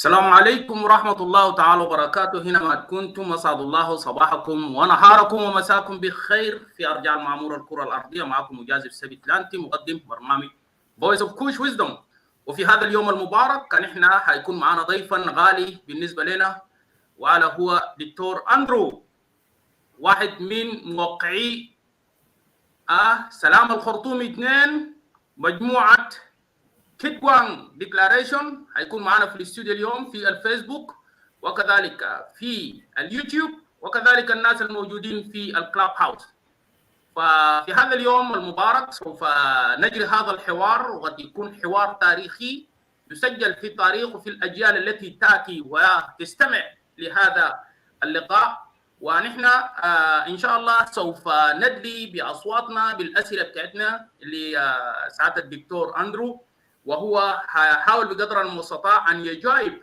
السلام عليكم ورحمة الله تعالى وبركاته. هنا كنتم أسعد الله صباحكم ونهاركم ومساكم بخير في أرجاء المعمورة الكرة الأرضية. معكم مجازف سبت لانتي مقدم برنامج Voice of Kush Wisdom. وفي هذا اليوم المبارك كان احنا حيكون معنا ضيفا غالي بالنسبة لنا، وعلى هو دكتور أندرو، واحد من موقعي سلام الخرطوم 2 مجموعة Gwang Declaration. هيكون معنا في الاستوديو اليوم في الفيسبوك وكذلك في اليوتيوب وكذلك الناس الموجودين في الكلاب هاوس. ففي هذا اليوم المبارك سوف نجري هذا الحوار، وقد يكون حوار تاريخي يسجل في التاريخ وفي الأجيال التي تأتي وتستمع لهذا اللقاء. ونحن إن شاء الله سوف ندلي بأصواتنا بالأسئلة بتاعتنا لسعادة الدكتور أندرو، وهو حاول بقدر المستطاع أن يجاوب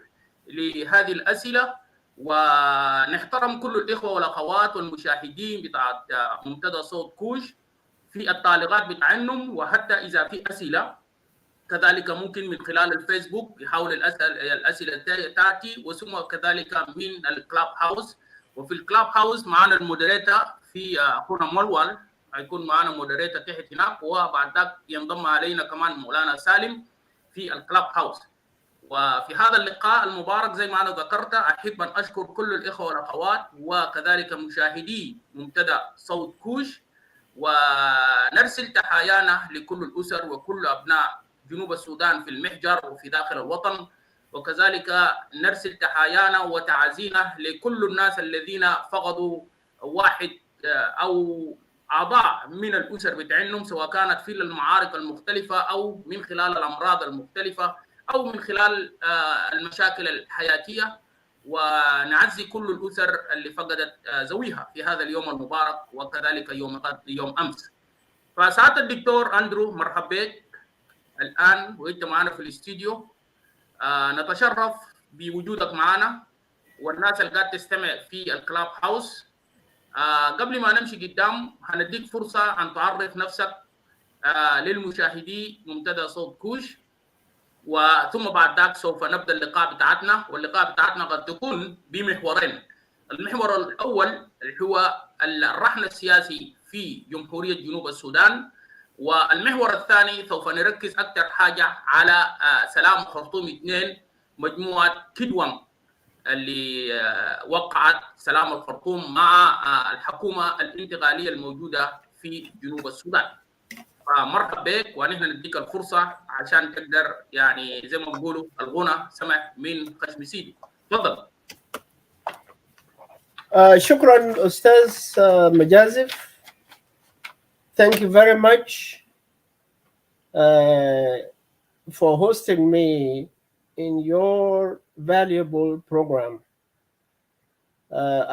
لهذه الأسئلة. ونحترم كل الإخوة والأخوات والمشاهدين بتاع منتدى صوت كوش في التعليقات بتاعهم، وحتى إذا في أسئلة كذلك ممكن من خلال الفيسبوك يحاول الأسئلة تأتي، وثم كذلك من الكلاب هاوس. وفي الكلاب هاوس معنا المودريتور في أخونا مولول، هيكون معنا مودريتور تحت هناك، وبعد ذلك ينضم علينا كمان مولانا سالم في الكلاب هاوس. وفي هذا اللقاء المبارك زي ما أنا ذكرت أحب أن أشكر كل الإخوة والأخوات وكذلك مشاهدي منتدى صوت كوش، ونرسل تحايانا لكل الأسر وكل أبناء جنوب السودان في المحجر وفي داخل الوطن، وكذلك نرسل تحايانا وتعازينا لكل الناس الذين فقدوا واحد أو أعضاء من الأسر بتاعهم، سواء كانت في المعارك المختلفة أو من خلال الأمراض المختلفة أو من خلال المشاكل الحياتية. ونعزي كل الأسر اللي فقدت ذويها في هذا اليوم المبارك وكذلك يوم أمس. فسعادة الدكتور أندرو، مرحبا بك الآن وأنت معنا في الاستوديو. نتشرف بوجودك معنا والناس اللي قاعد تستمع في الكلاب هاوس. قبل ما نمشي قدام هنديك فرصة أن تعرف نفسك للمشاهدي منتدى صوت كوش، وثم بعد ذلك سوف نبدأ اللقاء بتاعتنا. واللقاء بتاعتنا قد تكون بمحورين. المحور الأول هو الرهن السياسي في جمهورية جنوب السودان، والمحور الثاني سوف نركز أكثر حاجة على سلام خرطوم 2 مجموعة كدوان اللي وقعت سلام الخرطوم مع الحكومة الانتقالية الموجودة في جنوب السودان. فمرحبا بك، ونحن نديك الفرصة عشان تقدر يعني زي ما بقولوا الغنى سمع من خشم سيدي. تفضل. شكرا أستاذ مجازف. Thank you very much for hosting me in your valuable program.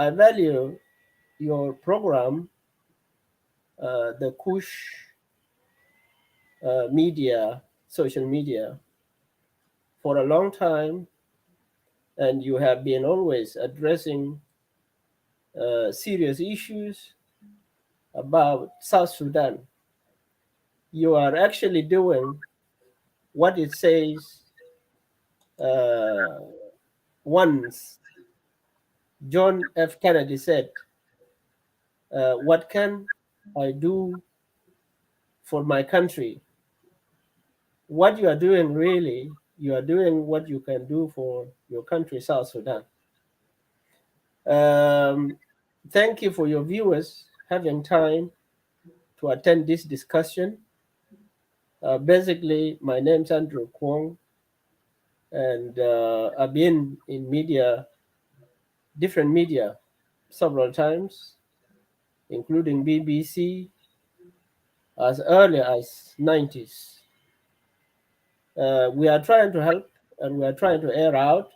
I value your program, the Kush media, social media, for a long time, and you have been always addressing serious issues about South Sudan. You are actually doing what it says once John F. Kennedy said, what can I do for my country? What you are doing really, you are doing what you can do for your country, South Sudan. Thank you for your viewers having time to attend this discussion. Basically, my name's Andrew Kuong, and I've been in media, different media, several times, including BBC, as early as 90s. We are trying to help, and we are trying to air out,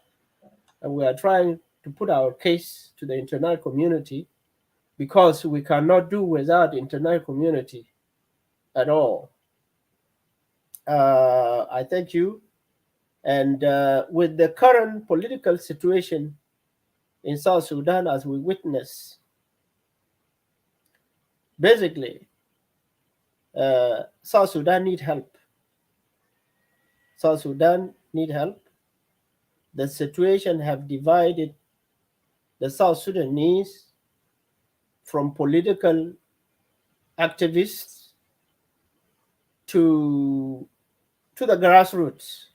and we are trying to put our case to the international community because we cannot do without international community at all. I thank you. And with the current political situation in South Sudan, as we witness, basically, South Sudan need help. South Sudan need help. The situation have divided the South Sudanese from political activists to the grassroots,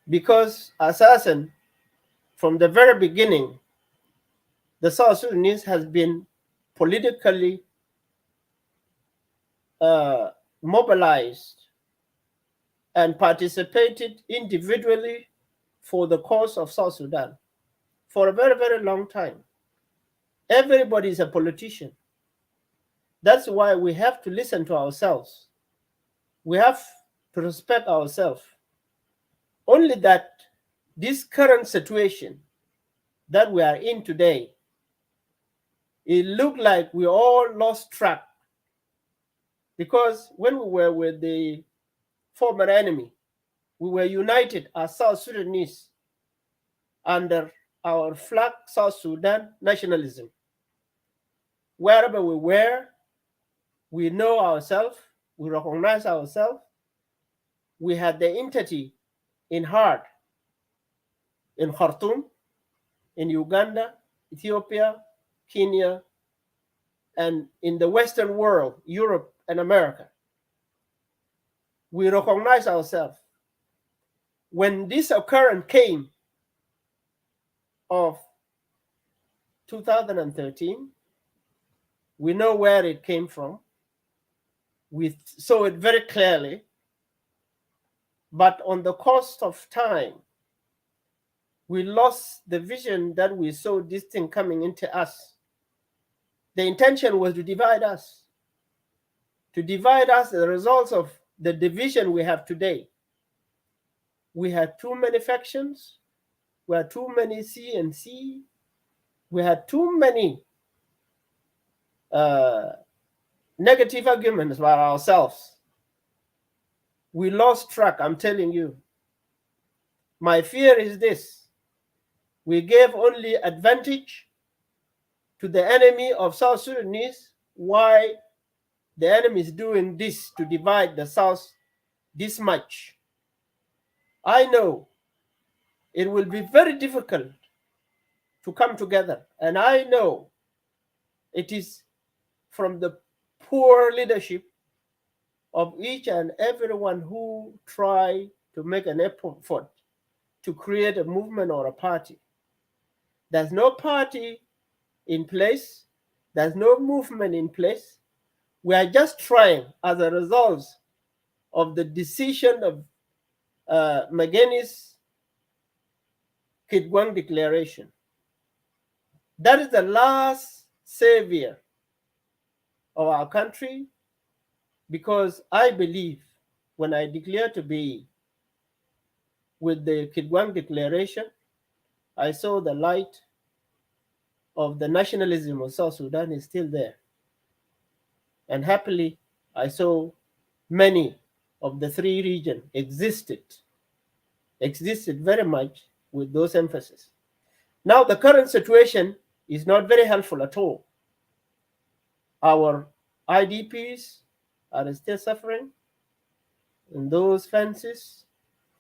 because assassin from the very beginning, the South Sudanese has been politically mobilized and participated individually for the cause of South Sudan for a very, very long time. Everybody is a politician. That's why we have to listen to ourselves. We have to respect ourselves. Only that this current situation that we are in today, it looked like we all lost track, because when we were with the former enemy, we were united as South Sudanese under our flag, South Sudan nationalism. Wherever we were, we know ourselves, we recognize ourselves, we had the entity in heart in Khartoum, in Uganda, Ethiopia, Kenya, and in the Western world, Europe and America. We recognize ourselves. When this occurrence came of 2013, we know where it came from. We saw it very clearly. But on the cost of time, we lost the vision that we saw this thing coming into us. The intention was to divide us. To divide us, the results of the division we have today. We had too many factions. We had too many C and C. We had too many negative arguments about ourselves. We lost track, I'm telling you. My fear is this. We gave only advantage to the enemy of South Sudanese. Why the enemy is doing this to divide the South this much? I know it will be very difficult to come together. And I know it is from the poor leadership of each and everyone who try to make an effort to create a movement or a party. There's no party in place. There's no movement in place. We are just trying, as a result of the decision of Magenis Gwang Declaration. That is the last savior of our country, because I believe when I declare to be with the Gwang Declaration, I saw the light of the nationalism of South Sudan is still there. And happily, I saw many of the three regions existed very much with those emphasis. Now, the current situation is not very helpful at all. Our IDPs are still suffering in those fences,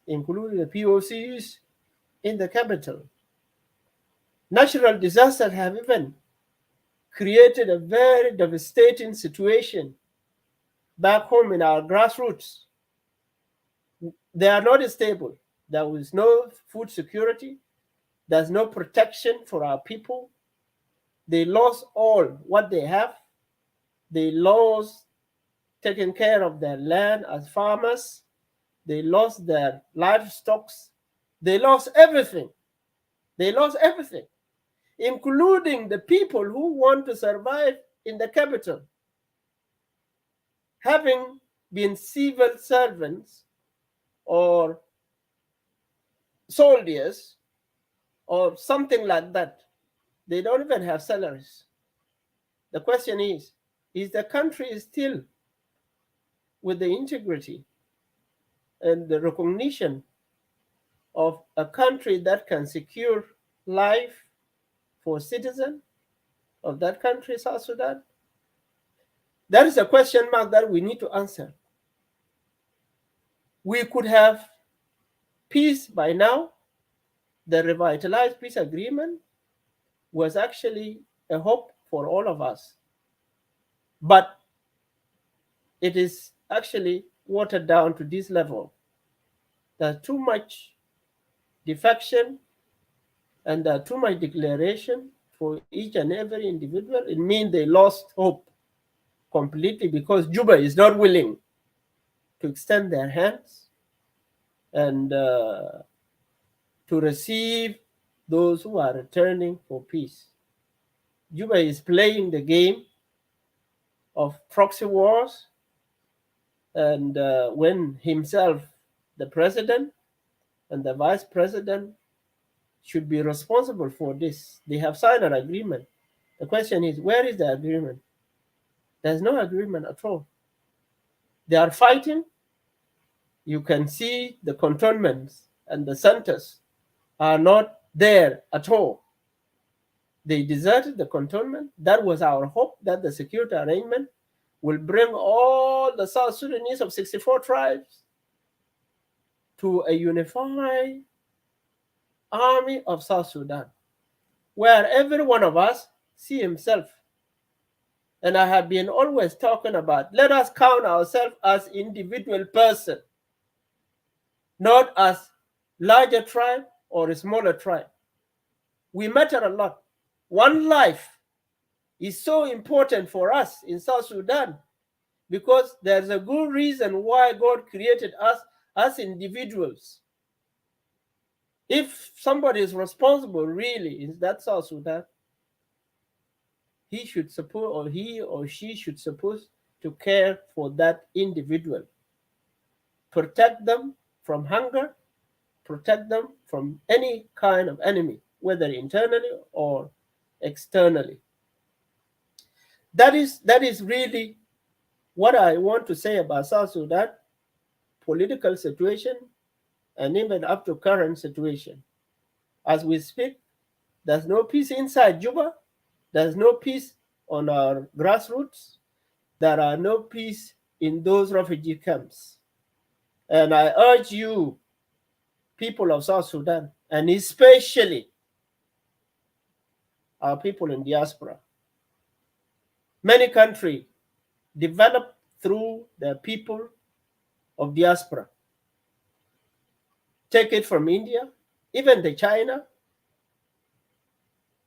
including the POCs in the capital. Natural disasters have even created a very devastating situation back home in our grassroots. They are not stable. There is no food security. There's no protection for our people. They lost all what they have. They lost taking care of their land as farmers. They lost their livestock. They lost everything. They lost everything, including the people who want to survive in the capital, having been civil servants or soldiers or something like that. They don't even have salaries. The question is the country still with the integrity and the recognition of a country that can secure life for citizens of that country, South Sudan? That is a question mark that we need to answer. We could have peace by now. The revitalized peace agreement was actually a hope for all of us. But it is actually watered down to this level. There's too much defection and too much declaration for each and every individual. It means they lost hope completely because Juba is not willing to extend their hands and to receive those who are returning for peace. Juba is playing the game of proxy wars, and when himself, the president and the vice president, should be responsible for this. They have signed an agreement. The question is, where is the agreement? There's no agreement at all. They are fighting. You can see the cantonments and the centers are not there at all. They deserted the cantonment. That was our hope, that the security arrangement will bring all the South Sudanese of 64 tribes to a unified army of South Sudan, where every one of us see himself. And I have been always talking about, let us count ourselves as individual person, not as larger tribe or a smaller tribe. We matter a lot. One life is so important for us in South Sudan because there's a good reason why God created us as individuals. If somebody is responsible really in that South Sudan, he should support, or he or she should supposed to care for that individual, protect them from hunger, protect them from any kind of enemy, whether internally or externally. That is really what I want to say about South Sudan political situation and even up to current situation. As we speak, there's no peace inside Juba. There's no peace on our grassroots. There are no peace in those refugee camps. And I urge you, people of South Sudan, and especially our people in diaspora. Many countries develop through the people of diaspora. Take it from India, even the China,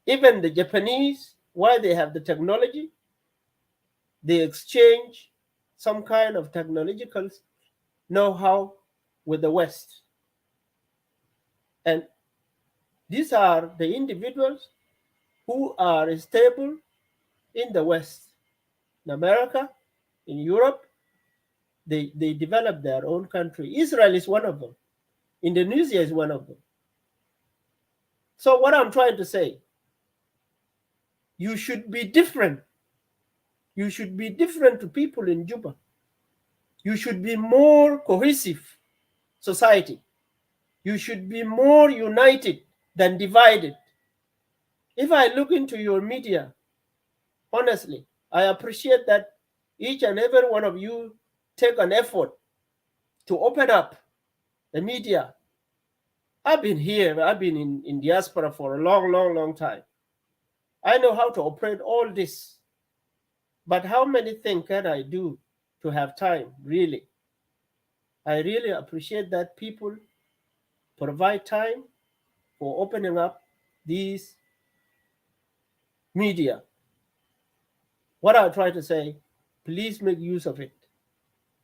even the Japanese, why they have the technology, they exchange some kind of technological know-how with the West. And these are the individuals who are stable in the West. In America, in Europe, they develop their own country. Israel is one of them. Indonesia is one of them. So what I'm trying to say, you should be different. You should be different to people in Juba. You should be more cohesive society. You should be more united than divided. If I look into your media, honestly, I appreciate that each and every one of you take an effort to open up the media. I've been here, I've been in diaspora for a long time. I know how to operate all this. But how many things can I do to have time, really? I really appreciate that people provide time for opening up these media. What I try to say, please make use of it.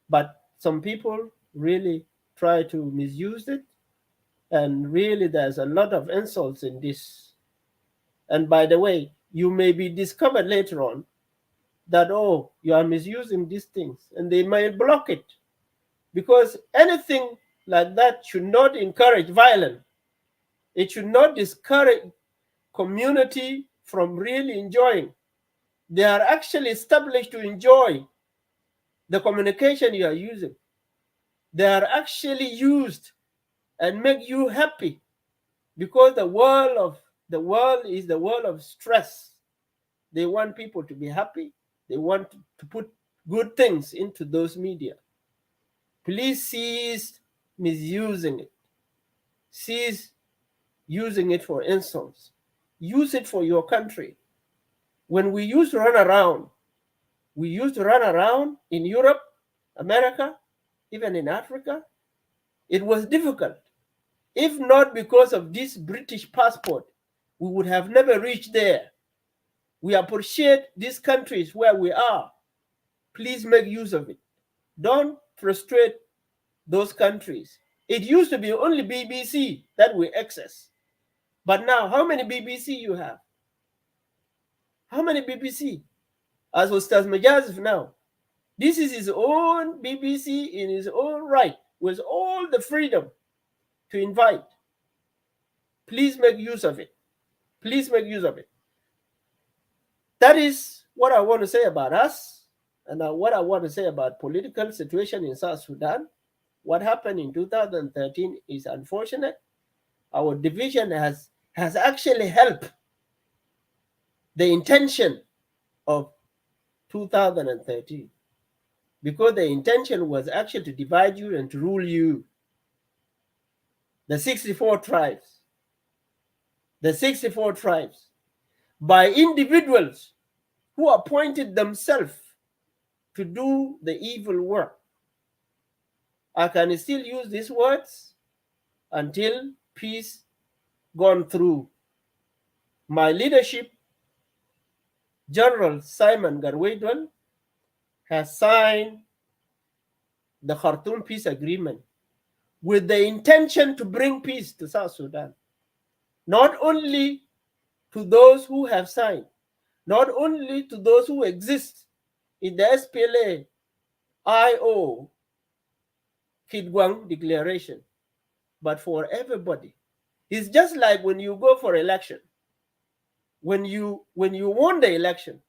But some people really try to misuse it. And really, there's a lot of insults in this. And by the way, you may be discovered later on that, oh, you are misusing these things. And they may block it. Because anything like that should not encourage violence. It should not discourage community from really enjoying. They are actually established to enjoy the communication you are using. They are actually used and make you happy, because the world is the world of stress. They want people to be happy. They want to put good things into those media. Please cease misusing it. Cease using it for insults. Use it for your country. When we used to run around, in Europe, America, even in Africa, it was difficult. If not because of this British passport, we would have never reached there. We appreciate these countries where we are. Please make use of it. Don't frustrate those countries. It used to be only BBC that we access. But now, how many BBC you have? How many BBC? As Ustaz Majazif now. This is his own BBC in his own right, with all the freedom to invite. Please make use of it. Please make use of it. That is what I want to say about us, and what I want to say about political situation in South Sudan. What happened in 2013 is unfortunate. Our division has actually helped the intention of 2013, because the intention was actually to divide you and to rule you. The 64 tribes, by individuals who appointed themselves to do the evil work. I can still use these words until peace gone through. My leadership, General Simon Garwedwell, has signed the Khartoum peace agreement with the intention to bring peace to South Sudan. Not only to those who have signed, not only to those who exist in the SPLA-IO Gwang Declaration, but for everybody. It's just like when you go for election. When you won the election,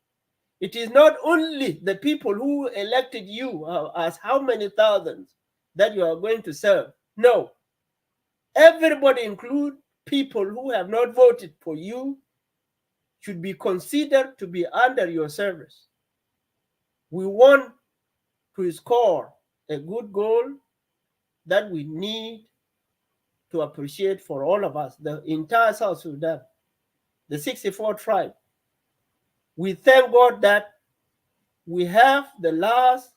it is not only the people who elected you as how many thousands that you are going to serve. No. Everybody, include people who have not voted for you, should be considered to be under your service. We want to score a good goal that we need to appreciate for all of us, the entire South Sudan, the 64 tribe. We thank God that we have the last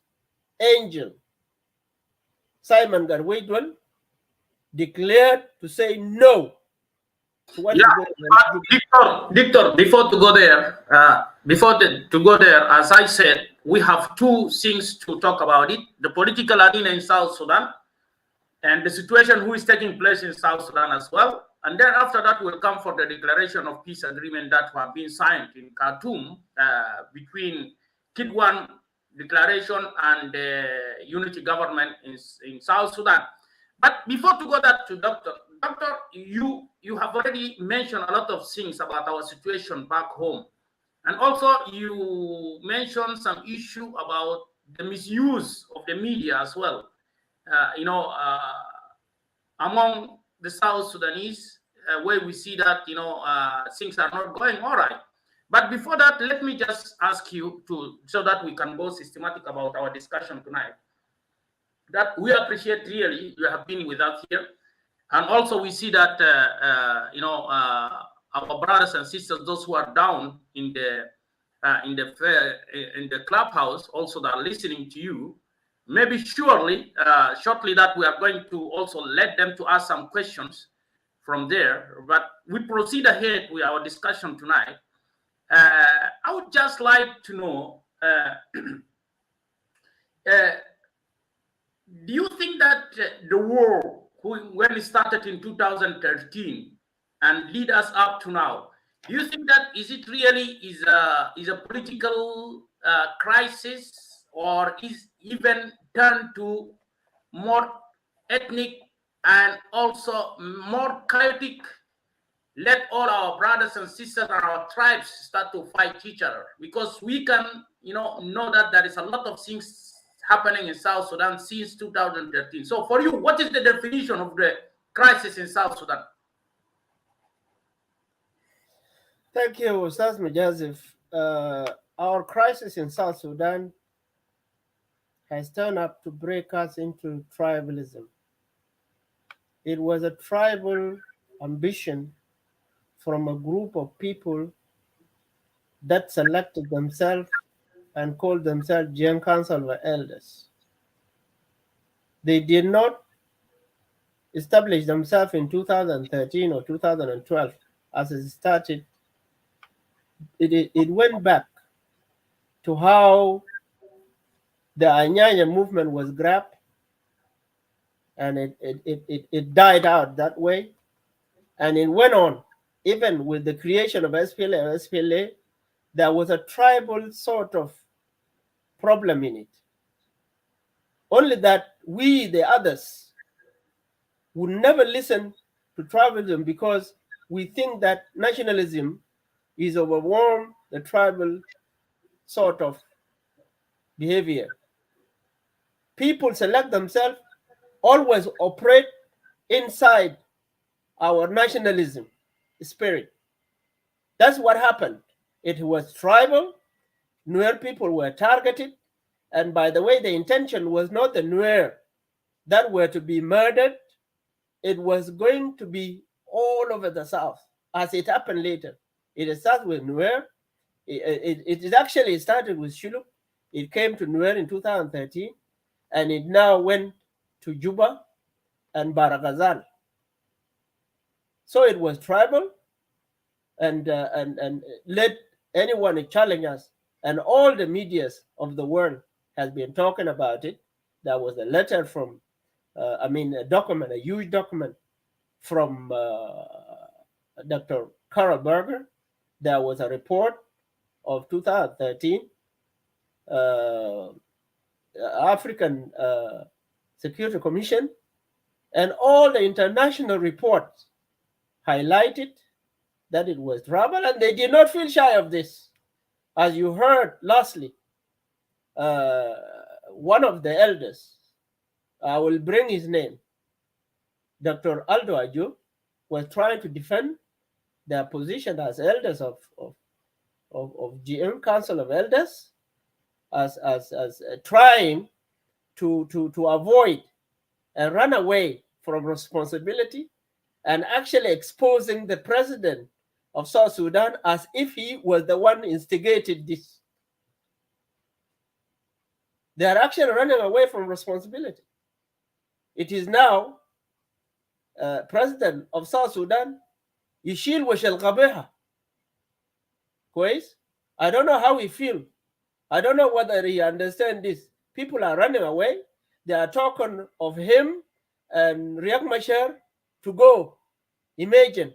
angel, Simon Garwedwell, declared to say no to what Victor, before to go there, as I said, we have two things to talk about it: the political arena in South Sudan, and the situation who is taking place in South Sudan as well. And then after that, we'll come for the declaration of peace agreement that have been signed in Khartoum between Gwang Declaration and the unity government in South Sudan. But before to go that to Doctor, you have already mentioned a lot of things about our situation back home. And also you mentioned some issue about the misuse of the media as well. Among the South Sudanese, where we see that things are not going all right. But before that, let me just ask you so that we can go systematic about our discussion tonight. That we appreciate really you have been with us here, and also we see that our brothers and sisters, those who are down in the clubhouse, also that are listening to you. Maybe shortly that we are going to also let them to ask some questions from there. But we proceed ahead with our discussion tonight. I would just like to know, do you think that the war, when it started in 2013 and lead us up to now, do you think that is a political crisis, or is even turned to more ethnic and also more chaotic let all our brothers and sisters and our tribes start to fight each other, because we can, know that there is a lot of things happening in South Sudan since 2013. So for you, what is the definition of the crisis in South Sudan? Thank you, Ustaz Majazif. Our crisis in South Sudan has turned up to break us into tribalism. It was a tribal ambition from a group of people that selected themselves and called themselves Young Council of Elders. They did not establish themselves in 2013 or 2012 as it started. It went back to how the Anyanya movement was grabbed, and it died out that way. And it went on. Even with the creation of SPLA, there was a tribal sort of problem in it. Only that we, the others, would never listen to tribalism because we think that nationalism is overwhelmed the tribal sort of behavior. People select themselves, always operate inside our nationalism spirit. That's what happened. It was tribal. Nuer people were targeted. And by the way, the intention was not the Nuer that were to be murdered. It was going to be all over the South, as it happened later. It started with Nuer. It actually started with Shuluk. It came to Nuer in 2013, and it now went to Juba and Barakazal. So it was tribal, and let anyone challenge us. And all the medias of the world has been talking about it. There was a letter from, a document, a huge document from Dr. Carol Berger. There was a report of 2013, African Security Commission, and all the international reports highlighted that it was trouble, and they did not feel shy of this. As you heard lastly, one of the elders, I will bring his name, Dr. Aldo Ajo, was trying to defend their position as elders of GM Council of Elders, as trying to avoid and run away from responsibility, and actually exposing the president of South Sudan as if he was the one instigated this. They are actually running away from responsibility. It is now president of South Sudan, Yishil Washel Qabeha. I don't know how he feels. I don't know whether he understands this. People are running away. They are talking of him and Riek Machar to go. Imagine.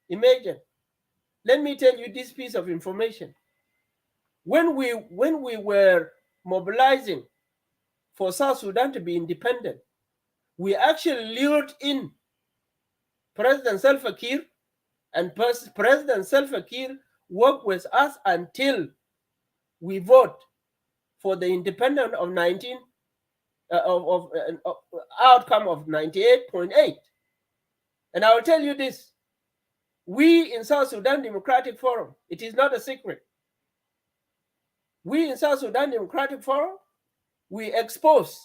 Let me tell you this piece of information. When we were mobilizing for South Sudan to be independent, we actually lured in President Salva Kiir, and President Salva Kiir worked with us until we vote for the independence of outcome of 98.8. And I will tell you this. We in South Sudan Democratic Forum, it is not a secret. We in South Sudan Democratic Forum, we exposed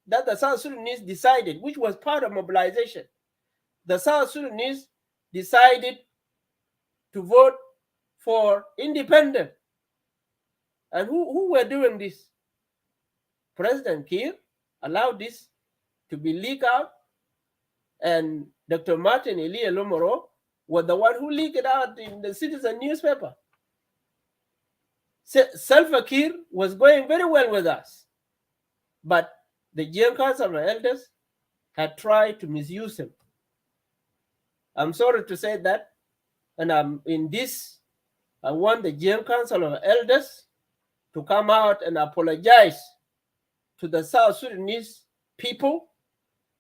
that the South Sudanese decided, which was part of mobilization. The South Sudanese decided to vote for independence. And who were doing this? President Kiir allowed this to be leaked out, and Dr. Martin Elia Lomoro was the one who leaked it out in the Citizen newspaper. Salva Kiir was going very well with us, but the Young Council of Elders had tried to misuse him. I'm sorry to say that, and I'm in this. I want the Young Council of Elders to come out and apologize to the South Sudanese people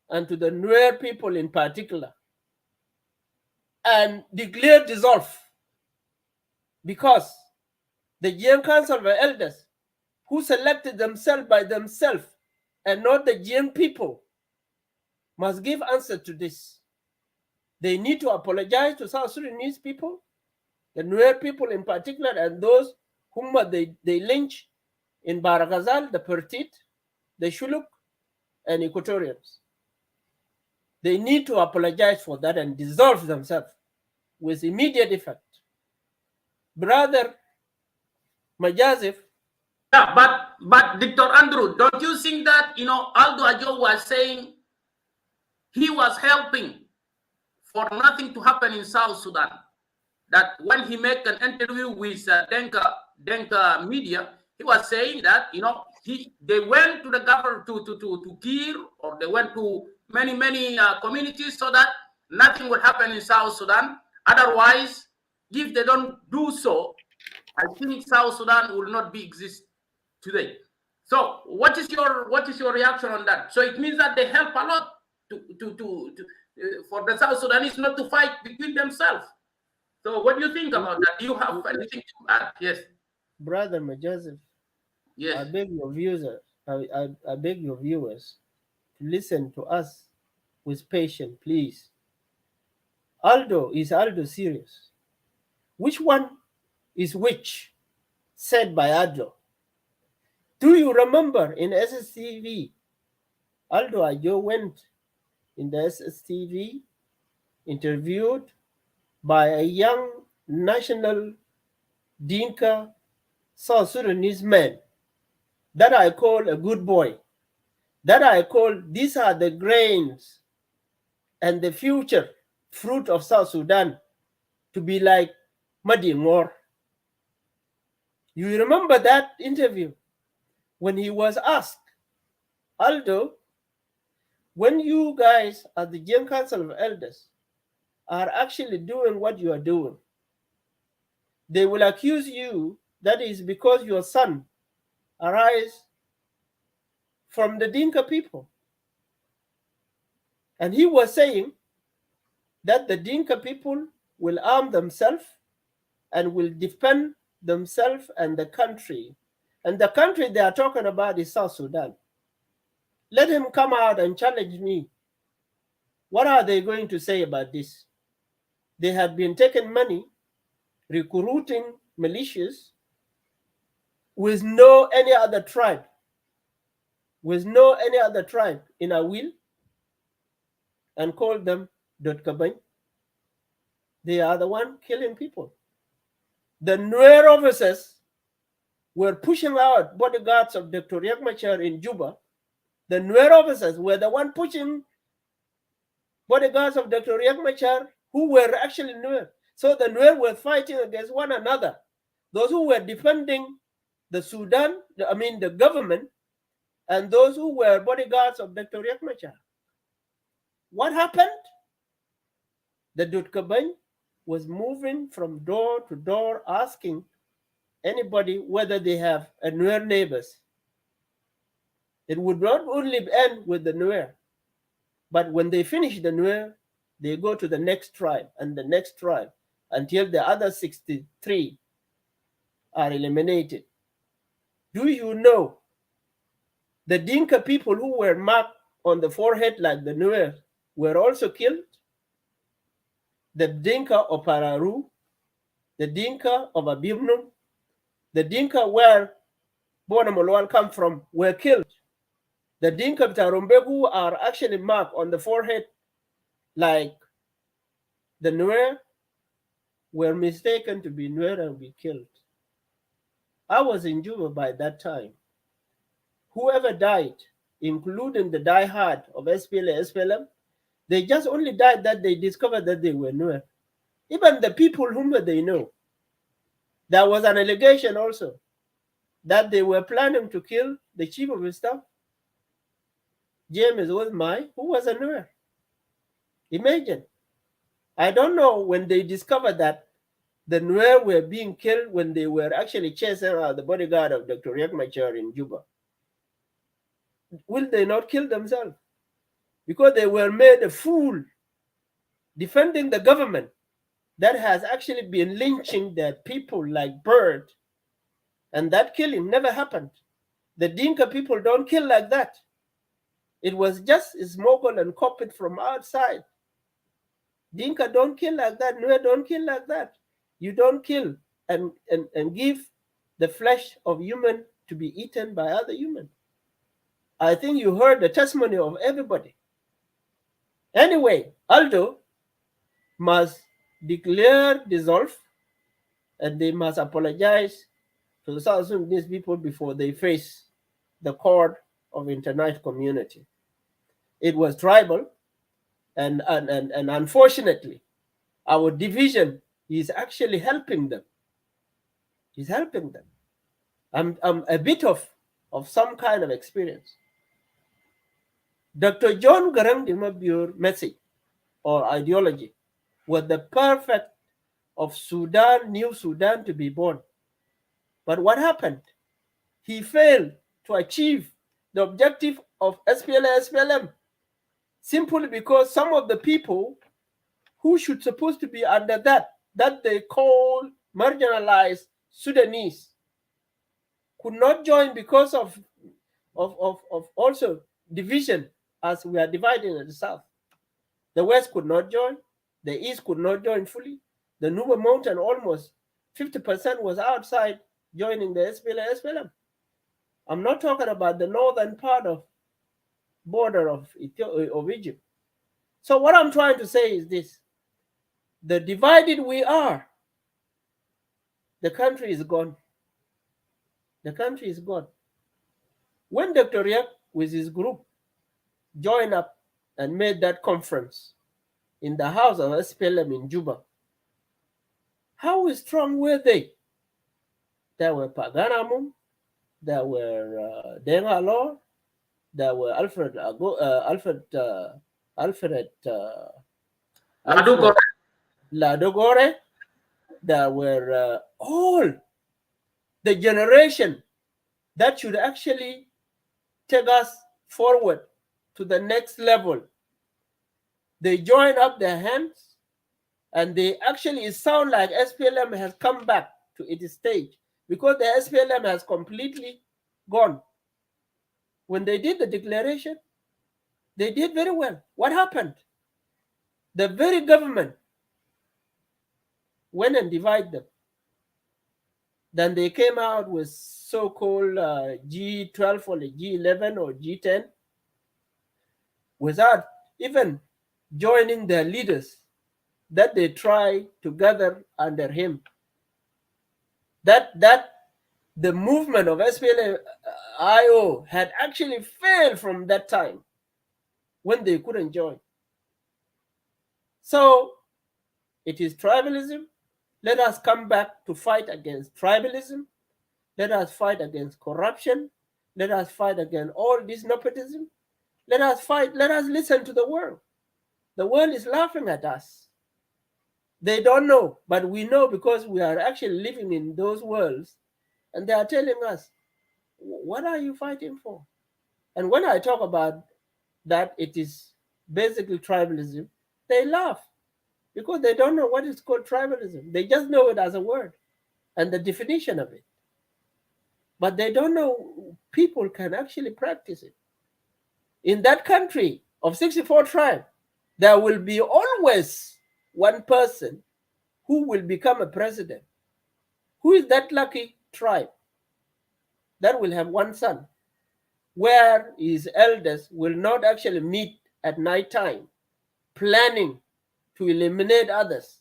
and to the Nuer people in particular. and declare dissolve, because the Jiang Council of Elders, who selected themselves by themselves and not the Jiang people, must give answer to this. They need to apologize to South Sudanese people, the Nuer people in particular, and those whom they lynch in Barakazal, the Pertit, the Shuluk, and Equatorians. They need to apologize for that and dissolve themselves with immediate effect. Brother Majazif. Yeah, but Dr. Andrew, don't you think that, Aldo Ajo was saying he was helping for nothing to happen in South Sudan? That when he made an interview with Denka media, he was saying that they went to the government to Kir, or they went to many communities so that nothing would happen in South Sudan. Otherwise, if they don't do so, I think South Sudan will not be exist today. So what is your reaction on that? So it means that they help a lot for the South Sudanese not to fight between themselves. So what do you think about that? Do you have anything to add? Yes. Brother Majazif, Yes. I beg your viewers, I beg your viewers to listen to us with patience, please. Is Aldo serious? Which one is which? Said by Aldo. Do you remember in SSTV, Aldo Ajo went in the SSTV, interviewed by a young national Dinka South Sudanese man that I call a good boy, that I call these are the grains and the future fruit of South Sudan, to be like Madi Ngor. You remember that interview when he was asked, Aldo, when you guys at the Gen Council of Elders are actually doing what you are doing, they will accuse you that is because your son arise from the Dinka people. And he was saying that the Dinka people will arm themselves and will defend themselves and the country. And the country they are talking about is South Sudan. Let him come out and challenge me. What are they going to say about this? They have been taking money, recruiting militias with no any other tribe in a will, and call them Dot Kabany. They are the one killing people. The Nuer officers were pushing out bodyguards of Dr. Riek Machar in Juba. The Nuer officers were the one pushing bodyguards of Dr. Riek Machar, who were actually Nuer. So the Nuer were fighting against one another. Those who were defending the government, and those who were bodyguards of Dr. Riek Machar. What happened? The Dutkabany was moving from door to door asking anybody whether they have a Nuer neighbors. It would not only end with the Nuer, but when they finish the Nuer, they go to the next tribe and the next tribe until the other 63 are eliminated. Do you know the Dinka people who were marked on the forehead like the Nuer were also killed? The Dinka of Pararu, the Dinka of Abimnum, the Dinka where Bonamolwal come from were killed. The Dinka of Tarumbe who are actually marked on the forehead like the Nuer were mistaken to be Nuer and be killed. I was in Juba by that time. Whoever died, including the diehard of SPLM, they just only died that they discovered that they were Nuer. Even the people whom they know. There was an allegation also that they were planning to kill the chief of staff, James Wozmai, who was a Nuer. Imagine. I don't know when they discovered that the Nuer were being killed when they were actually chasing out the bodyguard of Dr. Riek Machar in Juba. Will they not kill themselves? Because they were made a fool defending the government. that has actually been lynching their people like bird, and that killing never happened. The Dinka people don't kill like that. It was just smuggled and copied from outside. Dinka don't kill like that. Nuer don't kill like that. You don't kill and give the flesh of human to be eaten by other human. I think you heard the testimony of everybody. Anyway, Aldo must declare dissolve, and they must apologize to the South Sudanese people before they face the court of international community. It was tribal, and unfortunately, our division is actually helping them. He's helping them. I'm a bit of some kind of experience. Dr. John Garang Dimabur message or ideology was the perfect of Sudan, New Sudan to be born. But what happened? He failed to achieve the objective of SPLM simply because some of the people who should supposed to be under that they call marginalized Sudanese could not join because of also division, as we are divided in the south. The west could not join, the east could not join fully. The Nuba Mountain, almost 50% was outside joining the SPLM. I'm not talking about the northern part of border of Egypt. So what I'm trying to say is this: the divided we are, the country is gone. The country is gone. When Dr. Riek with his group joined up and made that conference in the house of SPLM in Juba, how strong were they? There were Paganamum, there were Dengalor, there were Alfred Ladogore, there were all the generation that should actually take us forward to the next level. They join up their hands, and they actually sound like SPLM has come back to its stage, because the SPLM has completely gone. When they did the declaration, they did very well. What happened? The very government went and divided them. Then they came out with so-called G12 or G11 or G10 without even joining their leaders that they try to gather under him. That the movement of SPLM-IO had actually failed from that time when they couldn't join. So it is tribalism. Let us come back to fight against tribalism. Let us fight against corruption. Let us fight against all this nepotism. Let us fight. Let us listen to the world. The world is laughing at us. They don't know, but we know because we are actually living in those worlds, and they are telling us, what are you fighting for? And when I talk about that it is basically tribalism, they laugh because they don't know what is called tribalism. They just know it as a word and the definition of it. But they don't know people can actually practice it. In that country of 64 tribes, there will be always one person who will become a president. Who is that lucky tribe that will have one son, where his elders will not actually meet at night time, planning to eliminate others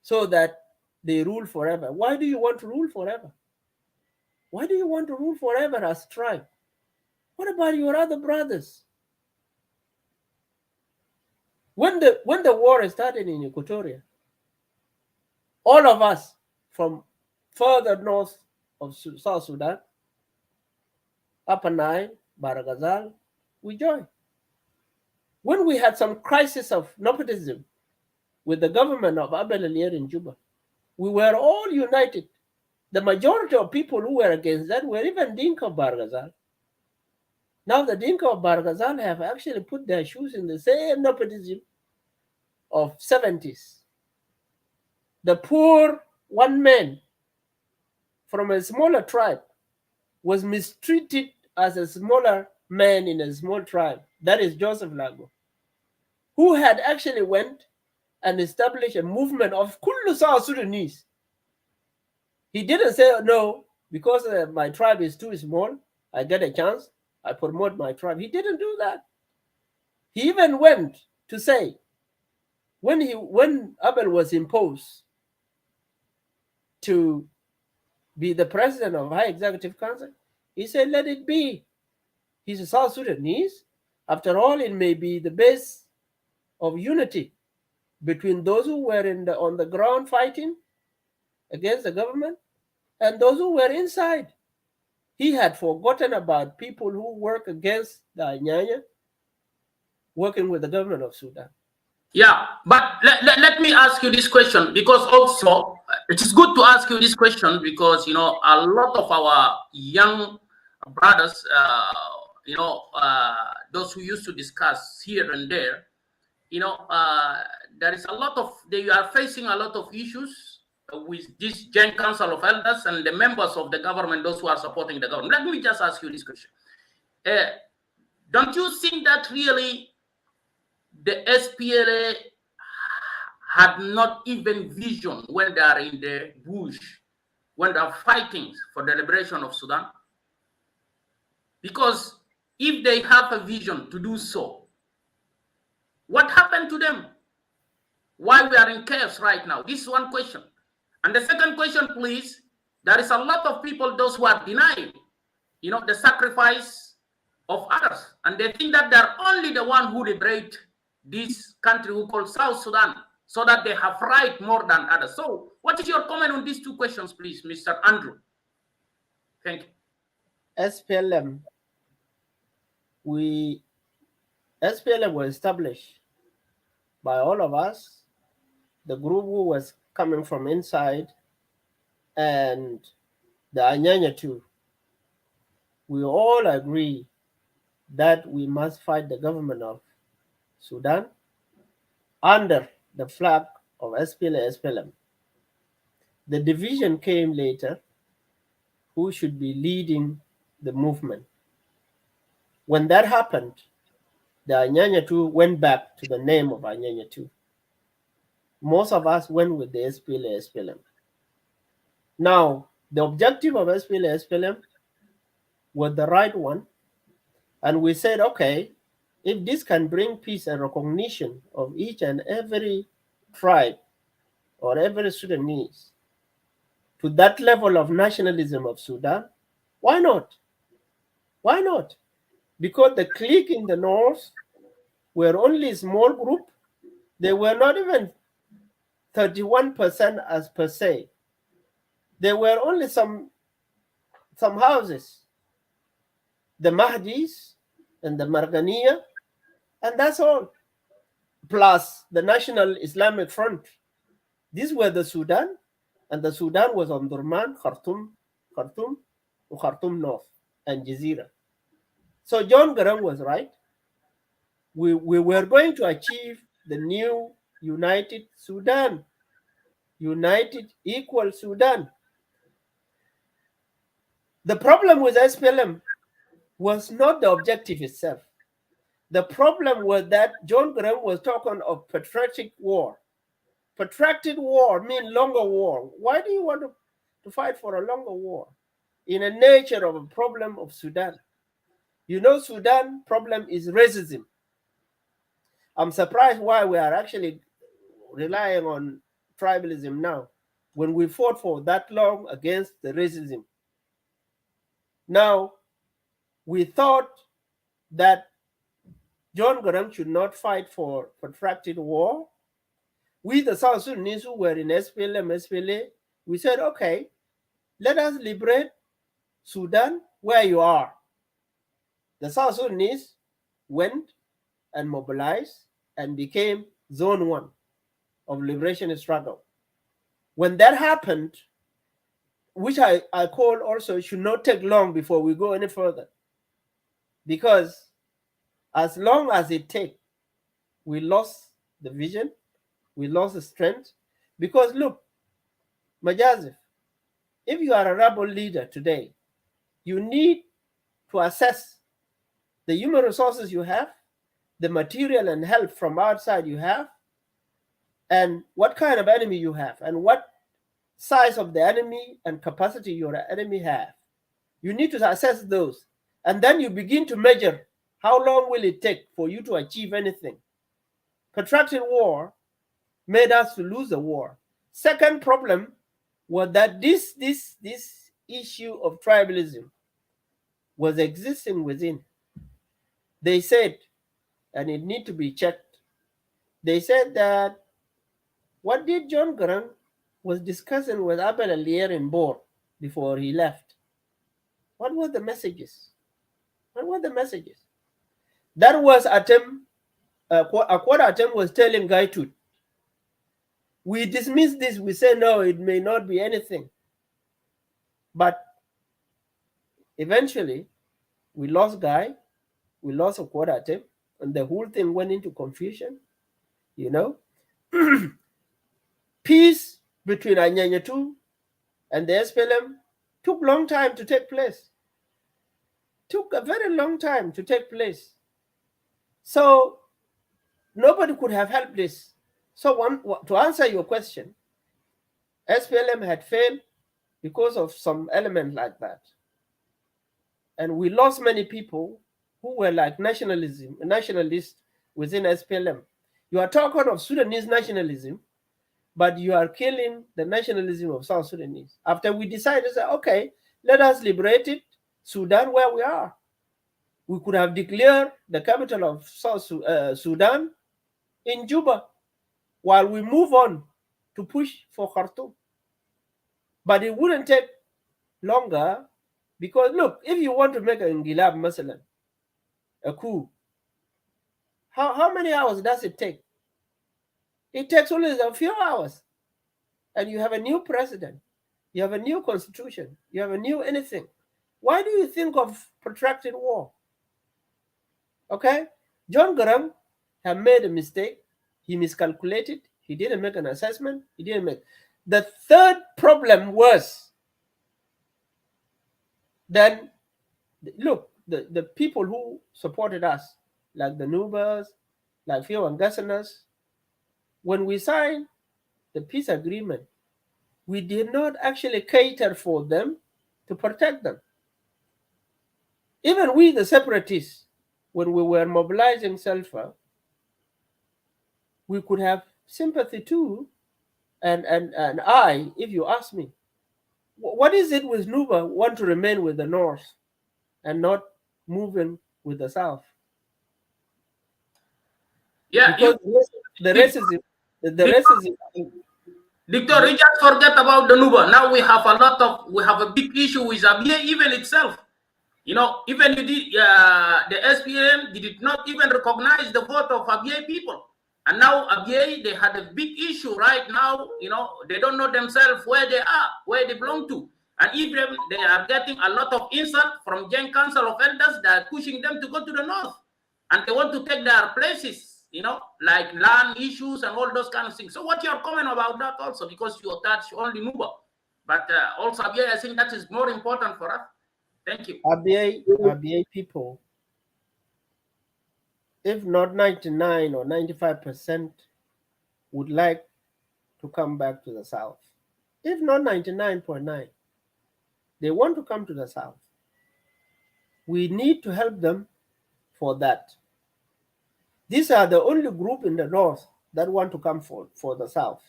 so that they rule forever? Why do you want to rule forever? Why do you want to rule forever as tribe? What about your other brothers? When the war started in Equatoria, all of us from further north of South Sudan, Upper Nile, Baragazal, we joined. When we had some crisis of nepotism with the government of Abel Alier in Juba, we were all united. The majority of people who were against that were even Dinka of Baragazal. Now the Dinka of Baragazal have actually put their shoes in the same nepotism of 70s. The poor one man from a smaller tribe was mistreated as a smaller man in a small tribe. That is Joseph Lago, who had actually went and established a movement of Kullu South Sudanese. He didn't say, no, because my tribe is too small, I get a chance, I promote my tribe. He didn't do that. He even went to say, when Abel was imposed to be the president of High Executive Council, he said, let it be. He's a South Sudanese. After all, it may be the base of unity between those who were on the ground fighting against the government and those who were inside. He had forgotten about people who work against the Anyanya, working with the government of Sudan. Yeah, but let me ask you this question, because also it is good to ask you this question because, a lot of our young brothers, those who used to discuss here and there, there is a lot of, they are facing a lot of issues with this Joint Council of Elders and the members of the government, those who are supporting the government. Let me just ask you this question. Don't you think that really the SPLA had not even vision when they are in the bush, when they are fighting for the liberation of Sudan? Because if they have a vision to do so, what happened to them? Why we are in chaos right now? This is one question. And the second question, please, there is a lot of people, those who are denying, the sacrifice of others. And they think that they're only the one who liberate this country who call South Sudan, so that they have right more than others. So what is your comment on these two questions, please, Mr. Andrew? Thank you. SPLM was established by all of us, the group who was coming from inside, and the Anyanya too. We all agree that we must fight the government of Sudan under the flag of SPLM. The division came later, who should be leading the movement. When that happened, the Anyanya 2 went back to the name of Anyanya 2. Most of us went with the SPLM. Now, the objective of SPLM was the right one, and we said, okay, if this can bring peace and recognition of each and every tribe or every Sudanese to that level of nationalism of Sudan, why not? Why not? Because the clique in the north were only a small group. They were not even 31% as per se. There were only some houses, the Mahdis and the Marganiya, and that's all. Plus the National Islamic Front. These were the Sudan, and the Sudan was Omdurman, Khartoum, Khartoum North, and Jazeera. So John Garang was right. We were going to achieve the new united Sudan, united equal Sudan. The problem with SPLM was not the objective itself. The problem was that John Graham was talking of patriotic war. Protracted war means longer war. Why do you want to fight for a longer war? In the nature of a problem of Sudan. Sudan problem is racism. I'm surprised why we are actually relying on tribalism now, when we fought for that long against the racism. Now, we thought that John Garang should not fight for protracted war. We, the South Sudanese who were in SPLA, we said, okay, let us liberate Sudan where you are. The South Sudanese went and mobilized and became Zone 1 of liberation struggle. When that happened, which I call also should not take long before we go any further, because as long as it takes, we lost the vision We lost strength. Because look, Majazif, if you are a rebel leader today, you need to assess the human resources you have, the material and help from outside you have, and what kind of enemy you have, and what size of the enemy and capacity your enemy have. You need to assess those. And then you begin to measure how long will it take for you to achieve anything. Protracted war made us to lose the war. Second problem was that this issue of tribalism was existing within. They said, and it need to be checked, they said that what did John Garang was discussing with Abel Alier in Bor before he left? What were the messages? What were the messages? That was attempt, a quarter attempt was telling Guy Tut, we dismiss this, we say no, it may not be anything. But eventually, we lost Guy, we lost a quarter attempt, and the whole thing went into confusion, you know. Peace between Anyanyatu and the SPLM took long time to take place. Took a very long time to take place. So nobody could have helped this. So to answer your question, SPLM had failed because of some element like that. And we lost many people who were like nationalists within SPLM. You are talking of Sudanese nationalism, but you are killing the nationalism of South Sudanese. After we decided to say, okay, let us liberate it, Sudan where we are. We could have declared the capital of South Sudan in Juba while we move on to push for Khartoum. But it wouldn't take longer because, look, if you want to make an Ngilab, Masalan, a coup, how many hours does it take? It takes only a few hours. And you have a new president. You have a new constitution. You have a new anything. Why do you think of protracted war? Okay? John Garang had made a mistake. He miscalculated. He didn't make an assessment. He didn't make. The third problem was then, look, the people who supported us, like the Nubas, like Phil and Gassanas, when we signed the peace agreement, we did not actually cater for them to protect them. Even we, the separatists, when we were mobilizing Sulfur, we could have sympathy too. And I, if you ask me, what is it with Nuba want to remain with the North and not moving with the South? Yeah, because the racism. Victor, you just forget about the Nuba. Now we have a big issue with Abyei even itself. You know, even the SPM did not even recognize the vote of Abyei people. And now Abyei, they had a big issue right now. You know, they don't know themselves where they are, where they belong to. And even they are getting a lot of insult from Gen Council of Elders that are pushing them to go to the north. And they want to take their places, you know, like land issues and all those kind of things. So what's your comment about that also? Because you attach only Nuba. But also Abyei, I think that is more important for us. Thank you. Abyei people, if not 99 or 95%, would like to come back to the South. If not 99.9, they want to come to the South. We need to help them for that. These are the only group in the North that want to come for the South.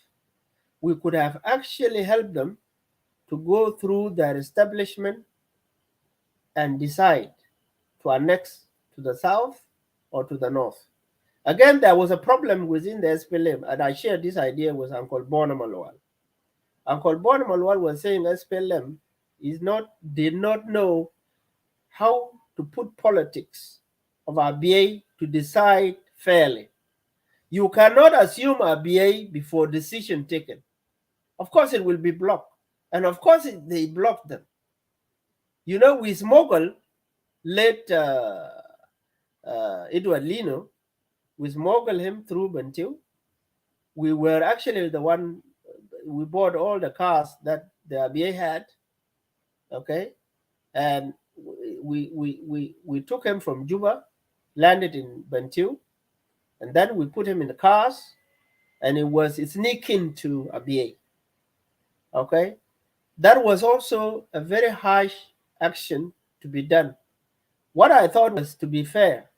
We could have actually helped them to go through their establishment and decide to annex to the South or to the North. Again, there was a problem within the SPLM, and I shared this idea with Uncle Bonamalwal. Uncle Bonamalwal was saying SPLM did not know how to put politics of Abyei to decide fairly. You cannot assume Abyei before decision taken. Of course, it will be blocked. And of course, they blocked them. You know, we smuggled late Edward Lino, we smuggled him through Bantu. We were actually the one, we bought all the cars that the ABA had, okay? And we took him from Juba, landed in Bantu, and then we put him in the cars, and it was sneaking to ABA, okay? That was also a very harsh action to be done. What I thought was, to be fair,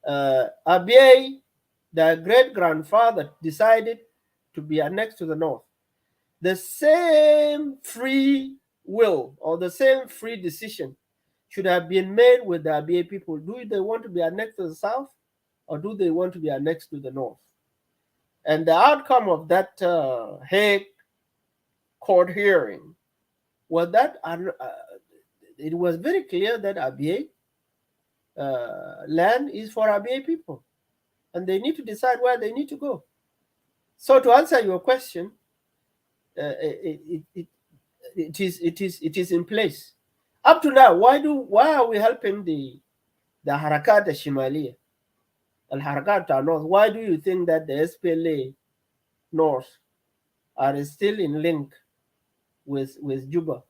ABA, their great grandfather, decided to be annexed to the north. The same free will or the same free decision should have been made with the ABA people. Do they want to be annexed to the south, or do they want to be annexed to the north? And the outcome of that Hague court hearing was that it was very clear that ABA land is for ABA people, and they need to decide where they need to go. So to answer your question, it is in place. Up to now, why are we helping the Harakat al-Shimaliya, al-Harakat al-North? Why do you think that the SPLA North are still in link with Juba?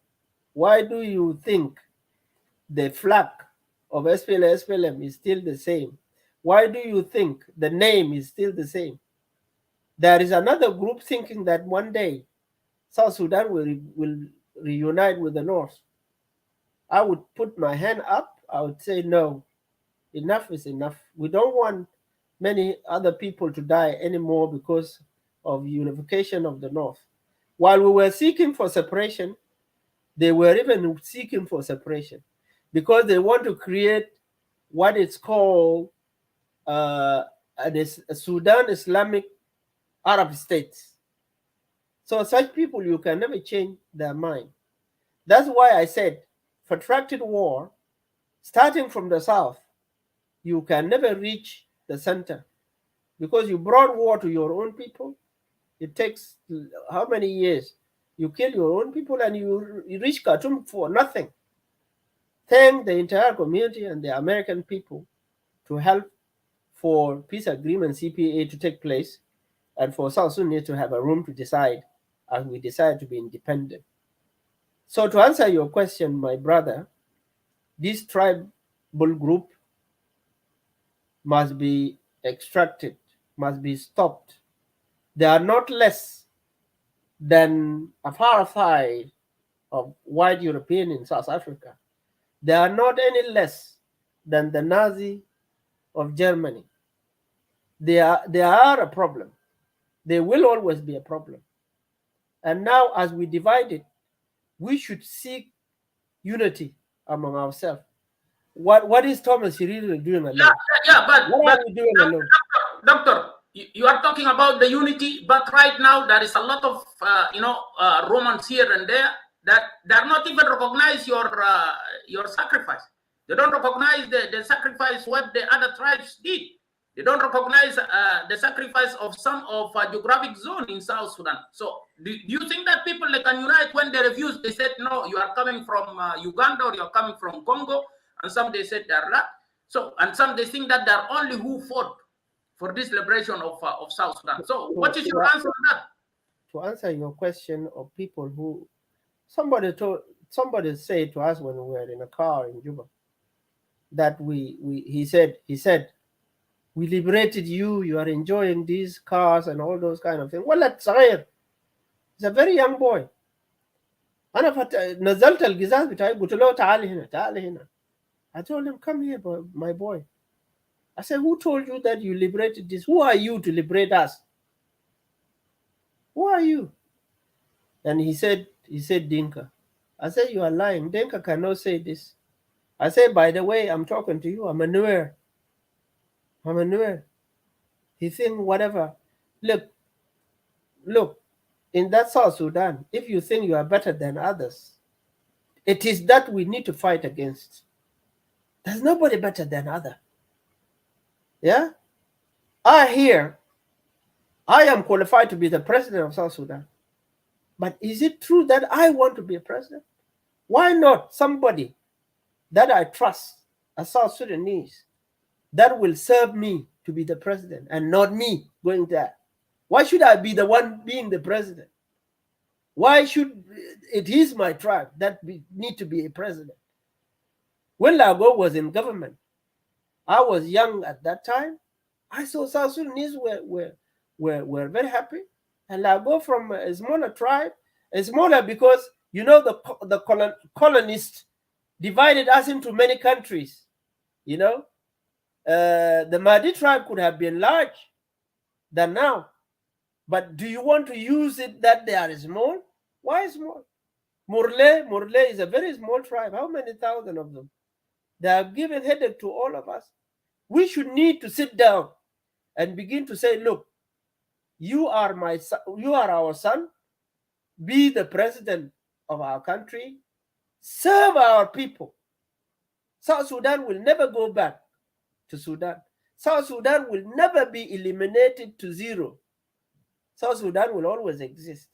Why do you think the flag of SPLA SPLM is still the same? Why do you think the name is still the same? There is another group thinking that one day South Sudan will reunite with the North. I would put my hand up. I would say, no, enough is enough. We don't want many other people to die anymore because of unification of the North. While we were seeking for separation, they were even seeking for separation because they want to create what is called a Sudan Islamic Arab states. So such people, you can never change their mind. That's why I said protracted war, starting from the south, you can never reach the center because you brought war to your own people. It takes how many years? You kill your own people and you reach Khartoum for nothing. Thank the entire community and the American people to help for peace agreement CPA to take place and for South Sudan to have a room to decide as we decide to be independent. So to answer your question, my brother, this tribal group must be extracted, must be stopped. They are not less than apartheid of white European in South Africa. They are not any less than the Nazi of Germany. They are a problem. They will always be a problem. And now, as we divide it, we should seek unity among ourselves. What is Thomas really doing alone? But what are we doing alone? Doctor, you are talking about the unity, but right now there is a lot of Romans here and there that they are not even recognize your sacrifice. They don't recognize the sacrifice what the other tribes did. They don't recognize the sacrifice of some of geographic zone in South Sudan. So do you think that people, they can unite when they refuse? They said, no, you are coming from Uganda or you are coming from Congo. And some they said they're not. So, and some they think that they're only who fought for this liberation of South Sudan. So what is your answer on that? To answer your question of people who, somebody said to us when we were in a car in Juba that he said we liberated you, you are enjoying these cars and all those kind of things. Well, that's صغير. He's a very young boy. أنا نزلت القزاز بتاعي قلت له تعال هنا. I told him, come here, my boy. I said, who told you that you liberated this? Who are you to liberate us? Who are you? And he said Dinka. I said, you are lying. Dinka cannot say this. I said, by the way, I'm talking to you. I'm a Nuer. He think whatever. Look, in that South Sudan, if you think you are better than others, it is that we need to fight against. There's nobody better than other. Yeah? I am qualified to be the president of South Sudan. But is it true that I want to be a president? Why not somebody that I trust, a South Sudanese, that will serve me to be the president and not me going there? Why should I be the one being the president? Why should it is my tribe that need to be a president? When Lago was in government, I was young at that time. I saw South Sudanese were very happy. And Lago from a smaller tribe, a smaller because the colonists divided us into many countries. The Mahdi tribe could have been large than now. But do you want to use it that they are small? Why small? Murle is a very small tribe. How many thousand of them? They have given headache to all of us. We should need to sit down and begin to say, look, you are our son. Be the president of our country. Serve our people. South Sudan will never go back to Sudan. South Sudan will never be eliminated to zero. South Sudan will always exist.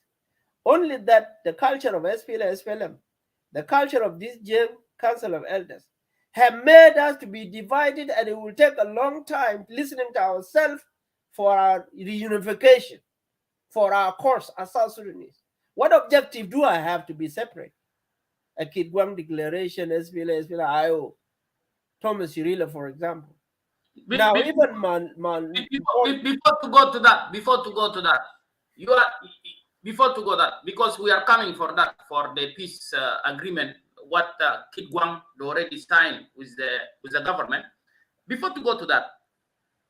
Only that the culture of SPLM, the culture of this Council of Elders, have made us to be divided, and it will take a long time listening to ourselves for our reunification, for our course as South Sudanese. What objective do I have to be separate? A Gwang Declaration, SPLM, IO, Thomas Urila, for example. Now, even before to go to that, because we are coming for the peace agreement, what Kit Gwang already signed with the government. Before to go to that,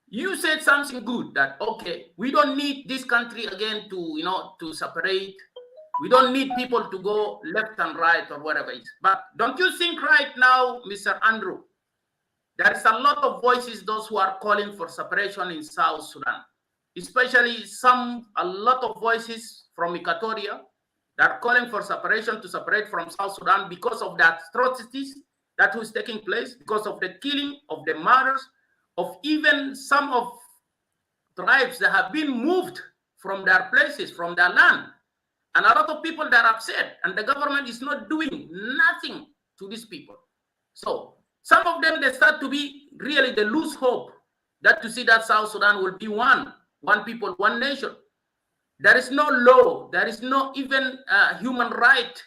you said something good, that okay, we don't need this country again to separate. We don't need people to go left and right or whatever it is. But don't you think right now, Mr. Andrew, there is a lot of voices, those who are calling for separation in South Sudan, especially a lot of voices from Equatoria that are calling for separation, to separate from South Sudan because of the atrocities that was taking place, because of the killing, of the murders, of even some of tribes that have been moved from their places, from their land. And a lot of people that are upset, and the government is not doing nothing to these people. So some of them, they start to be really, they lose hope that to see that South Sudan will be one people, one nation. There is no law, there is no even human right,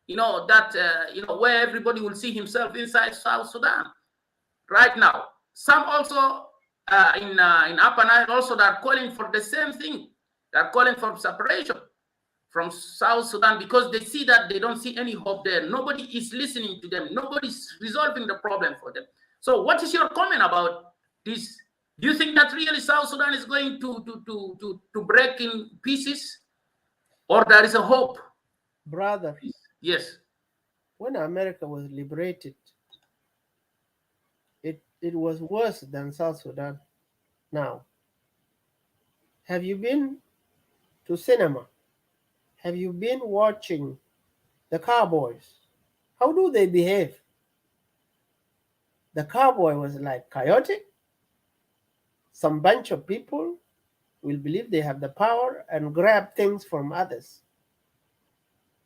where everybody will see himself inside South Sudan right now. Some also in Upper Nile also, they are calling for the same thing. They are calling for separation from South Sudan because they see that they don't see any hope there. Nobody is listening to them. Nobody is resolving the problem for them. So what is your comment about this? Do you think that really South Sudan is going to break in pieces, or there is a hope? Brother. Yes. When America was liberated, it was worse than South Sudan now. Have you been to cinema? Have you been watching the cowboys? How do they behave? The cowboy was like chaotic. Some bunch of people will believe they have the power and grab things from others.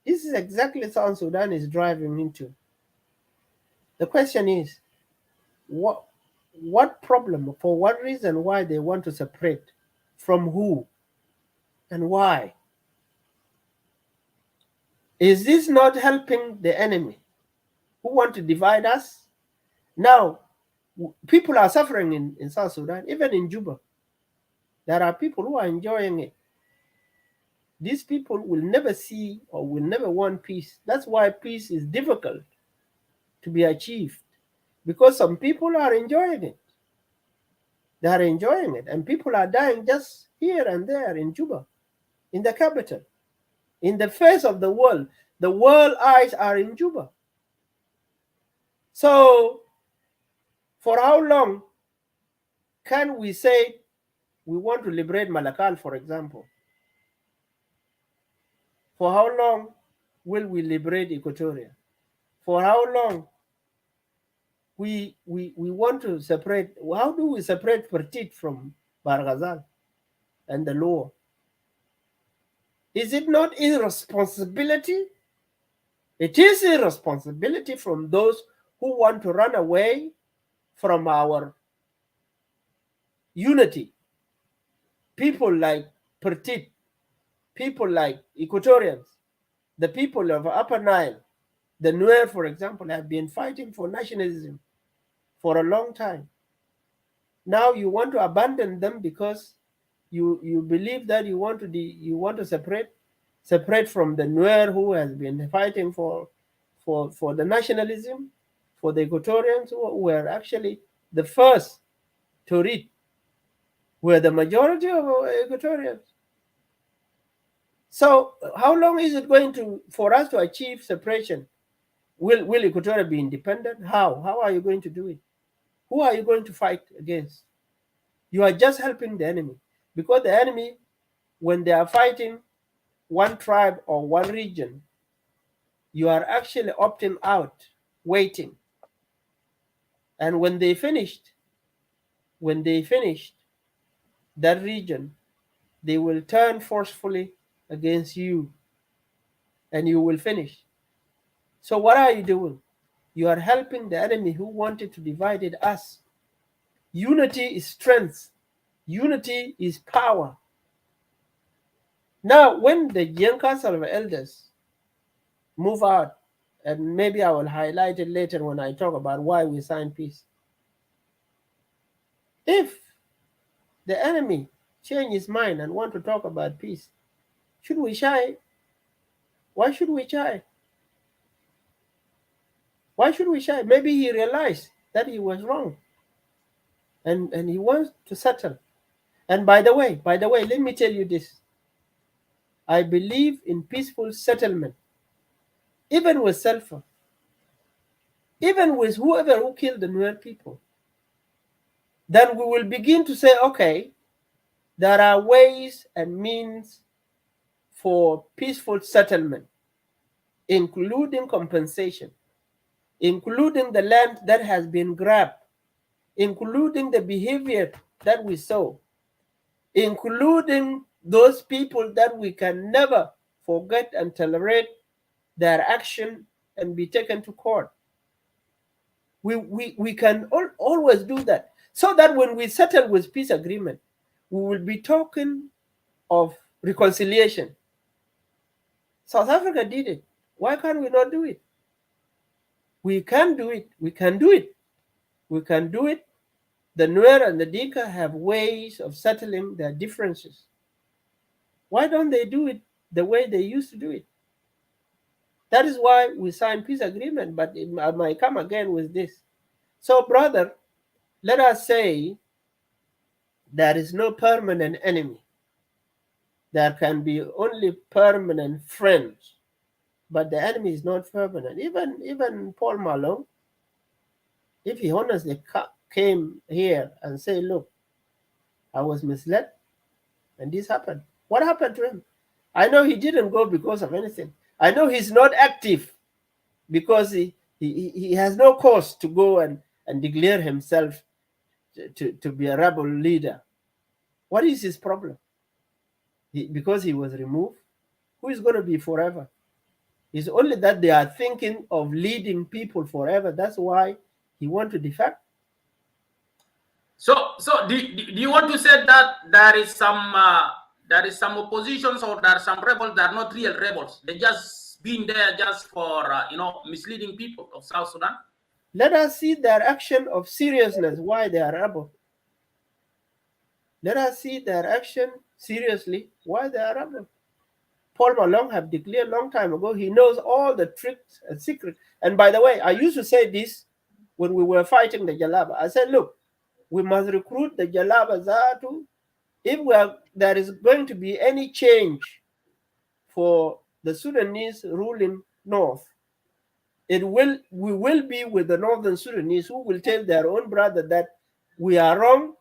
This is exactly South Sudan is driving into. The question is, what problem, for what reason, why they want to separate, from who, and why? Is this not helping the enemy who want to divide us? Now, people are suffering in South Sudan, even in Juba. There are people who are enjoying it. These people will never see or will never want peace. That's why peace is difficult to be achieved, because some people are enjoying it. They are enjoying it, and people are dying just here and there in Juba, in the capital, in the face of the world. The world eyes are in Juba. So, for how long can we say we want to liberate Malakal, for example? For how long will we liberate Equatoria? For how long we want to separate? How do we separate Fertit from Barghazal and the law? Is it not irresponsibility? It is irresponsibility from those who want to run away from our unity. People like Pertit, people like Equatorians, the people of Upper Nile, the Nuer, for example, have been fighting for nationalism for a long time. Now you want to abandon them because you believe that you want to separate from the Nuer who has been fighting for the nationalism, for the Equatorians who were actually the first to read, were the majority of Equatorians. So how long is it going to for us to achieve separation? Will Equatorial be independent? How are you going to do it? Who are you going to fight against? You are just helping the enemy, because the enemy, when they are fighting one tribe or one region, you are actually opting out, waiting. And when they finished that region, they will turn forcefully against you and you will finish. So what are you doing? You are helping the enemy who wanted to divide us. Unity is strength. Unity is power. Now, when the Young Council of Elders move out, and maybe I will highlight it later when I talk about why we signed peace. If the enemy change his mind and want to talk about peace, should we shy? Why should we shy? Why should we shy? Maybe he realized that he was wrong, and he wants to settle. And by the way, let me tell you this. I believe in peaceful settlement, even with Sulfur, even with whoever who killed the Nuer people. Then we will begin to say, okay, there are ways and means for peaceful settlement, including compensation, including the land that has been grabbed, including the behavior that we saw, including those people that we can never forget and tolerate their action and be taken to court. We can always do that, so that when we settle with peace agreement, we will be talking of reconciliation. South Africa did it. Why can't we not do it? We can do it. We can do it. We can do it. The Nuer and the Dinka have ways of settling their differences. Why don't they do it the way they used to do it? That is why we signed peace agreement, but I might come again with this. So, brother, let us say there is no permanent enemy. There can be only permanent friends, but the enemy is not permanent. Even Paul Malone, if he honestly came here and say, look, I was misled and this happened, what happened to him? I know he didn't go because of anything. I know he's not active because he has no cause to go and declare himself to be a rebel leader. What is his problem? Because he was removed? Who is going to be forever? It's only that they are thinking of leading people forever. That's why he wants to defect. So do you want to say that there is some oppositions, or there are some rebels that are not real rebels? They just been there just for misleading people of South Sudan? Let us see their action of seriousness, why they are rebel. Let us see their action seriously, why they are rebel. Paul Malone have declared a long time ago, he knows all the tricks and secrets. And by the way, I used to say this when we were fighting the Jalaba. I said, look, we must recruit the Jalaba Zatu. If there is going to be any change for the Sudanese ruling north, we will be with the northern Sudanese, who will tell their own brother that we are wrong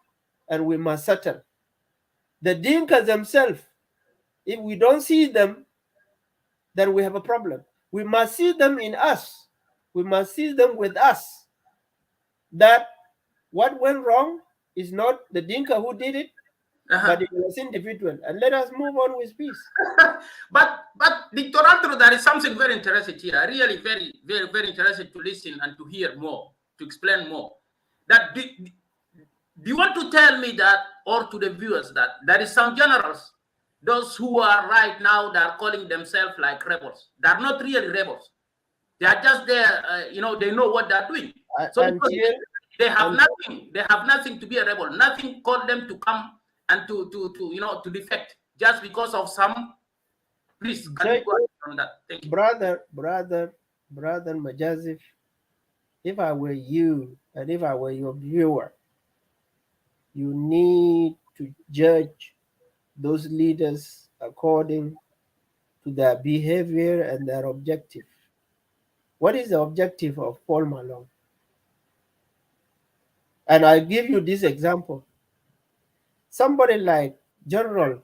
and we must settle. The Dinkas themselves, if we don't see them, then we have a problem. We must see them in us. We must see them with us. That what went wrong is not the Dinka who did it, but it was individual. And let us move on with peace. but Dr. Andrew, there is something very interesting here. Really very, very, very interested to listen and to hear more, to explain more. That do you want to tell me that, or to the viewers, that there is some generals those who are right now, they are calling themselves like rebels. They are not really rebels. They are just there, they know what they are doing. So because until they have until nothing, to be a rebel. Nothing called them to come and to defect just because of some. Please, can you judge, go ahead on that? Thank you. brother Majazif, if I were you and if I were your viewer, you need to judge those leaders according to their behavior and their objective. What is the objective of Paul Malone? And I'll give you this example. Somebody like General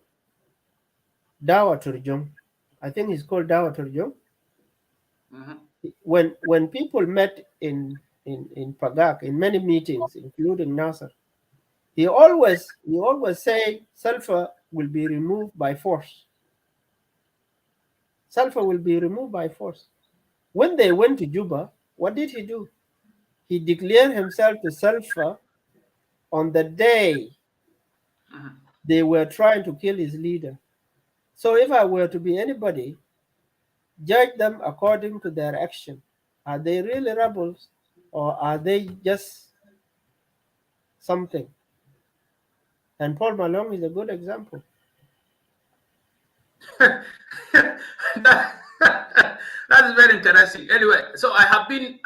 Dawa Turjong, I think he's called Dawa Turjong. Mhm. When people met in Pagak in many meetings, including Nasser, he always say sulfur will be removed by force. Sulfur will be removed by force. When they went to Juba, what did he do? He declared himself to sulfur on the day Mhm. they were trying to kill his leader. So if I were to be anybody, judge them according to their action. Are they really rebels or are they just something? And Paul Malone is a good example. that, that is very interesting. Anyway, so I have been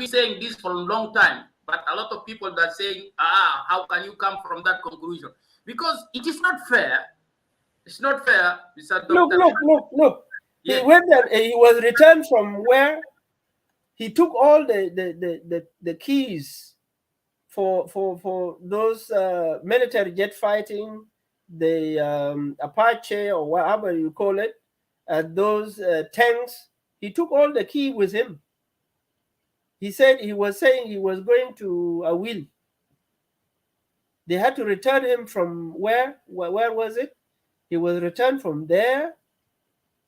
saying this for a long time, but a lot of people that saying, how can you come from that conclusion? Because it is not fair. It's not fair, Mr. Look, Doctor. look, look, look. He Yes. went there, he was returned from where he took all the keys for those military jet fighting, the Apache or whatever you call it, those tanks. He took all the key with him. He was saying he was going to a will. They had to return him from where? Where was it? He was returned from there,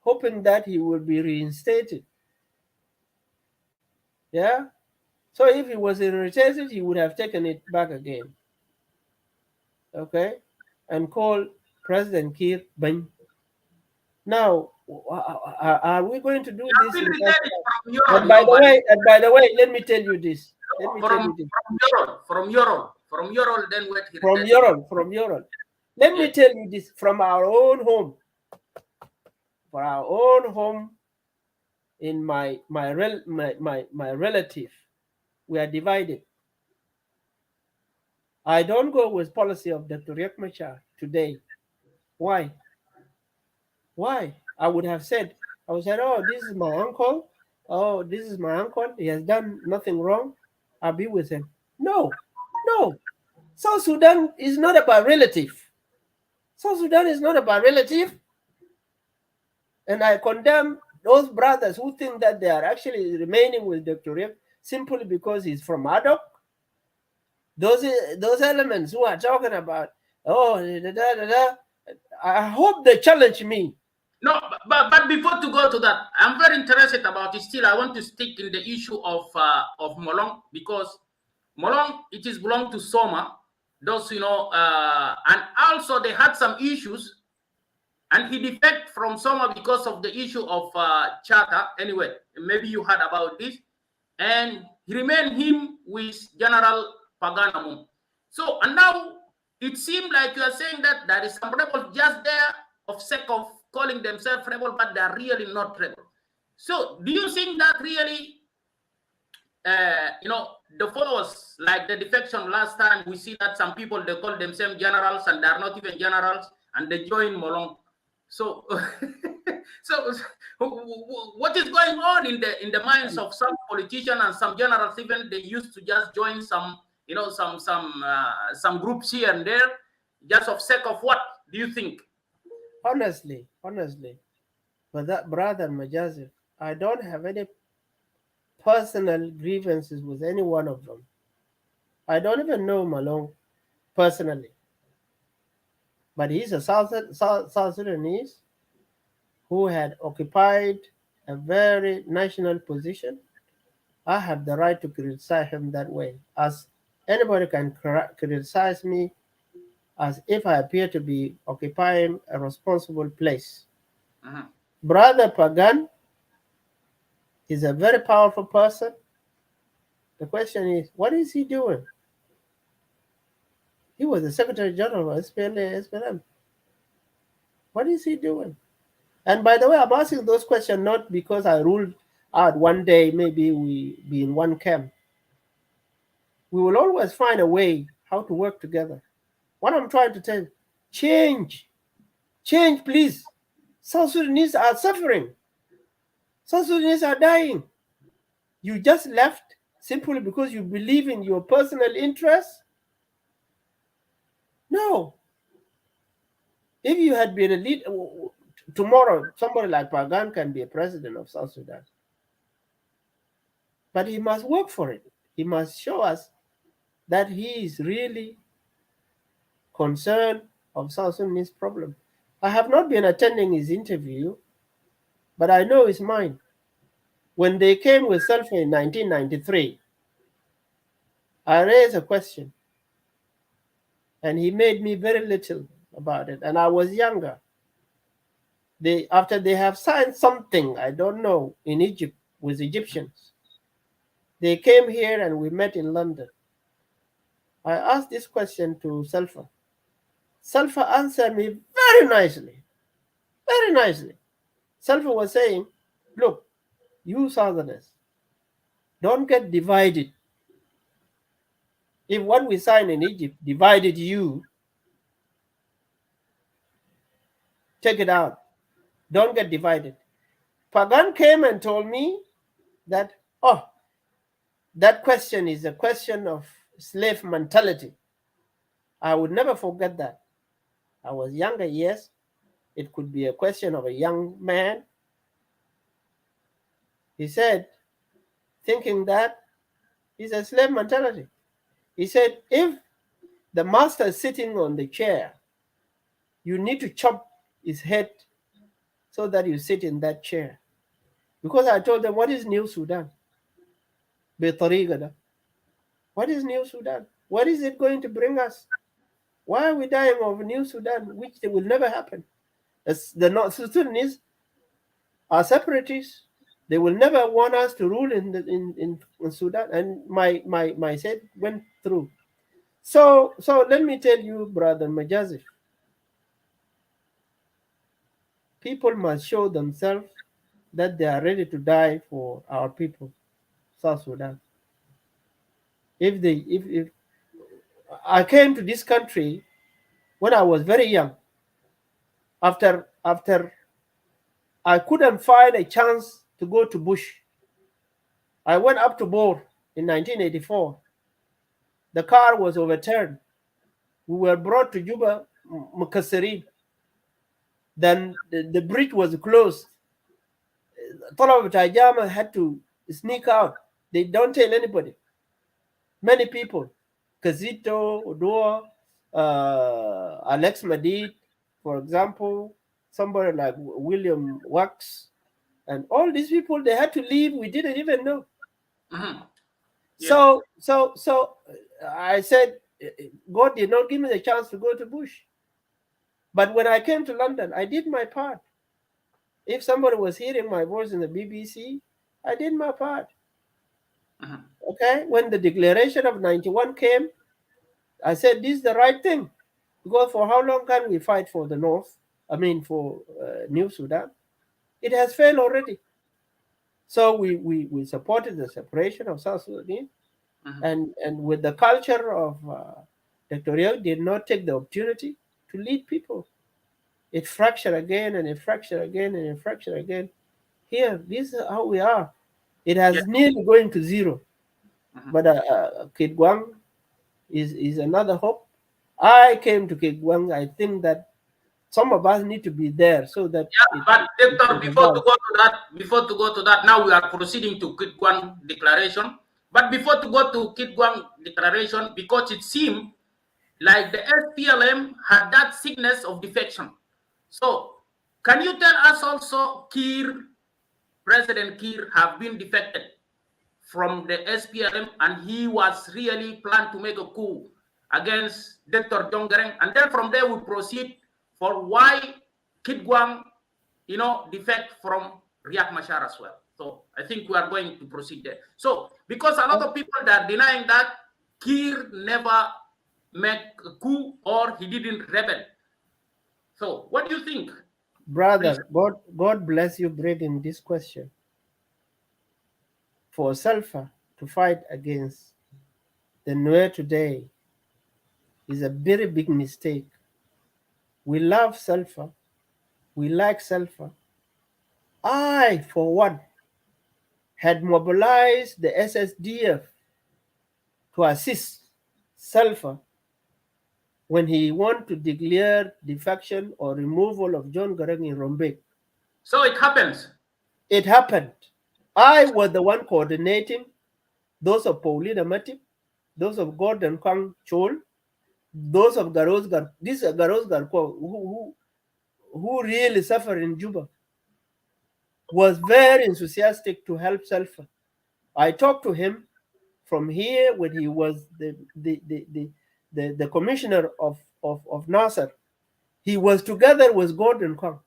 hoping that he would be reinstated. Yeah. So if he was reinstated, he would have taken it back again. Okay, and called President Kir Bany. Now, are we going to do You have this been in South retained Sudan? from your And own, by the way, let me tell you this. Let me tell from you this. your own, then what he retained. From Ural. Let me Yes. tell you this from our own home. For our own home, in my relative, we are divided. I don't go with policy of Dr. Riek Machar today. Why? Why? I would say, oh, this is my uncle. Oh, this is my uncle. He has done nothing wrong. I'll be with him. No, no. South Sudan is not about relative. South Sudan is not about relative. And I condemn those brothers who think that they are actually remaining with Dr. Riek simply because he's from Adok. Those elements who are talking about, oh, da, da, da, da, I hope they challenge me. No, but before to go to that, I'm very interested about it. Still, I want to stick in the issue of Molong, because Molong, it is belong to Soma. Those, and also they had some issues, and he defect from Soma because of the issue of charter. Anyway, maybe you heard about this, and he remained him with General Paganamum. So, and now it seemed like you are saying that there is some rebels just there of sake of calling themselves rebel, but they are really not rebel. So, do you think that really, the followers, like the defection last time, we see that some people, they call themselves generals and they are not even generals, and they join Molong. So, so what is going on in the minds of some politicians and some generals? Even they used to just join some, some groups here and there, just of sake of what do you think? Honestly, but that brother Majazif, I don't have any personal grievances with any one of them. I don't even know Malone personally, but he's a South Sudanese who had occupied a very national position. I have the right to criticize him that way, as anybody can criticize me as if I appear to be occupying a responsible place. Mhm. Brother Pagan is a very powerful person. The question is, what is he doing? He was the Secretary General of SPLM. What is he doing? And by the way, I'm asking those questions not because I ruled out one day maybe we be in one camp. We will always find a way how to work together. What I'm trying to tell you, change, change, please. South Sudanese are suffering. South Sudanese are dying. You just left simply because you believe in your personal interests? No. If you had been a leader, tomorrow somebody like Pagan can be a president of South Sudan. But he must work for it. He must show us that he is really concerned of South Sudanese problem. I have not been attending his interview, but I know his mind. When they came with sulfur in 1993, I raised a question, and he made me very little about it, and I was younger. After they have signed something, I don't know, in Egypt with Egyptians, they came here and we met in London. I asked this question to Sulfur. Sulfur answered me very nicely, very nicely. Sulfur was saying, look, you Southerners, don't get divided. If what we signed in Egypt divided you, take it out. Don't get divided. Pagan came and told me that, oh, that question is a question of slave mentality. I would never forget that. I was younger, yes. It could be a question of a young man. He said, thinking that is a slave mentality. He said, if the master is sitting on the chair, you need to chop his head so that you sit in that chair. Because I told them, what is New Sudan? What is New Sudan? What is it going to bring us? Why are we dying of New Sudan, which will never happen? As the North Sudanese are separatists. They will never want us to rule in Sudan. And my said went through. So let me tell you, brother Majazif, people must show themselves that they are ready to die for our people, South Sudan. If I came to this country when I was very young, after I couldn't find a chance to go to Bush, I went up to Bor in 1984. The car was overturned. We were brought to Juba, Mukasserin. Then the bridge was closed. Talab Tajama had to sneak out. They don't tell anybody. Many people, Kazito, Odua, Alex Madid, for example, somebody like William Wax, and all these people, they had to leave. We didn't even know. Mhm. Yeah. So I said, God did not give me the chance to go to Bush. But when I came to London, I did my part. If somebody was hearing my voice in the BBC, I did my part. Mhm. Okay? When the declaration of 91 came, I said, this is the right thing. Because for how long can we fight for the North? I mean, for New Sudan? It has failed already. So we supported the separation of South Sudan. Mhm. And with the culture of Dr. Young did not take the opportunity to lead people. It fractured again and it fractured again and it fractured again. Here, this is how we are. It Yeah. has nearly going to zero. Mhm. But Kid Gwang is another hope. I came to Kid Gwang. I think that some of us need to be there so that Yeah, but it Doctor, will revive. before to go to that, now we are proceeding to Gwang Declaration. But before to go to Gwang Declaration, because it seemed like the SPLM had that sickness of defection. So, can you tell us also, President Kiir, have been defected from the SPLM, and he was really planned to make a coup against Dr. Jongareng, and then from there we proceed for why Kid Gwang, defect from Riek Machar as well. So I think we are going to proceed there. So because a lot of people that are denying that Kir never make a coup or he didn't rebel. So what do you think? Please. Brother, God bless you bringing this question. For Sulfur to fight against the Nuer today is a very big mistake. We love Sulfur. We like Sulfur. I, for one, had mobilized the SSDF to assist Sulfur when he wanted to declare defection or removal of John Garang in Rumbek. So it happens. It happened. I was the one coordinating those of Paulina Matip, those of Gordon Kwang Chol, those of Garos Gar. This Garos Garko, who really suffered in Juba, was very enthusiastic to help Sulfur. I talked to him from here when he was the commissioner of Nasser. He was together with Gordon Kwang.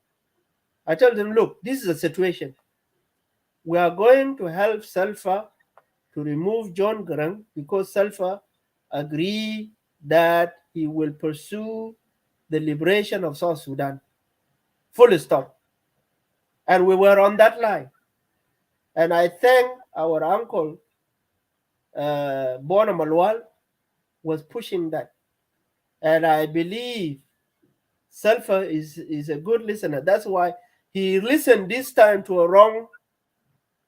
I told him, look, this is a situation. We are going to help Sulfur to remove John Garang because Sulfur agreed that he will pursue the liberation of South Sudan. Full stop. And we were on that line. And I thank our uncle, Bona Malwal, was pushing that. And I believe Sulfur is a good listener. That's why he listened this time to a wrong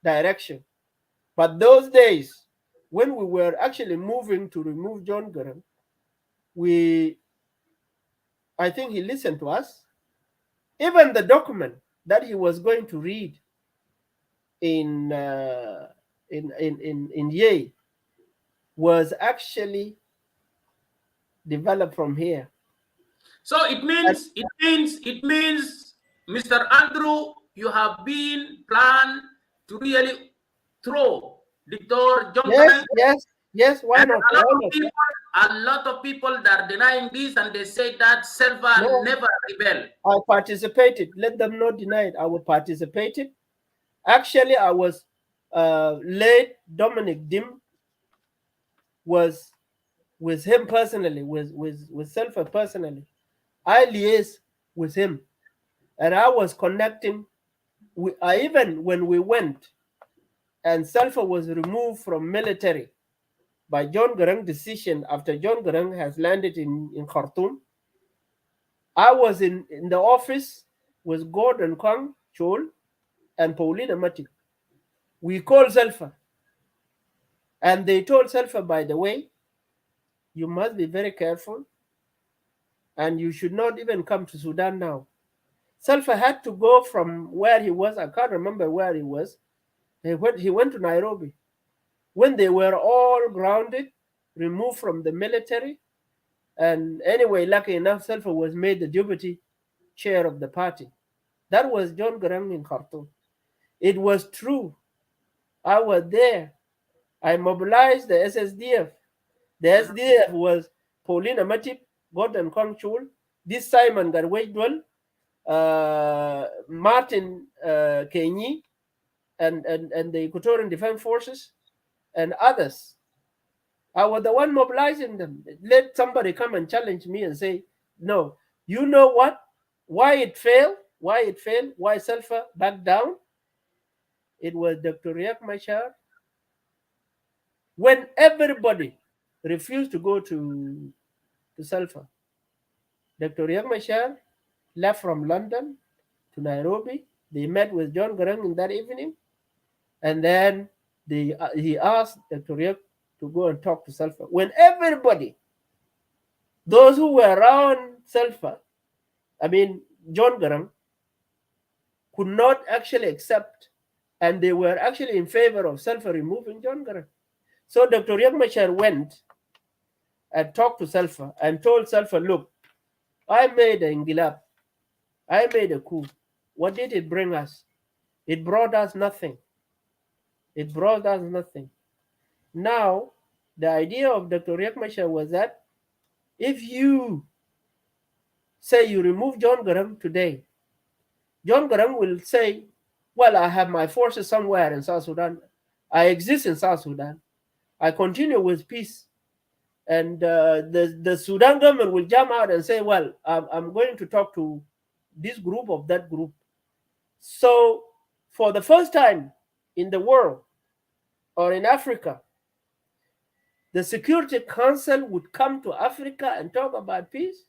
direction. But those days, when we were actually moving to remove John Garang, I think he listened to us. Even the document that he was going to read in Ye was actually developed from here. So it means, Mr. Andrew, you have been planned to really throw Dr. John Garang. Yes. Why not? A lot of people that are denying this, and they say that Selva never rebelled. I participated. Let them not deny it. I participated. Actually, I was late. Dominic Dim was with him personally, with Selfa personally. I liaised with him, and I was connecting. Even when we went, and Selfa was removed from military by John Garang decision after John Garang has landed in Khartoum. I was in the office with Gordon Kwang Chol and Paulina Matip. We called Selfa, and they told Selfa, by the way, you must be very careful, and you should not even come to Sudan now. Selfa had to go from where he was. I can't remember where he was. He went to Nairobi. When they were all grounded, removed from the military, and anyway, lucky enough, Selfa was made the deputy chair of the party. That was John Garang in Khartoum. It was true. I was there. I mobilized the SSDF. The SDF was Paulina Matip, Gordon Kwang Chul, this Simon Garwedwell, Martin Kenyi, and the Equatorian Defense Forces, and others. I was the one mobilizing them. Let somebody come and challenge me and say, no. You know what? Why it failed? Why Sulfur backed down? It was Dr. Riek Machar. When everybody refused to go to Sulfur, Dr. Riek Machar left from London to Nairobi. They met with John Garang in that evening, and then he asked Dr. Riek to go and talk to Sulfur. When everybody, those who were around Sulfur, John Garang, could not actually accept, and they were actually in favor of Sulfur removing John Garang. So Dr. Riek Machar went and talked to Sulfur and told Sulfur, look, I made an ingilab. I made a coup. What did it bring us? It brought us nothing. Now, the idea of Dr. Riek Machar was that If you say you remove John Garang today, John Garang will say, well, I have my forces somewhere in South Sudan. I exist in South Sudan. I continue with peace. And the Sudan government will jump out and say, well, I'm going to talk to this group of that group. So for the first time in the world or in Africa, the Security Council would come to Africa and talk about peace.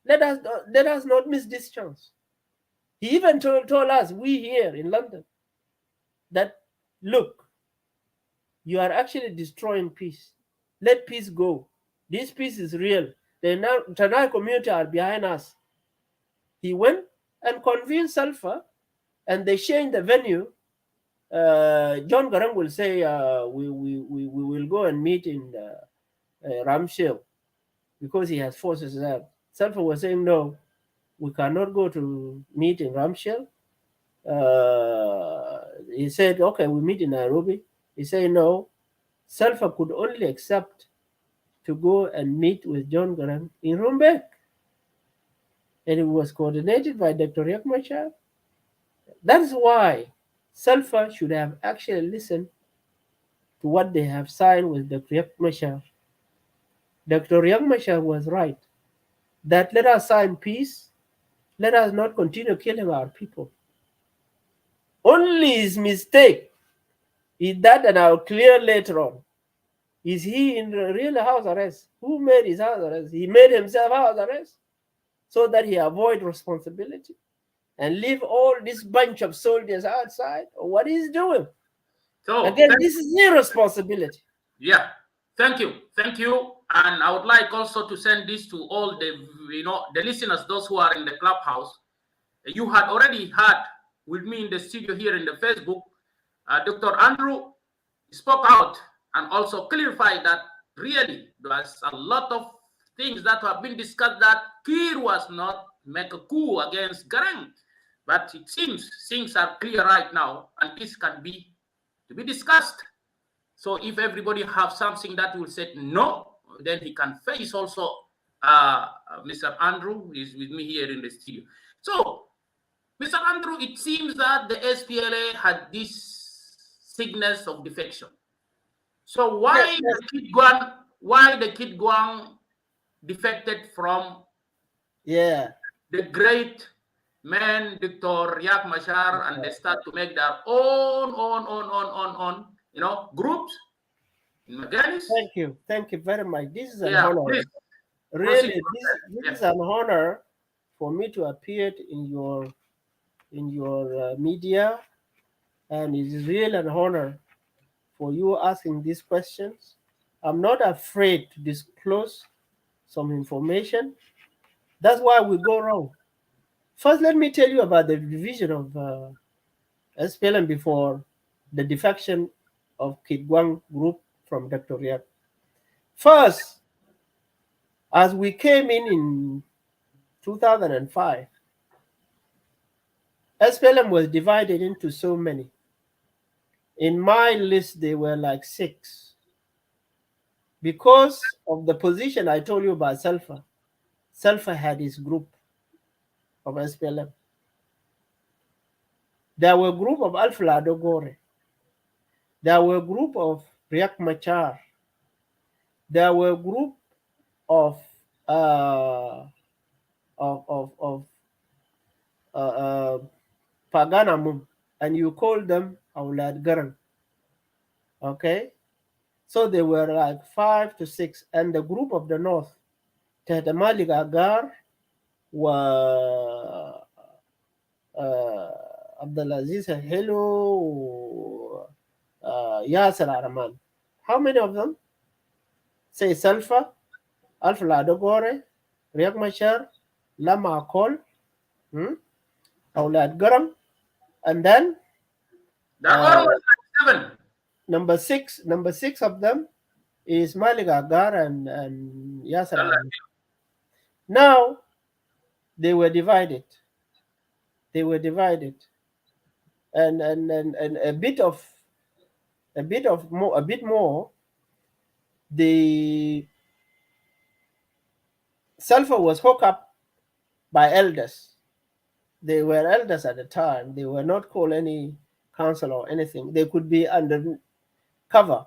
Let us not miss this chance. He even told us, we here in London, that look, you are actually destroying peace. Let peace go. This peace is real. The international community are behind us. He went and convinced Salva, and they changed the venue. John Garang will say, we will go and meet in Ramshell because he has forces there. Salva was saying, no, we cannot go to meet in Ramshell. He said, okay, we meet in Nairobi. He said, no, Salva could only accept to go and meet with John Garang in Rumbek. And it was coordinated by Dr. Riek Machar. That's why Salva should have actually listened to what they have signed with Dr. Riek Machar. Dr. Riek Machar was right that let us sign peace, let us not continue killing our people. Only his mistake is that, and I'll clear later on. Is he in real house arrest? Who made his house arrest? He made himself house arrest so that he avoid responsibility and leave all this bunch of soldiers outside. What he's doing? So again, this is irresponsibility. Yeah, thank you, and I would like also to send this to all the listeners, those who are in the clubhouse. You had already had with me in the studio here in the Facebook, Dr. Andrew spoke out and also clarified that really there's a lot of things that have been discussed that Kir was not make a coup against Garang, but it seems things are clear right now, and this can be to be discussed. So if everybody have something that will say no, then he can face also. Mr. Andrew is with me here in the studio. So, Mr. Andrew, it seems that the SPLA had this sickness of defection. So why the Kid Gwang defected from the great man Dr. Riek Machar, and they start to make their own groups? Thank you very much. This is an honor. Please. Really, this is an honor for me to appear in your media, and it is really an honor for you asking these questions. I'm not afraid to disclose some information. That's why we go wrong. First, let me tell you about the division of SPLM before the defection of Kid Gwang group from Dr. Riek. First, as we came in 2005, SPLM was divided into so many. In my list, they were like 6. Because of the position I told you about Salva. Salva had his group of SPLM. There were a group of Alpha Adogore. There were a group of Riek Machar. There were a group of Paganamum, and you call them Aulad Garang. Okay? So they were like 5 to 6. And the group of the north, Malik Agar, were Abdulaziz Hello, Yasser Araman. How many of them? Say Salfa, Alfa Ladogore, Riek Machar, Lama Akol, Aulad Garam, and then number six of them is Malik Agar and Yasser Araman. Now they were divided. And a bit more, the Sulfur was hooked up by elders. They were elders at the time. They were not called any council or anything. They could be under cover.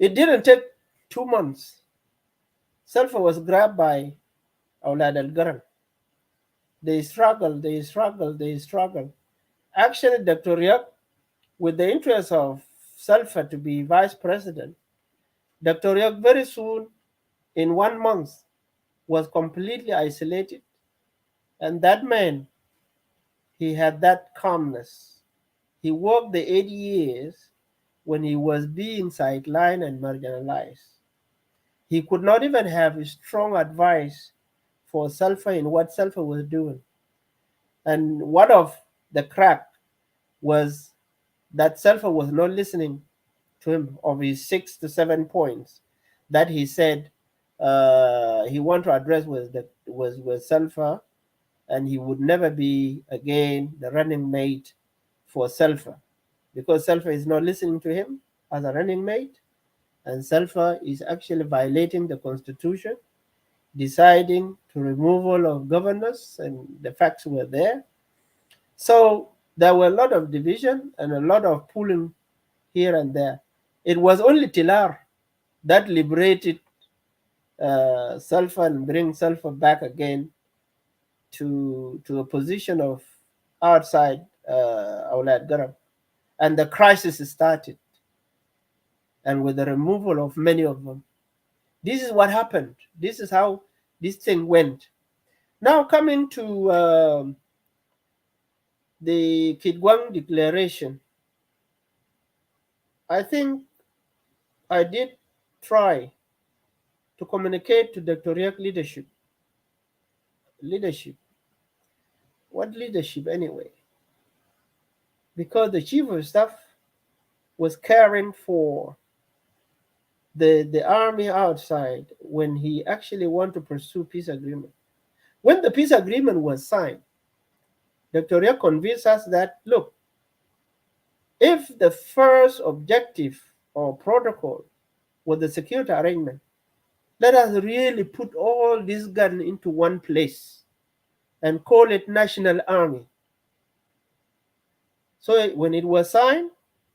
It didn't take 2 months. Sulfur was grabbed by Aulad al Garan. They struggled, they struggled, they struggled. Actually, Dr. Riak, with the interest of Sulfur to be vice president, Dr. Riak very soon, in 1 month, was completely isolated. And that man, he had that calmness. He worked the 8 years when he was being sidelined and marginalized. He could not even have strong advice for Sulfur in what Sulfur was doing. And one of the crack was that Sulfur was not listening to him of his 6 to 7 points that he said he want to address with Sulfur, and he would never be again the running mate for Sulfur because Sulfur is not listening to him as a running mate, and Sulfur is actually violating the constitution, deciding to removal of governors, and the facts were there. So there were a lot of division and a lot of pulling here and there. It was only Tilar that liberated Sulfur and bring Sulfur back again to a position of outside Aulad Garam. And the crisis started, and with the removal of many of them. This is what happened. This is how this thing went. Now coming to the Gwang Declaration, I think I did try to communicate to Dr. Riek leadership. Leadership. What leadership anyway? Because the chief of staff was caring for the army outside when he actually wanted to pursue peace agreement. When the peace agreement was signed, Dr. Riek convinced us that, look, if the first objective or protocol was the security arrangement, let us really put all these guns into one place and call it National Army. So when it was signed,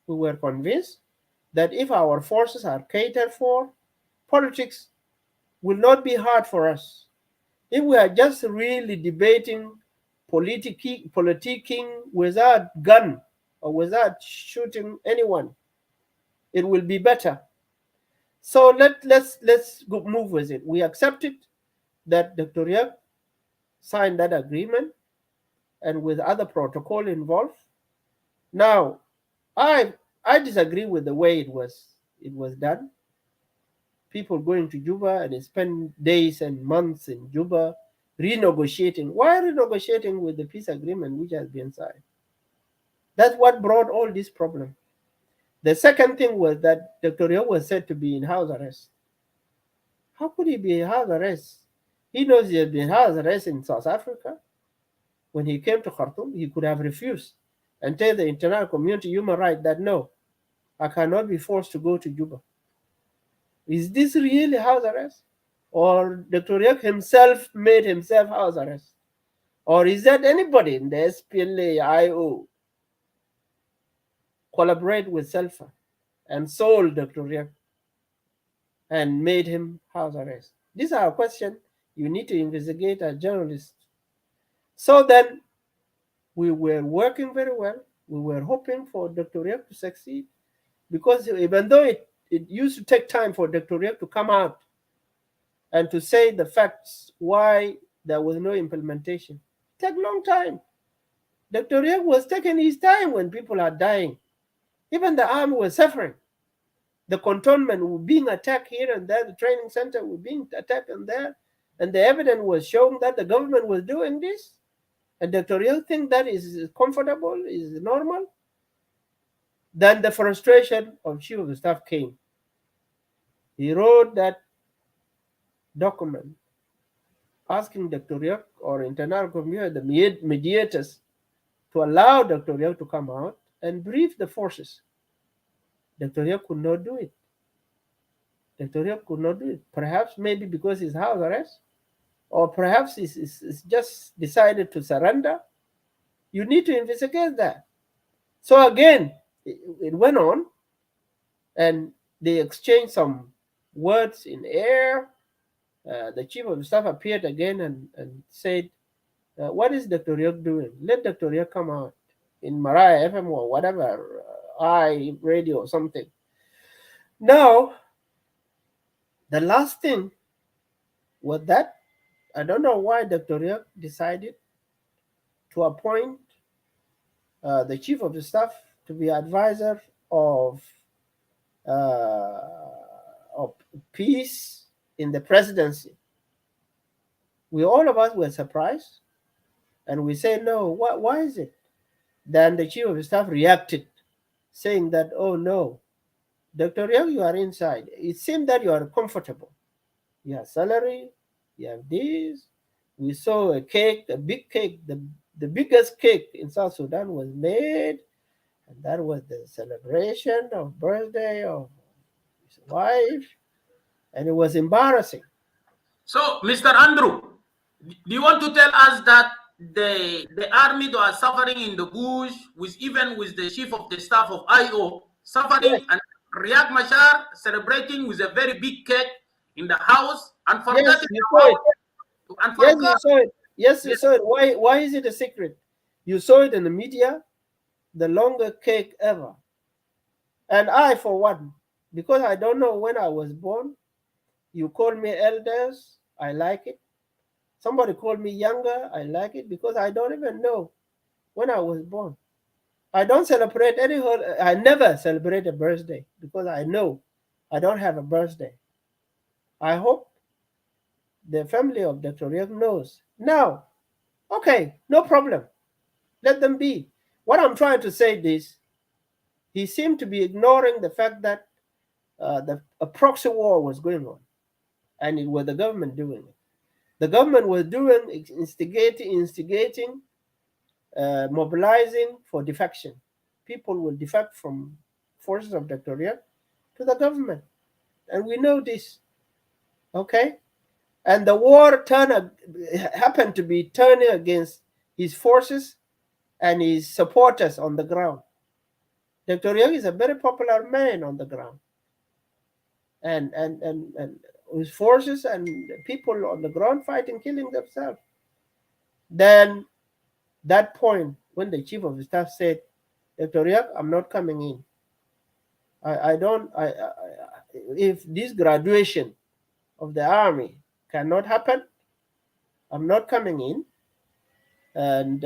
we were convinced that if our forces are catered for, politics will not be hard for us. If we are just really debating politicking without gun or without shooting anyone, it will be better. So let's go move with it. We accepted that Dr. Riek signed that agreement and with other protocol involved. Now, I disagree with the way it was done. People going to Juba and spend days and months in Juba renegotiating. Why renegotiating with the peace agreement which has been signed? That's what brought all this problem. The second thing was that Dr. Riek was said to be in house arrest. How could he be in house arrest? He knows he has been in house arrest in South Africa. When he came to Khartoum, he could have refused and tell the international community human rights that no, I cannot be forced to go to Juba. Is this really house arrest? Or Dr. Riek himself made himself house arrest? Or is that anybody in the SPLA-IO collaborate with Sulfur and sold Dr. Riek and made him house arrest? These are a question you need to investigate as journalists. So then we were working very well. We were hoping for Dr. Riek to succeed because even though it used to take time for Dr. Riek to come out and to say the facts why there was no implementation, it took a long time. Dr. Riek was taking his time when people are dying. Even the army was suffering. The cantonment were being attacked here and there. The training center was being attacked and there. And the evidence was showing that the government was doing this. And Dr. Riek think that is comfortable, is normal. Then the frustration of chief of staff came. He wrote that document asking Dr. Riek or international community, the mediators, to allow Dr. Riek to come out and brief the forces. Dr. Riek could not do it. Dr. Riek could not do it. Perhaps maybe because he's house arrest. or perhaps is just decided to surrender. You need to investigate that. So again, it went on, and they exchanged some words in air. The chief of staff appeared again and said, what is Dr. Ryuk doing? Let Dr. Ryuk come out in Mariah FM or whatever, I radio or something. Now, the last thing was that I don't know why Dr. Ryuk decided to appoint the chief of the staff to be advisor of uh, of peace in the presidency. We all of us were surprised, and we said, no, why is it? Then the chief of staff reacted, saying that, oh no, Dr. Yang, you are inside. It seemed that you are comfortable. You have salary, you have this. We saw a cake, a big cake, the biggest cake in South Sudan was made, and that was the celebration of birthday of his wife, and it was embarrassing. So, Mr. Andrew, do you want to tell us that the army that are suffering in the bush, with even with the chief of the staff of IO Yes, suffering, and Riyak Machar celebrating with a very big cake in the house and yes, forgetting you saw about it. and Yes, you forgot? saw it. Yes, you Yes. saw it. Why is it a secret? You saw it in the media, the longest cake ever. And I, for one, because I don't know when I was born, you call me elders, I like it. Somebody called me younger, I like it because I don't even know when I was born. I don't celebrate I never celebrate a birthday because I know I don't have a birthday. I hope the family of Dr. Riek knows. Now, okay, no problem. Let them be. What I'm trying to say is he seemed to be ignoring the fact that a proxy war was going on, and it was the government doing it. The government was doing instigating, mobilizing for defection. People will defect from forces of Dr. Riek to the government, and we know this. Okay, and the war happened to be turning against his forces and his supporters on the ground. Dr. Riek is a very popular man on the ground, and his forces and people on the ground fighting, killing themselves. Then that point when the chief of staff said, Dr. Riek, I'm not coming in. I don't. If this graduation of the army cannot happen, I'm not coming in. And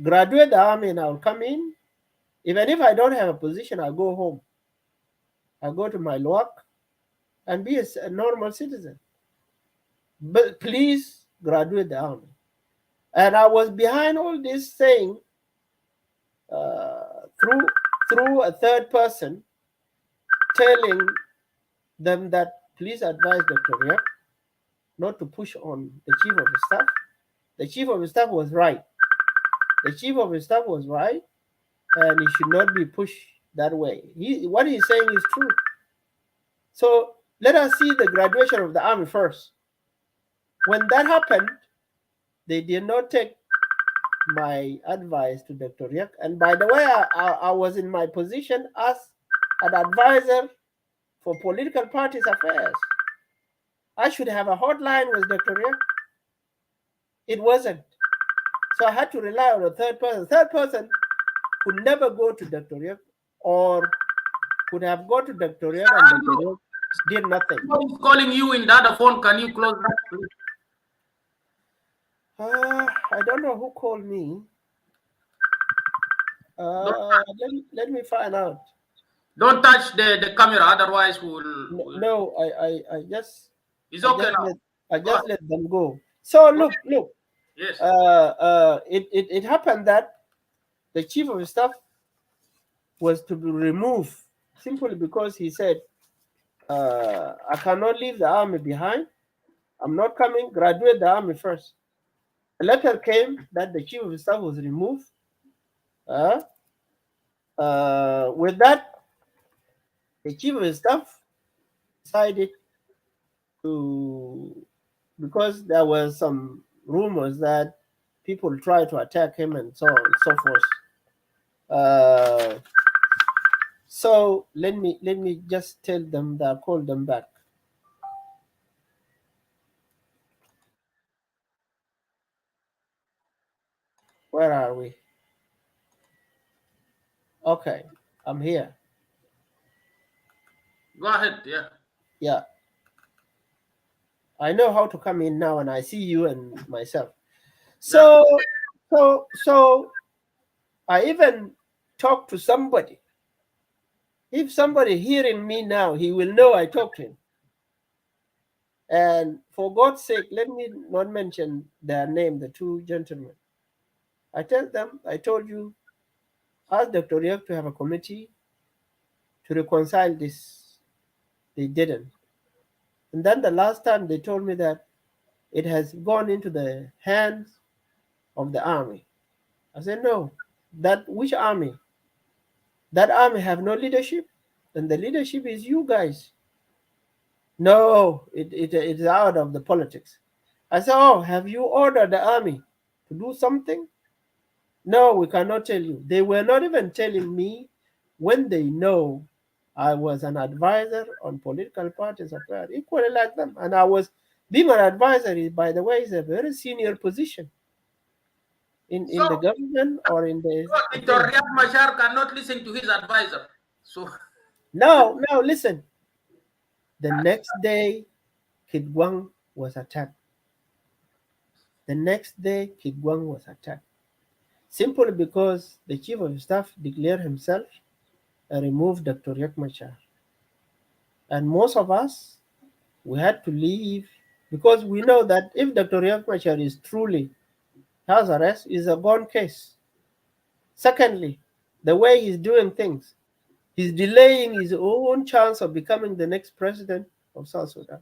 graduate the army, and I'll come in. Even if I don't have a position, I'll go home. I'll go to my work and be a normal citizen. But please graduate the army. And I was behind all this saying through a third person telling them that please advise Dr. Riek not to push on the chief of the staff. The chief of the staff was right. The chief of the staff was right, and he should not be pushed that way. What he's saying is true. So let us see the graduation of the army first. When that happened, they did not take my advice to Dr. Riek. And by the way, I was in my position as an advisor for political parties affairs. I should have a hotline with Dr. Riek. It wasn't. So I had to rely on a third person. The third person could never go to Dr. Riek, or could have gone to Dr. Riek and Dr. Riek did nothing. Somebody's calling you in the other phone. Can you close that, please? I don't know who called me. Don't, Let me find out. don't touch the camera, otherwise we'll. No, I just It's okay now. I Go ahead. just let them go. So Go look. ahead. Yes. It happened that the chief of staff was to be removed simply because he said, I cannot leave the army behind. I'm not coming. Graduate the army first. A letter came that the chief of staff was removed. With that, the chief of staff decided to because there were some rumors that people try to attack him and so on and so forth. Uh, so let me just tell them that I call them back. Where are we? Okay, I'm here. Go ahead. Yeah. Yeah, I know how to come in now, and I see you and myself. Yeah. So I even talk to somebody. If somebody hearing me now, he will know I talked to him. And for God's sake, let me not mention their name, the two gentlemen. I tell them, I told you, ask Dr. Riek to have a committee to reconcile this. They didn't. And then the last time they told me that it has gone into the hands of the army. I said, no. That which army? That army have no leadership, and the leadership is you guys. No, it is out of the politics. I said, oh, have you ordered the army to do something? No, we cannot tell you. They were not even telling me when they know I was an advisor on political parties affairs, equally like them. And I was being an advisor, by the way, is a very senior position in the So, government or in the Dr. thing. Riek Machar cannot listen to his advisor. So, No, no, listen. The next day, Kidguang was attacked. The next day, Kidguang was attacked. Simply because the chief of staff declared himself and removed Dr. Riek Machar. And most of us, we had to leave because we know that if Dr. Riek Machar is truly house arrest, is a gone case. Secondly, the way he's doing things, he's delaying his own chance of becoming the next president of South Sudan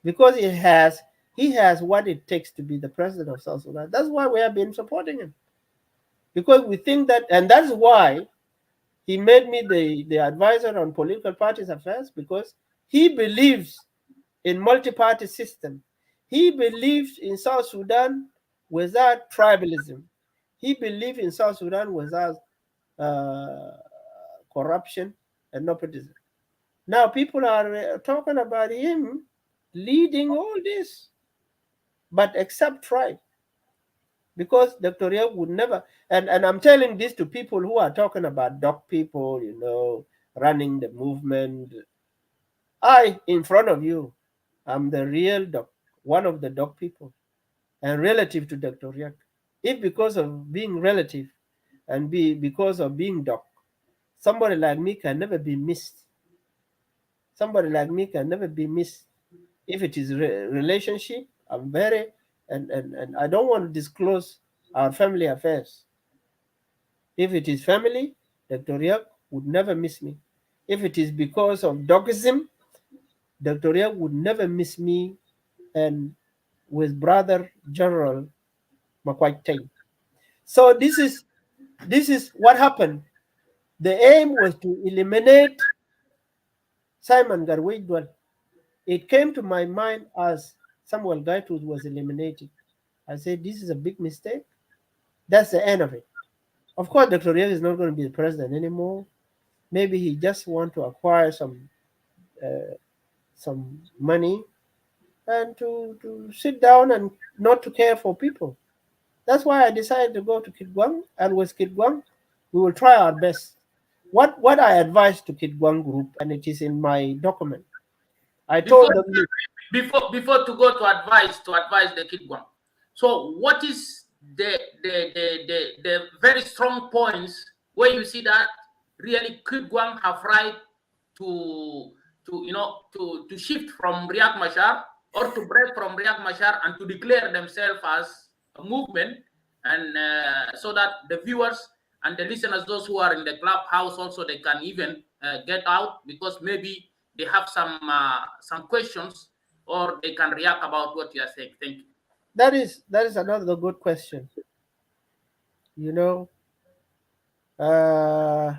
because he has what it takes to be the president of South Sudan. That's why we have been supporting him because we think that, and that's why he made me the advisor on political parties affairs because he believes in multi-party system. He believes in South Sudan without tribalism. He believes in South Sudan without uh, corruption and nepotism. Now people are talking about him leading all this, but except tribe, because Dr. Riek would never. And I'm telling this to people who are talking about dog people, running the movement. I, in front of you, I'm the real dog, one of the dog people, and relative to Dr. Riek. If because of being relative and because of being dog, somebody like me can never be missed. Somebody like me can never be missed. If it is relationship, I'm very and I don't want to disclose our family affairs. If it is family, Dr. Riek would never miss me. If it is because of dogism, Dr. Riek would never miss me and with brother General Makwai. So this is what happened. The aim was to eliminate Simon Garwidwal. It came to my mind as Samuel Gaitus was eliminated. I said, this is a big mistake. That's the end of it. Of course, Dr. Riek is not going to be the president anymore. Maybe he just want to acquire some money and to sit down and not to care for people. That's why I decided to go to Kitgwang, and with Kitgwang, we will try our best. What I advised to Kitgwang group, and it is in my document. I before told them, look, before to go to advise the kid one. So, what is the very strong points where you see that really Kid Guang have right to shift from Riek Machar, or to break from Riek Machar and to declare themselves as a movement, and so that the viewers and the listeners, those who are in the clubhouse, also they can even get out, because maybe they have some questions, or they can react about what you are saying. Thank you. that is another good question. You know, uh,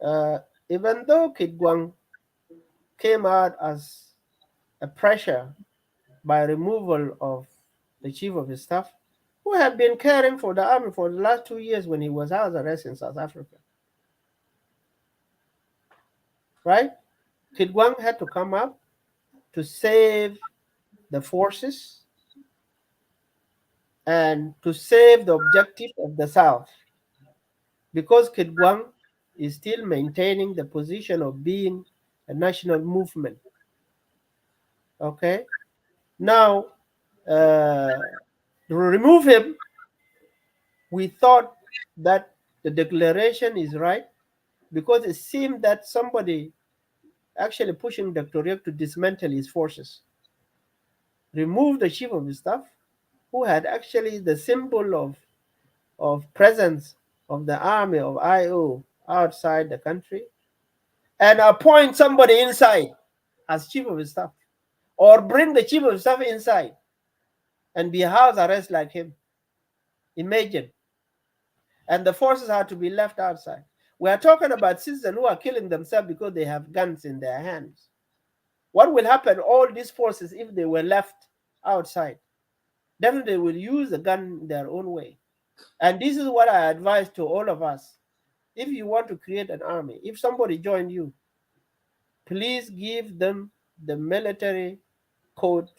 uh, even though Kitgwang came out as a pressure by removal of the chief of his staff, who had been caring for the army for the last 2 years when he was house arrest in South Africa. Right? Kit Gwang had to come up to save the forces and to save the objective of the South, because Kit Gwang is still maintaining the position of being a national movement. Okay? Now, to remove him, we thought that the declaration is right, because it seemed that somebody actually pushing Dr. Riek to dismantle his forces, remove the chief of his staff, who had actually the symbol of presence of the army of IO outside the country, and appoint somebody inside as chief of his staff, or bring the chief of his staff inside and be house arrest like him. Imagine. And the forces are to be left outside. We are talking about citizens who are killing themselves because they have guns in their hands. What will happen, all these forces, if they were left outside? Definitely they will use the gun their own way. And this is what I advise to all of us. If you want to create an army, if somebody joined you, please give them the military code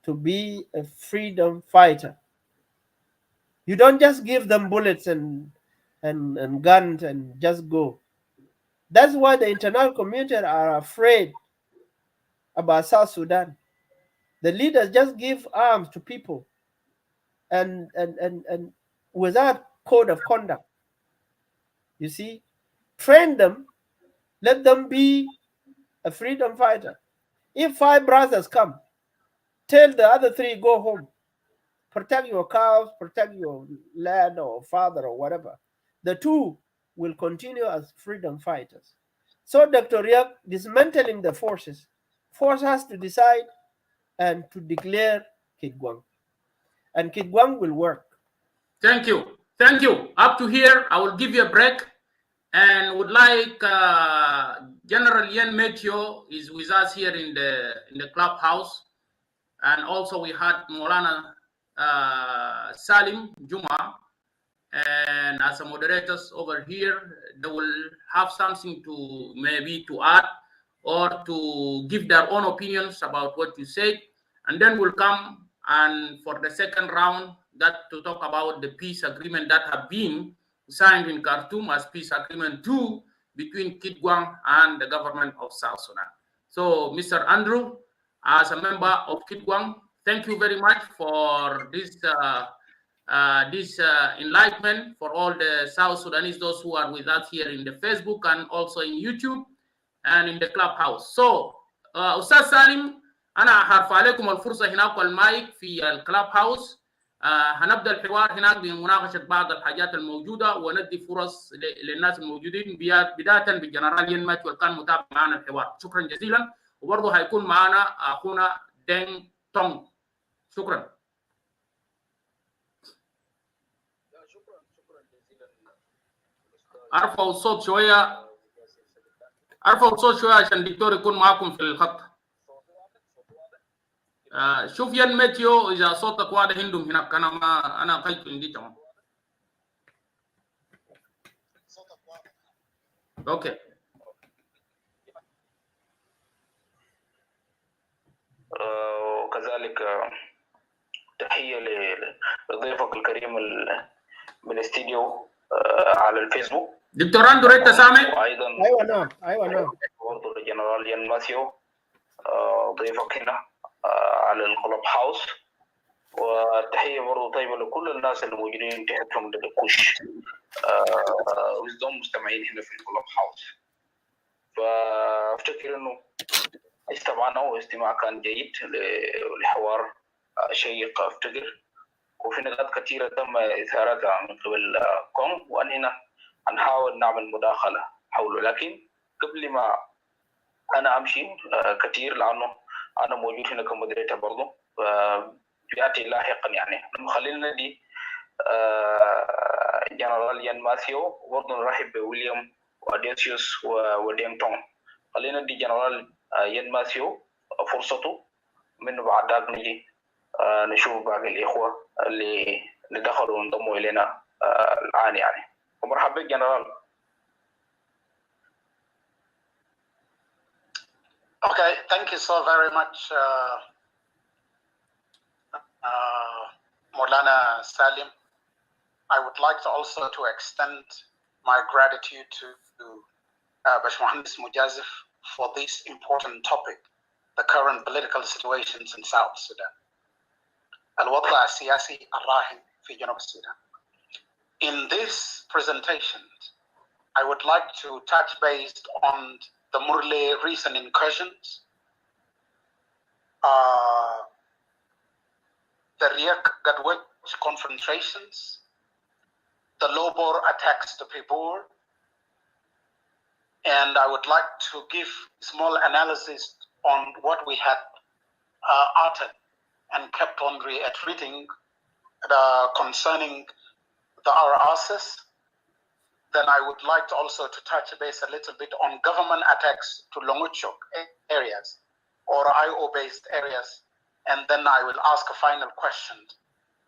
to be a freedom fighter. You don't just give them bullets and guns and just go. That's why the international community are afraid about South Sudan. The leaders just give arms to people and without code of conduct. You see, train them, let them be a freedom fighter. If 5 brothers come, tell the other 3 go home. Protect your cows, protect your land or father or whatever. The 2 will continue as freedom fighters. So Dr. Riek dismantling the forces, force has to decide and to declare Kit Gwang. And Kit Gwang will work. Thank you. Thank you. Up to here, I will give you a break and would like General Yen Meteo is with us here in the clubhouse. And also we had Molana Salim Juma, and as a moderators over here, they will have something to maybe to add or to give their own opinions about what you said, and then we'll come and for the second round that to talk about the peace agreement that have been signed in Khartoum as peace agreement 2 between Kit Gwang and the government of South Sudan. So, Mr. Andrew, as a member of Kit Gwang, thank you very much for this enlightenment for all the South Sudanese, those who are with us here in the Facebook and also in YouTube and in the clubhouse. So أستاذ سالم أنا هرفع لكم الفرصة هناك المايك في الكلاب هاوس. هنبدأ الحوار هناك بمناقشة بعض الحاجات الموجودة وندي فرص للناس الموجودين بداية بالجنرال ينمت والكان متابع معنا الحوار. شكرا جزيلا. وبرضه هيكون معنا أخونا دين تونغ. شكرا. ارفعوا الصوت شويه عشان الدكتور يكون معاكم في الخط. شوف ين ميتيو اذا صوتك واضح عندهم هناك. انا قلت عندي تمام. اوكي. وكذلك تحيه لضيفك الكريم من الاستديو على الفيسبوك. دكتور اندرو انت سامع؟ وايضا ايوه نعم برضه الجنرال ين ماثيو ضيفك هنا على الكلوب هاوس. وتحيه برضه طيبه لكل الناس اللي موجودين تحتهم كوش ويزدهم مستمعين هنا في الكلوب هاوس. فافتكر انه استمعنا واستماع كان جيد لحوار شيق افتكر، وفي نقاط كثيره تم اثارتها من قبل كونغ واننا هنحاول نعمل مداخله حوله. لكن قبل ما انا امشي كثير لانه انا موجود هنا كمودريتور برضه بياتي لاحقا، يعني خلينا ندي جنرال ين ماثيو وبرضه نرحب بويليام واديسيوس ودين تونغ. خلينا ندي جنرال ين ماثيو فرصته منه بعد ذاك نجي نشوف باقي الإخوة اللي دخلوا وانضموا إلينا الآن يعني. ومرحبا بك جنرال. Okay, thank you so very much, Maulana Salim. I would like to also to extend my gratitude to Bashmohandis Majazif for this important topic, the current political situations in South Sudan. الوضع السياسي الراهن في جنوب السودان. In this presentation, I would like to touch based on the Murle recent incursions, the Riek Gadwech confrontations, the Lobor attacks to Pibor, and I would like to give small analysis on what we had uttered and kept on reiterating concerning the RSS. Then I would like to also to touch base a little bit on government attacks to Longuchok areas or IO-based areas. And then I will ask a final question.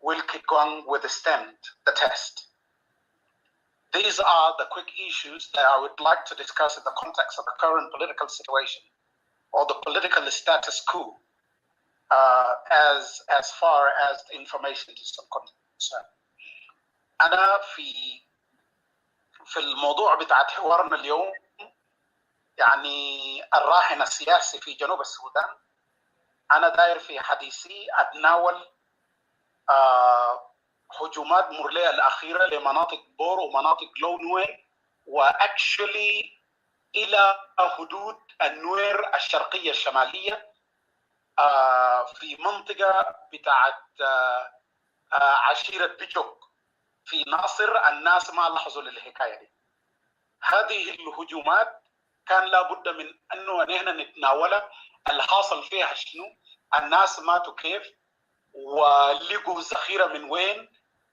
Will Gwang withstand the test? These are the quick issues that I would like to discuss in the context of the current political situation or the political status quo as far as the information is concerned. أنا في الموضوع بتاع حوارنا اليوم يعني الراهن السياسي في جنوب السودان. أنا داير في حديثي أتناول هجومات مورليه الأخيرة لمناطق بور ومناطق لونوي وأكشلي إلى حدود النوير الشرقية الشمالية في منطقة بتاعت عشيرة بيجوك في ناصر. الناس ما لاحظوا للحكاية دي. هذه الهجومات كان لابد من أنه نحن نتناولها. الحاصل فيها شنو؟ الناس ماتوا كيف؟ ولقوا ذخيرة من وين؟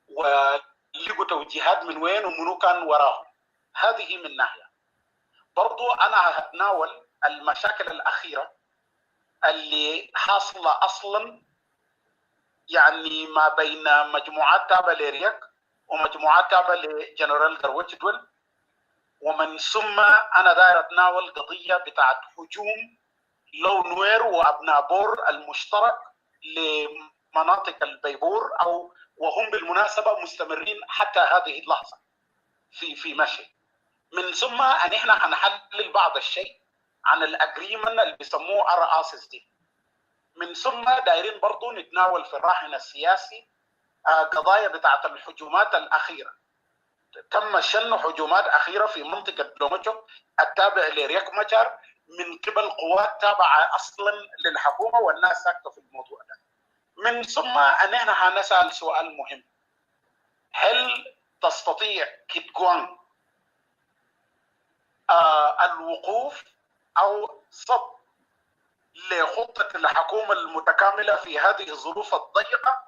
ولقوا توجيهات من وين؟ ومنو كان وراهم؟ هذه من ناحية. برضو أنا هتناول المشاكل الأخيرة اللي حاصلة أصلا يعني ما بين مجموعات تابعة لريك ومجموعات تابعة لجنرال درويش دول. ومن ثم أنا داير أتناول قضية بتاعت هجوم لو نوير وأبناء بور المشترك لمناطق البيبور وهم بالمناسبة مستمرين حتى هذه اللحظة في مشي. من ثم أن إحنا هنحلل بعض الشيء عن الأجريمنت اللي بيسموه RSS دي. من ثم دايرين برضو نتناول في الراهن السياسي قضايا بتاعت الهجومات الأخيرة. تم شن هجومات أخيرة في منطقة لوموتشوك التابع لريك مachar من قبل قوات تابعة أصلا للحكومة والناس ساكتة في الموضوع ده. من ثم أن احنا هنسأل سؤال مهم. هل تستطيع كيتغوان الوقوف أو صد لخطة الحكومة المتكاملة في هذه الظروف الضيقة؟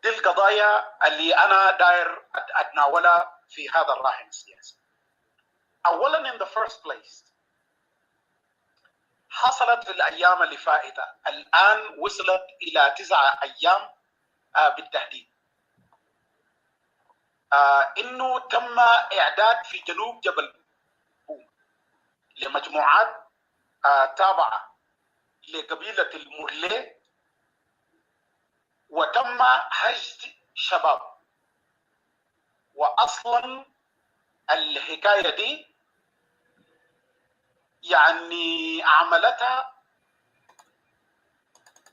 دي القضايا اللي أنا داير أتناولها في هذا الراهن السياسي. أولاً in the first place حصلت في الأيام اللي فاتت الآن وصلت إلى 9 أيام بالتحديد إنه تم إعداد في جنوب جبل بوم لمجموعات تابعة لقبيلة المورليه وتم هجد شباب. وأصلا الحكاية دي يعني عملتها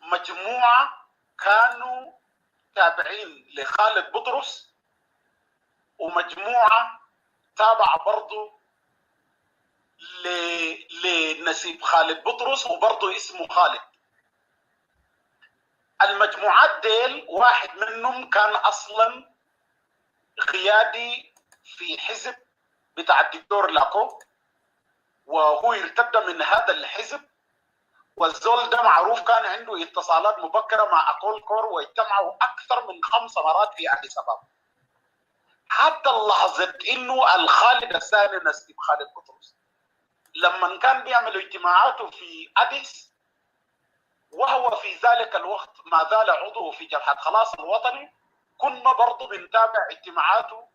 مجموعة كانوا تابعين لخالد بطرس ومجموعة تابعة برضو لنسيب خالد بطرس وبرضو اسمه خالد. المجموعات ديل واحد منهم كان أصلا قيادي في حزب بتاع الدكتور لاكو وهو ارتد من هذا الحزب. والزول ده معروف كان عنده اتصالات مبكرة مع أكول كور واجتمعوا أكثر من 5 مرات في أديس أبابا. حتى لحظة إنه الخالد الثاني نسيب خالد بطرس لما كان بيعملوا اجتماعاته في أديس وهو في ذلك الوقت ما زال عضو في جبهة خلاص الوطني. كنا برضو بنتابع اجتماعاته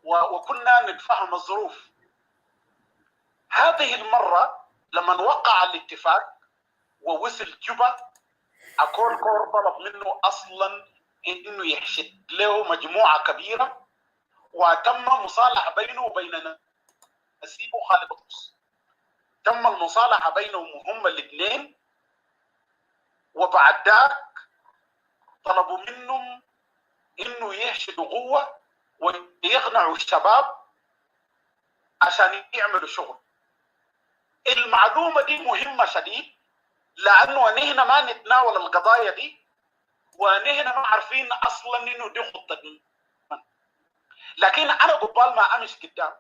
وكنا نتفهم الظروف. هذه المرة لما وقع الاتفاق ووصل جوبا، أكول كور طلب منه أصلا إنه يحشد له مجموعة كبيرة، وتم مصالحة بينه وبين نسيبه خالد بطرس. تم المصالحة بينهم هم الاثنين، وبعد ذاك طلبوا منهم إنه يحشدوا قوة ويقنعوا الشباب عشان يعملوا شغل. المعلومة دي مهمة شديد، لأنه نحن ما نتناول القضايا دي ونحن ما عارفين أصلا إنه دي خطة. لكن أنا قبال ما أمشي قدام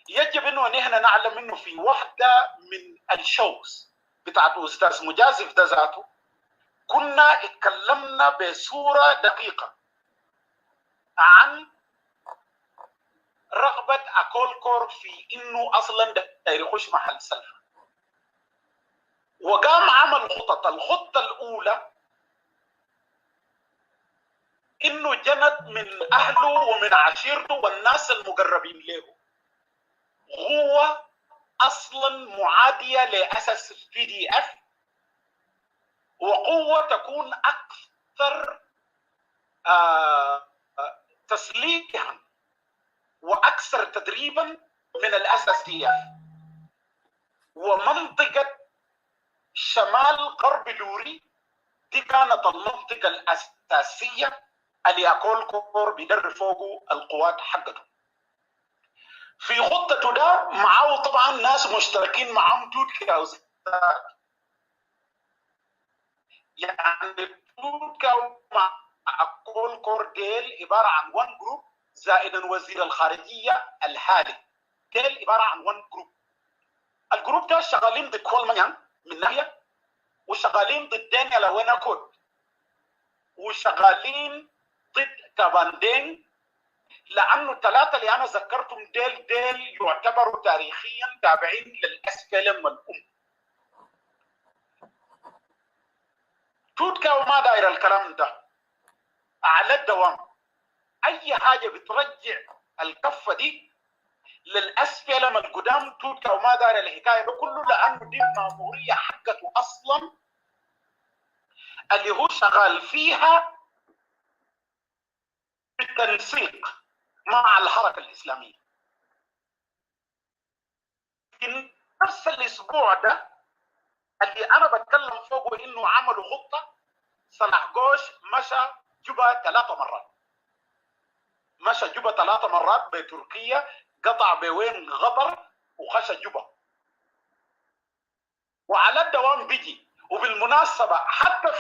يجب إنه نحن نعلم إنه في واحدة من الشوز بتاعت أستاذ مجازف ده ذاته كنا اتكلمنا بصورة دقيقة عن رغبة أكول كور في إنه أصلا ده يخش محل سلفة، وقام عمل خطط. الخطة الأولى إنه جند من أهله ومن عشيرته والناس المقربين له هو أصلا معادية لأساس PDF، وقوة تكون أكثر تسليحا وأكثر تدريبا من الأساسية. ومنطقة شمال غرب لوري دي كانت المنطقة الأساسية اللي أكول كور بيدرب فوقه القوات حقته. في خطته ده معاه طبعا ناس مشتركين معاهم توتكا يعني توتكا مع أكول كور ديل عبارة عن 1 جروب زائدا وزير الخارجية الحالي. ديل عبارة عن 1 جروب. الجروب ده شغالين ضد كول مانيان من ناحية، وشغالين ضد دانيال وينا كود، وشغالين ضد كاباندين، لأنه الثلاثة اللي أنا ذكرتهم ديل يعتبروا تاريخيا تابعين للأسفلم الأم. توتكا وما داير الكلام ده على الدوام. أي حاجة بترجع الكفة دي للأسفلم القدام توتكا وما داير الحكاية ده كله، لأنه دي مأمورية حقته أصلا اللي هو شغال فيها بالتنسيق مع الحركة الإسلامية. في نفس الأسبوع ده اللي أنا بتكلم فوقه إنه عملوا خطة، صلاح جوش مشى جوبا 3 مرات. مشى جوبا 3 مرات بتركيا، قطع بوين غطر وخش جوبا، وعلى الدوام بيجي. وبالمناسبة حتى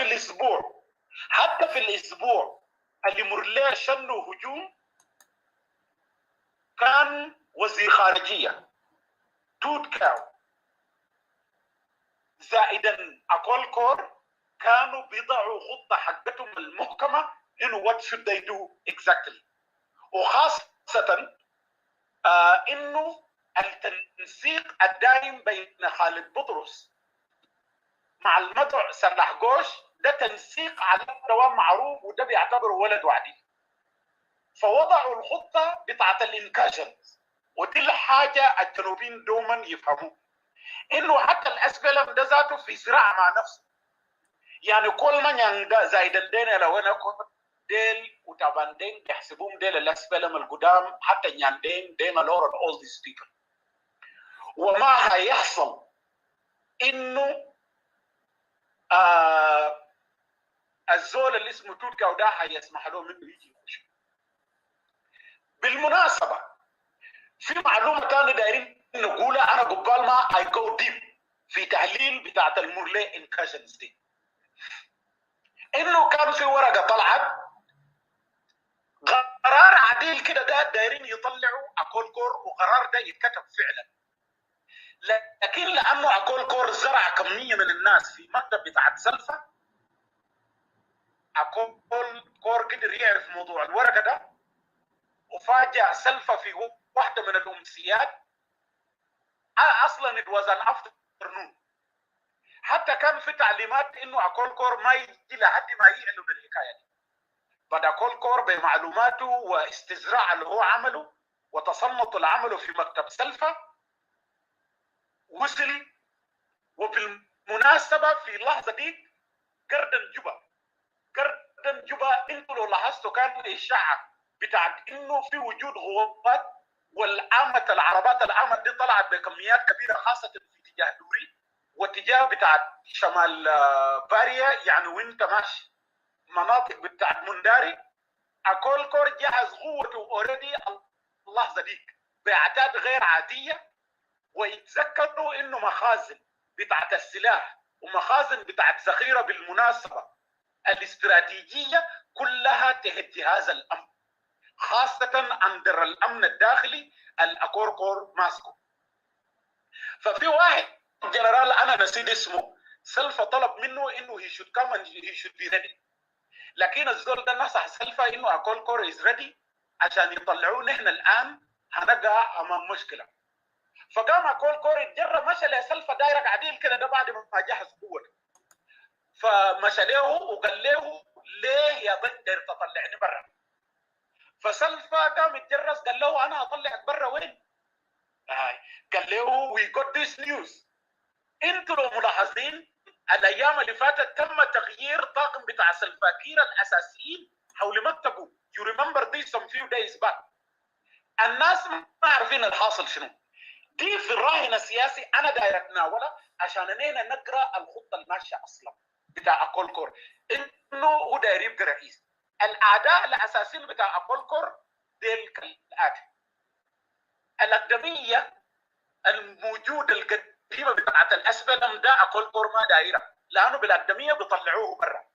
في الأسبوع اللي مرليه شنوا هجوم كان وزير خارجية توتكاو زائدا أكول كور كانوا بيضعوا خطة حقتهم المحكمة إنه what should they do exactly. وخاصة إنه التنسيق الدائم بين خالد بطرس مع المدعو صلاح جوش ده تنسيق على الدوام معروف، وده بيعتبره ولد وعدي. فوضعوا الخطة بتاعت الانكاشن، ودي الحاجة الجنوبيين دوما يفهموا إنه حتى الأسفلم ده ذاته في صراع مع نفسه. يعني كل من يندا زايد الدين لو أنا كنت ديل وتابان دين بيحسبوهم ديل الأسفلم القدام، حتى يندين دين لورا all these people. وما هيحصل إنه الزول اللي اسمه توتكا وده هيسمح له منه يجي يخش. بالمناسبة في معلومة ثانية دايرين نقولها أنا قبل ما I go deep في تحليل بتاعت المورلي انكاشنز دي، إنه كان في ورقة طلعت قرار عديل كده ده دايرين يطلعوا أكول كور، وقرار ده يتكتب فعلا. لكن لأنه أكول كور زرع كمية من الناس في مكتب بتاعت سلفة، أكول كور قدر يعرف موضوع الورقة ده وفاجأ سلفة في واحدة من الأمسيات. أصلا it was an afternoon. حتى حتى كان في تعليمات انه اكول كور ما يجي لحد ما يعلن الحكايه دي. بدا اكول كور بمعلوماته واستزراع اللي هو عمله وتصنط العمل في مكتب سلفا وصل. وبالمناسبه في اللحظه دي جردن جوبا انتوا لو لاحظتوا كان الاشاعه بتاعت انه في وجود غوابات، والعامه العربات العامه دي طلعت بكميات كبيره خاصه في اتجاه دوري واتجاه بتاعت شمال باريا، يعني وانت ماشي مناطق بتاعت منداري. اكول كور جهز قوته اوريدي اللحظه دي باعداد غير عاديه، ويتذكروا انه مخازن بتاعت السلاح ومخازن بتاعت ذخيره بالمناسبه الاستراتيجيه كلها تحت هذا الامر، خاصه عند الامن الداخلي الاكوركور ماسكو. ففي واحد جنرال انا نسيت اسمه سلفا طلب منه انه he should come and he should be ready، لكن الزول ده نصح سلفا انه اكوركور is ready عشان يطلعوه نحن الان هنقع امام مشكله. فقام اكوركور يتجرب مشى لسلفا دايرك عديل كده، ده بعد ما جهز قوته، فمشى له وقال له ليه يا بندر تطلعني برا؟ فسلفا قام يتجرس قال له انا اطلعك برا وين؟ قال له we got this news. انتوا لو ملاحظين الايام اللي فاتت تم تغيير طاقم بتاع سلفاكير الاساسيين حول مكتبه. you remember this some few days back. الناس ما عارفين الحاصل شنو. دي في الراهن السياسي انا داير اتناولها عشان اننا نقرا الخطه الماشيه اصلا بتاع اكولكور، انه هو داير يبقى رئيس. الاعداء الاساسيين بتاع اكولكور ديل كالاتي: الاقدميه الموجوده القديمه بتاعت الاسفلم ده اكولكور ما دايره، لانه بالاقدميه بيطلعوه برا.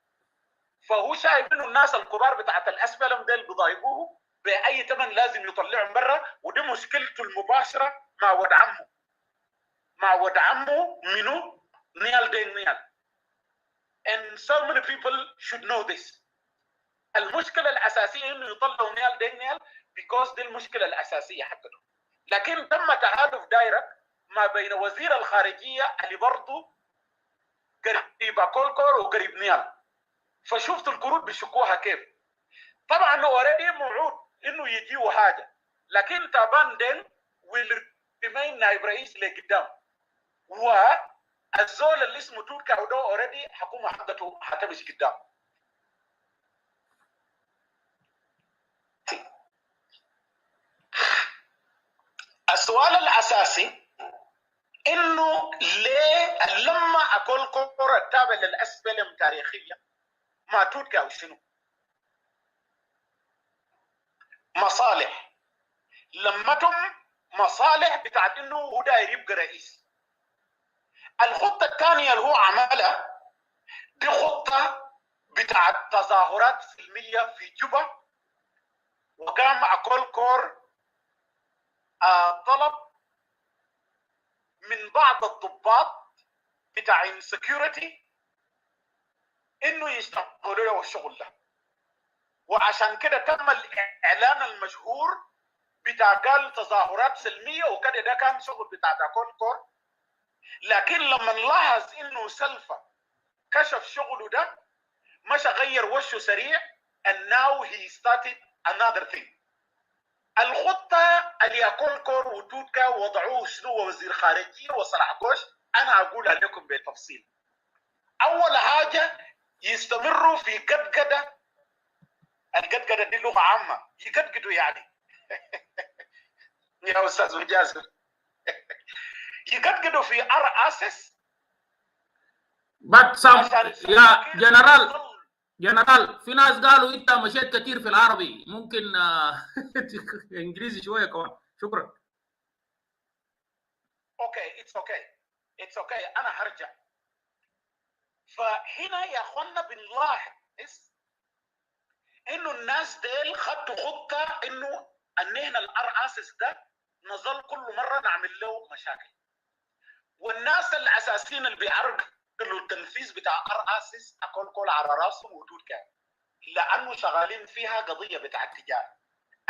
فهو شايف انه الناس الكبار بتاعت الاسفلم ديل بيضايقوه باي ثمن، لازم يطلعهم برا. ودي مشكلته المباشره مع ولد عمه منو؟ نيال دين نيال. And so many people should know this. المشكلة الأساسية إنه يطلعوا نيال دين نيال because دي المشكلة الأساسية حقته. لكن تم تحالف دايركت ما بين وزير الخارجية اللي برضه قريب أكولكور وقريب نيال. فشفتوا الكروت بيشكوها كيف. طبعا اوريدي موعود إنه يجيوا حاجة، لكن تابان دين will remain نائب رئيس لقدام. والزول اللي اسمه توكا وده اوريدي حكومه حقته هتمشي قدام. السؤال الاساسي انه ليه لما اكولكور التابع للاسفلم تاريخيا ما توكا وشنو؟ مصالح لمتهم مصالح بتاعت انه هو داير يبقى رئيس. الخطه الثانيه اللي هو عملها دي خطه بتاعت تظاهرات سلميه في جوبا، وقام اكولكور طلب من بعض الضباط بتاع السكيورتي انه يشتغلوا له الشغل ده، وعشان كده تم الاعلان المشهور بتاع قال تظاهرات سلميه وكده. ده كان شغل بتاع اكولكور. لكن لما نلاحظ انه سلفا كشف شغله ده مش غير وشه سريع and now he started another thing. الخطه اللي اكولكور وتوتكا وضعوه شنو وزير خارجيه وصلاح كوش انا اقولها لكم بالتفصيل. اول حاجه يستمروا في قدقده. القدقده دي لغه عامه، يقدقدوا يعني يا استاذ مجازف يقدقدوا في اسس. يا جنرال في ناس قالوا انت مشيت كثير في العربي، ممكن انجليزي شويه كمان. شكرا. اتس اوكي انا هرجع. فهنا يا اخوانا بنلاحظ انه الناس ديل خدوا خطه انه ان الار اسس ده نظل كل مره نعمل له مشاكل، والناس الاساسيين اللي بيعرضوا التنفيذ بتاع ار اسس اكولكول على راسهم وجود كان، لانه شغالين فيها قضيه بتاع التجاره.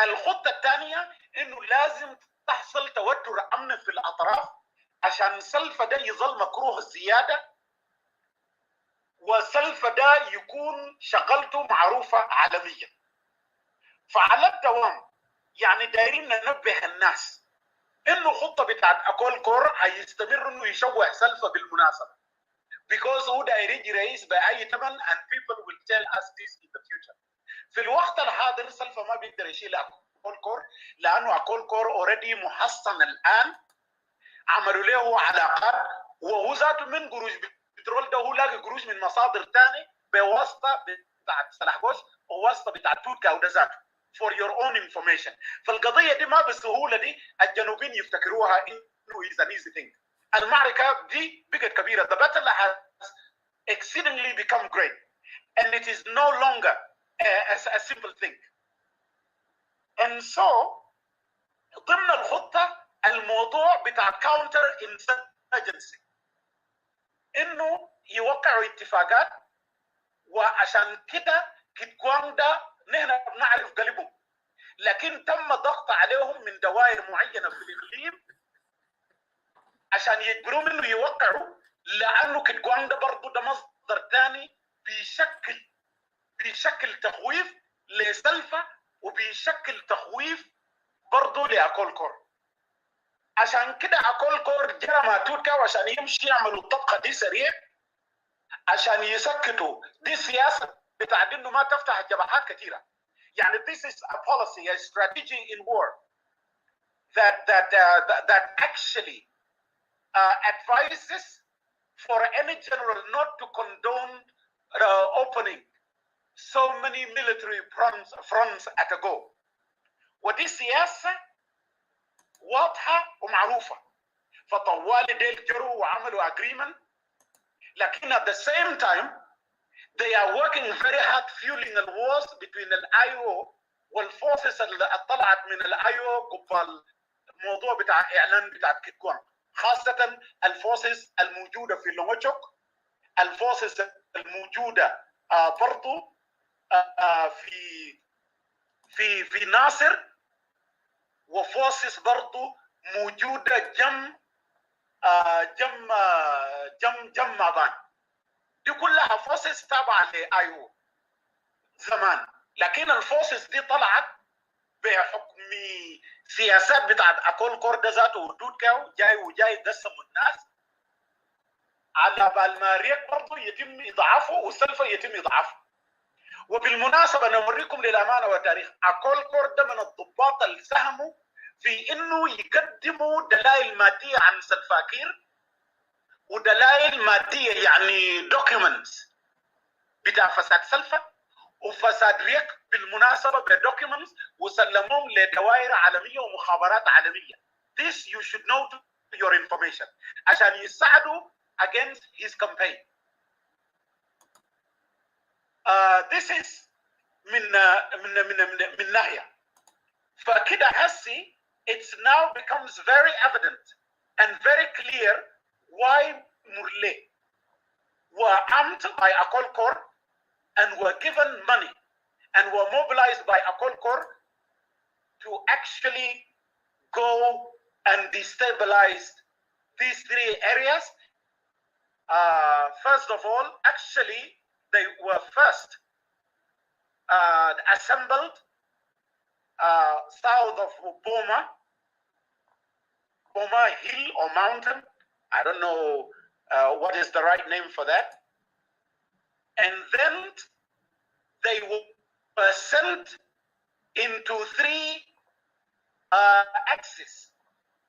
الخطه الثانيه انه لازم تحصل توتر امن في الاطراف عشان سلفا ده يظل مكروه زياده وسلفا ده يكون شغلته معروفة عالميا. فعلى الدوام يعني دايرين ننبه الناس انه خطة بتاعت اكول كور هيستمر انه يشوه سلفا بالمناسبة because هو داير يجي رئيس بأي ثمن and people will tell us this in the future. في الوقت الحاضر سلفا ما بيقدر يشيل اكول كور لانه اكول كور اوريدي محصن الان، عملوا له علاقات وهو ذاته من قروش بترول ده هو لاقي قروش من مصادر ثانيه بواسطه بتاعت سلاحبوش وواسطه بتاعت توتكا وده ذاته for your own information. فالقضيه دي ما بالسهوله دي الجنوبيين يفتكروها انه is an easy thing. المعركه دي بقت كبيره. The battle has exceedingly become great and it is no longer a simple thing. And so ضمن الخطه الموضوع بتاع كاونتر انسرجنسي انه يوقعوا اتفاقات، وعشان كده كيتكوان ده نحن بنعرف قلبهم، لكن تم ضغط عليهم من دوائر معينه في الاقليم عشان يجبروهم انه يوقعوا، لانه كيتكوان ده برضه ده مصدر ثاني بيشكل تخويف لسلفا وبيشكل تخويف برضه لاكول كور. عشان كده اكول كور جرى مع توتكا وعشان يمشي يعملوا الطبقه دي سريع عشان يسكتوا دي سياسه بتاعت انه ما تفتح جبهات كثيره. يعني this is a policy, a strategy in war that actually advises for any general not to condone opening so many military fronts at a go. ودي سياسه واضحه ومعروفه. فطوال ديل جروا وعملوا agreement، لكن at the same time they are working very hard fueling the wars between the IO والفورسز اللي طلعت من الايو قبل الموضوع بتاع اعلان بتاع كيتكوان، خاصه الفورسز الموجوده في لونغوتشوك، الفورسز الموجوده برضو في ناصر، وفورسز برضو موجوده جم مابان. دي كلها فورسز تابعه لايو زمان، لكن الفورسز دي طلعت بحكم سياسات بتاعت اكول كور ده ذاته وتوتكا جاي يقسموا الناس على بال ما ريك برضه يتم اضعافه والسلفه يتم اضعافه. وبالمناسبه نوريكم للامانه والتاريخ اكول كور ده من الضباط اللي ساهموا في انه يقدموا دلائل ماديه عن سلفاكير، ودلائل ماديه يعني دوكيومنتس بتاع فساد سلفا وفساد ريك بالمناسبه بدوكيومنتس وسلموهم لدوائر عالميه ومخابرات عالميه. This you should know to your information عشان يساعدوا against his campaign. This is من ناحيه. فكده هسي it now becomes very evident and very clear why Murle were armed by Akol Kor and were given money and were mobilized by Akol Kor to actually go and destabilize these three areas. First of all, actually, they were first assembled south of Boma Hill or Mountain. I don't know what is the right name for that. And then they were sent into three axes.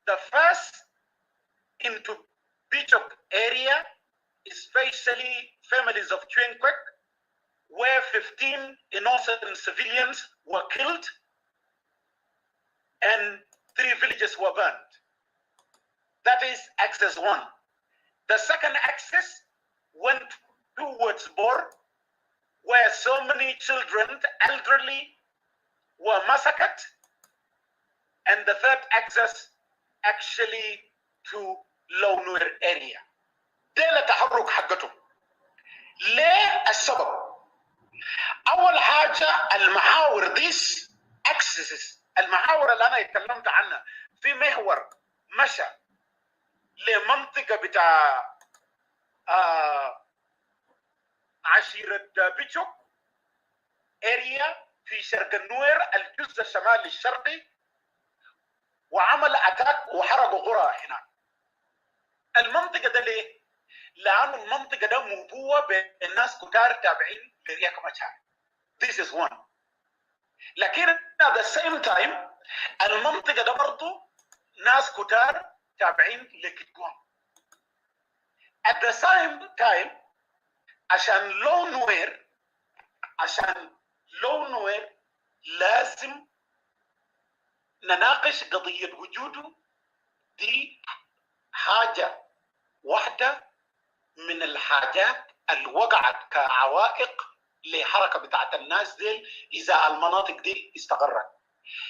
The first into Bichok area, especially families of Chuenkwek, where 15 innocent civilians were killed and 3 villages were burned. That is axis 1. The second axis went towards Bor, where so many children, elderly, were massacred. And the third axis actually to Low Nuer area. ده التحرك حقتهم. ليه السبب؟ أول حاجة المحاور these axes، المحاور اللي أنا اتكلمت عنها في محور مشى لمنطقة بتاع عشيرة بيتشوك اريا في شرق النوير الجزء الشمالي الشرقي، وعمل اتاك وحرقوا قرى هناك. المنطقه ده ليه؟ لانه المنطقه ده مبوه بالناس كتار تابعين لرياك مشار. This is one. لكن at the same time المنطقه ده برضه ناس كتار تابعين لكتوان. At the same time عشان لو نوير لازم نناقش قضية وجوده. دي حاجة واحدة من الحاجات اللي وقعت كعوائق لحركة بتاعت الناس دي إذا المناطق دي استقرت،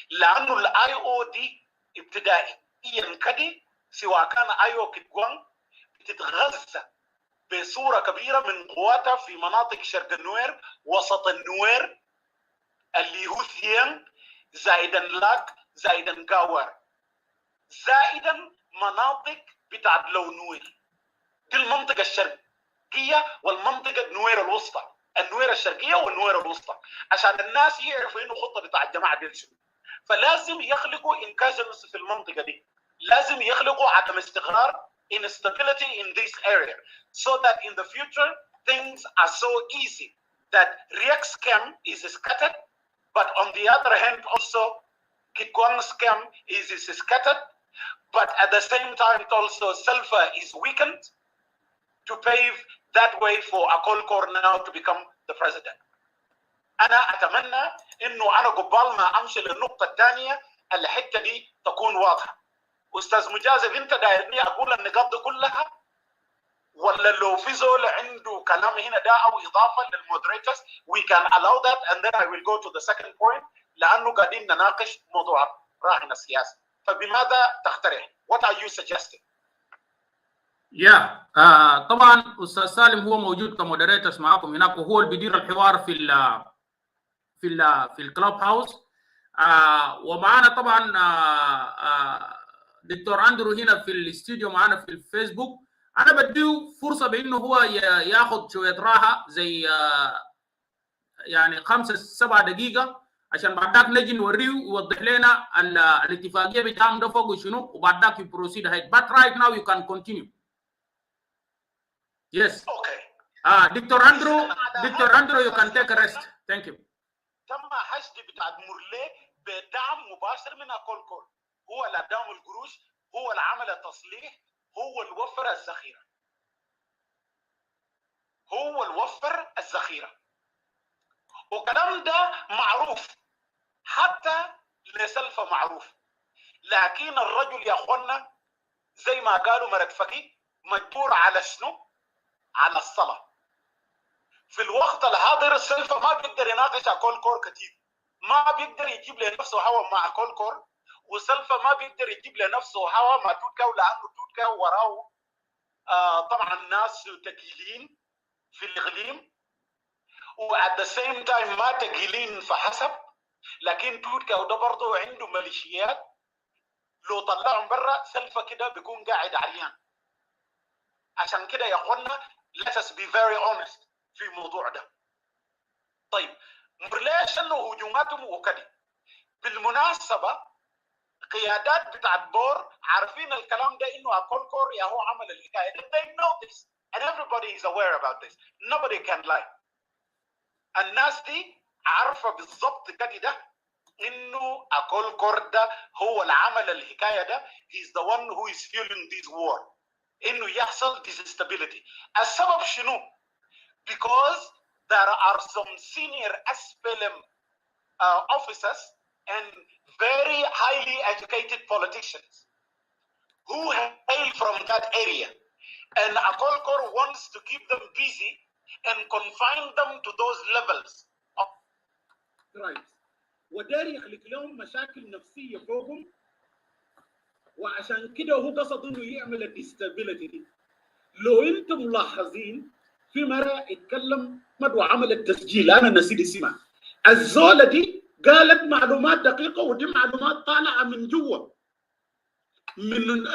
لأنه الاي او دي ابتدائيا كده سواء كان اي او كتوان بتتغذى بصورة كبيرة من قواتها في مناطق شرق النوير، وسط النوير اللي هو ثيان، زائدا لاك، زائدا كاور، زائدا مناطق بتاعت لو نوير. دي المنطقة الشرقية والمنطقة النوير الوسطى، النوير الشرقية والنوير الوسطى، عشان الناس يعرفوا انه خطة بتاع الجماعة دي شنو. فلازم يخلقوا انكاجنس في المنطقة دي، لازم يخلقوا عدم استقرار instability in this area so that in the future things are so easy that Riek scam is scattered, but on the other hand also Kitgwang scam is scattered, but at the same time also Sulfur is weakened to pave that way for Akolkor now to become the president. أنا أتمنى إنه أنا قبل ما أمشي للنقطة الثانية الحتة دي تكون واضحة. أستاذ مجازف أنت دايرني أقول النقاط دي كلها، ولا لو في زول عنده كلام هنا ده أو إضافة للمودريتورز we can allow that and then I will go to the second point، لأنه قاعدين نناقش موضوع راهن السياسي. فبماذا تقترح؟ What are you suggesting؟ طبعا أستاذ سالم هو موجود كمودريتورز معاكم هناك، وهو اللي بيدير الحوار في الكلاب هاوس. ومعنا طبعا دكتور اندرو هنا في الاستوديو معنا في الفيسبوك. انا بديه فرصه بانه هو ياخذ شويه راحه زي يعني 5-7 دقيقه عشان بعد ذاك نجي نوريه ويوضح لنا الاتفاقيه بتاعهم ده فوق شنو، وبعد ذاك يبروسيد هيد. But right now you can continue. Yes. Okay. دكتور اندرو you can take a rest. Thank you. تم حشد بتاع مرلي بدعم مباشر من أكولكور، هو اللي اداهم القروش، هو اللي عمل التصليح، هو اللي وفر الذخيره، والكلام ده معروف حتى لسلفة معروف. لكن الرجل يا اخوانا زي ما قالوا مرق فقيه مجبور على شنو؟ على الصلاه. في الوقت الحاضر السلفة ما بيقدر يناقش أكولكور كتير، ما بيقدر يجيب لنفسه هوا مع أكولكور، وسلفة ما بيقدر يجيب لنفسه هوا مع توتكاو، لأنه توتكاو وراه طبعا ناس تقيلين في الإقليم، وات ذا سيم تايم ما تقيلين فحسب، لكن توتكاو ده برضه عنده ميليشيات لو طلعهم برا سلفة كده بيكون قاعد عريان. عشان كده يا اخوانا let us be very honest في الموضوع ده. طيب مرليش انه هجوماتهم وكده. بالمناسبه قيادات بتاعت بور عارفين الكلام ده انه اكولكور يا هو عمل الحكايه ده. They know this and everybody is aware about this. Nobody can lie. الناس دي عارفه بالضبط كده ده انه اكولكور ده هو اللي عمل الحكايه ده. He's the one who is fueling this war. انه يحصل disstability. السبب شنو؟ Because there are some senior SPLM officers and very highly educated politicians who hail from that area, and Akolkor wants to keep them busy and confine them to those levels. Right. وداري يخلق لهم مشاكل نفسيه فوقهم، وعشان كده هو قصد انه يعمل الديستابيليتي دي. لو انتم ملاحظين في مره اتكلم وعمل التسجيل، انا نسيت اسمها، الزوله دي قالت معلومات دقيقه، ودي معلومات طالعه من جوا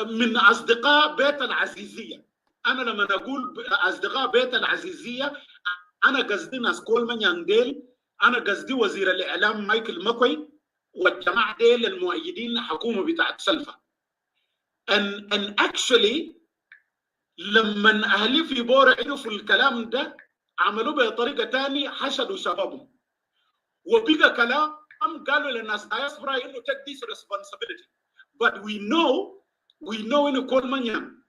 من اصدقاء بيت العزيزيه. انا لما اقول اصدقاء بيت العزيزيه انا قصدي ناس كولمان ديل، انا قصدي وزير الاعلام مايكل ماكوي والجماعه ديل المؤيدين حكومه بتاعت سلفا. and actually لما اهلي في بورا عرفوا الكلام ده عملوا بطريقه ثانيه، حشدوا شبابهم وبقى كلام قالوا للناس diaspora انه take this responsibility. but we know انه كولمان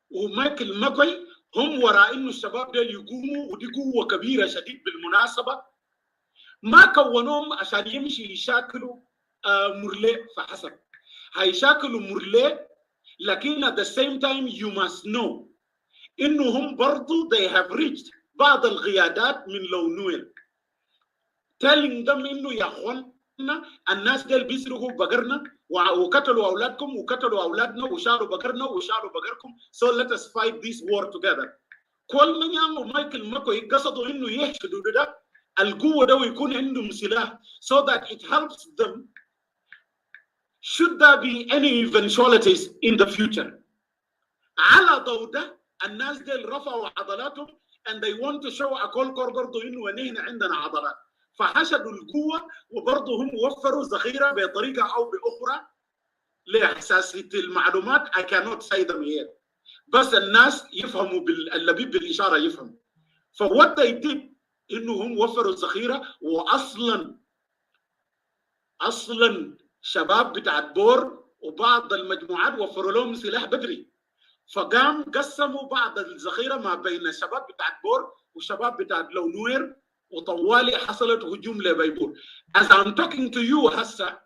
ومايكل ماكوي هم وراء انه الشباب دول يقوموا، ودي قوه كبيره شديد بالمناسبه. ما كونوهم عشان يمشي يشاكلوا مرلي فحسب، هيشاكلوا مرلي، لكن at the same time you must know انه هم برضو they have reached بعض القيادات من لونويل telling them انه يا اخوانا الناس دول بيسرقوا بقرنا وقتلوا اولادكم وقتلوا اولادنا وشالوا بقرنا وشالوا بقركم، so let us fight this war together. كل من يانغ ومايكل ماكوي قصدوا انه يحشدوا ده القوه ده ويكون عندهم سلاح so that it helps them should there be any eventualities in the future. على ضوء ده الناس دول رفعوا عضلاتهم and they want to show اكل كور برضه انه ونحن عندنا عضلات، فحشدوا القوه وبرضه هم وفروا ذخيره بطريقه او باخرى لحساسيه المعلومات. I cannot say them here، بس الناس يفهموا اللبيب بالاشاره يفهم. ف what they did انه هم وفروا الذخيره، واصلا شباب بتاعت بور وبعض المجموعات وفروا لهم سلاح بدري، فقام قسموا بعض الذخيره ما بين الشباب بتاعت بور والشباب بتاعت لونوير، وطوالي حصلت هجوم لبيبور. As I'm talking to you هسه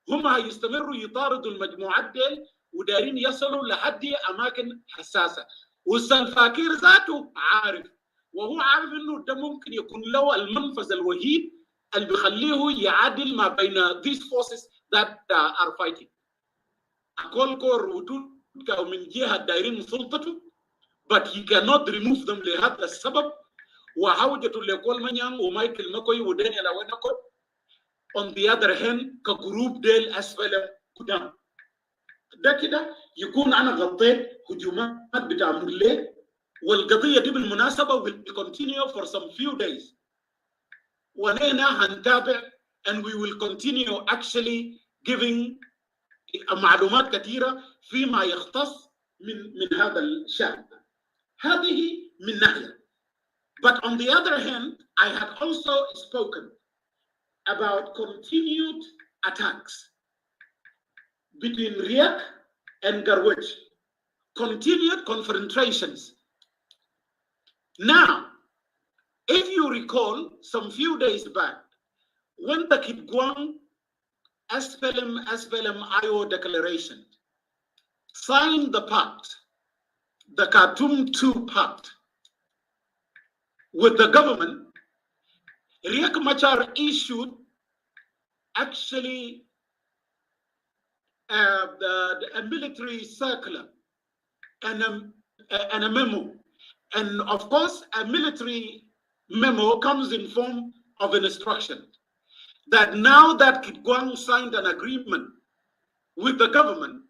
هم هيستمروا يطاردوا المجموعات ديل ودارين يصلوا لحد اماكن حساسه، والسلفاكير ذاته عارف، وهو عارف انه ده ممكن يكون له المنفذ الوحيد اللي بيخليه يعادل ما بين these forces that are fighting. اكل كور وتوكا من جهه دايرين سلطته but he cannot remove them لهذا السبب، وعودته لكل منيان ومايكل ماكوي ودانيال وينكو on the other hand كجروب ديل اسفل قدام. ده كده يكون انا غطيت هجومات بتاع موليه، والقضيه دي بالمناسبه will continue for some few days، ونحن هنتابع and we will continue actually giving معلومات كثيره فيما يختص من هذا الشأن. هذه من ناحيه. But on the other hand, I had also spoken about continued attacks between Riek and Garwich, continued confrontations. Now, if you recall, some few days back, when the Gwang Declaration Declaration signed the pact, the Khartoum II pact, with the government, Riek Machar issued actually a military circular and a memo. And of course, a military memo comes in form of an instruction that now that Gwang signed an agreement with the government,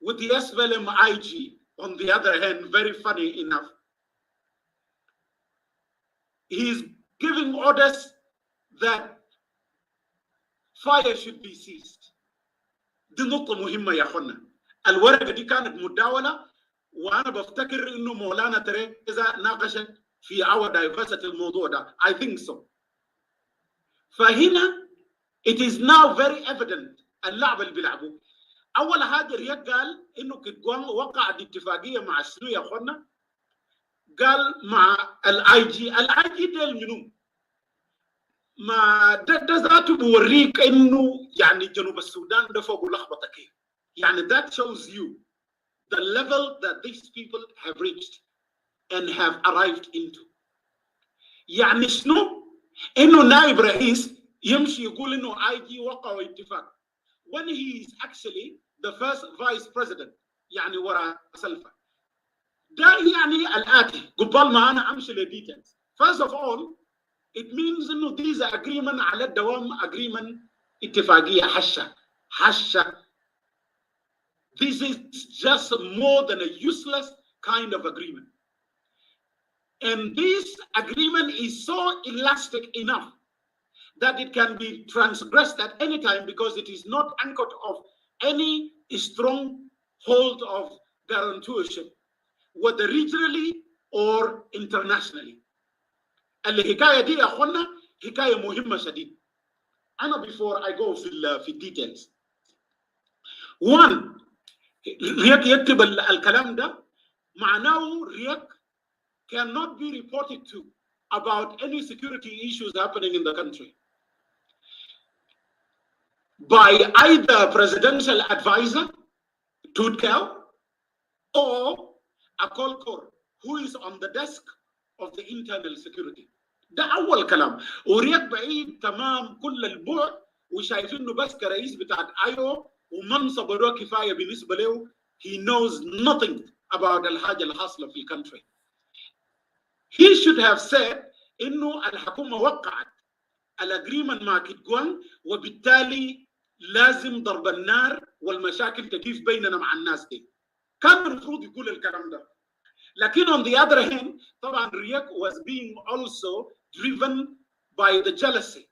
with the SPLM IG, on the other hand, very funny enough, he's giving orders that fire should be ceased. دي نقطة مهمة يا أخوانا. الورقة دي كانت مداولة، وأنا بفتكر إنه مولانا تريزا ناقشت في our diversity الموضوع ده. I think so. فهنا it is now very evident اللعبة اللي بيلعبوه. أول حاجة رياض قال إنه كتقوان وقع اتفاقية مع شنو يا أخوانا؟ قال مع الاي جي ديل منو؟ ما ده ذاته بوريك انه يعني جنوب السودان ده فوق لخبطه كيف. يعني that shows you the level that these people have reached and have arrived into. يعني شنو؟ انه نائب رئيس يمشي يقول انه اي جي وقعوا اتفاق when he is actually the first vice president يعني ورا سلفا. ده يعني الآتي قبل ما أنا أمشي للديتيلز. First of all, it means إنه these agreement على الدوام agreement اتفاقية حشة. This is just more than a useless kind of agreement. And this agreement is so elastic enough that it can be transgressed at any time because it is not anchored of any strong hold of guarantorship, whether regionally or internationally. الحكاية دي يا أخوانا حكاية مهمة شديد. أنا before I go في details. One, رياك يكتب الكلام ده معناه رياك cannot be reported to about any security issues happening in the country by either presidential advisor, Tutkel, or a Kolkor, who is on the desk of the internal security. ده أول كلام. ورياض بعيد تمام كل البعد وشايفينه بس كرئيس بتاع IO ومنصب له كفاية بالنسبة له. He knows nothing about الحاجة اللي حاصلة في country. He should have said إنه الحكومة وقعت الأجريمنت مع كيتغوان وبالتالي لازم ضرب النار والمشاكل تقيف بيننا مع الناس دي. كان المفروض يقول الكلام ده. لكن on the other hand طبعا رياك was being also driven by the jealousy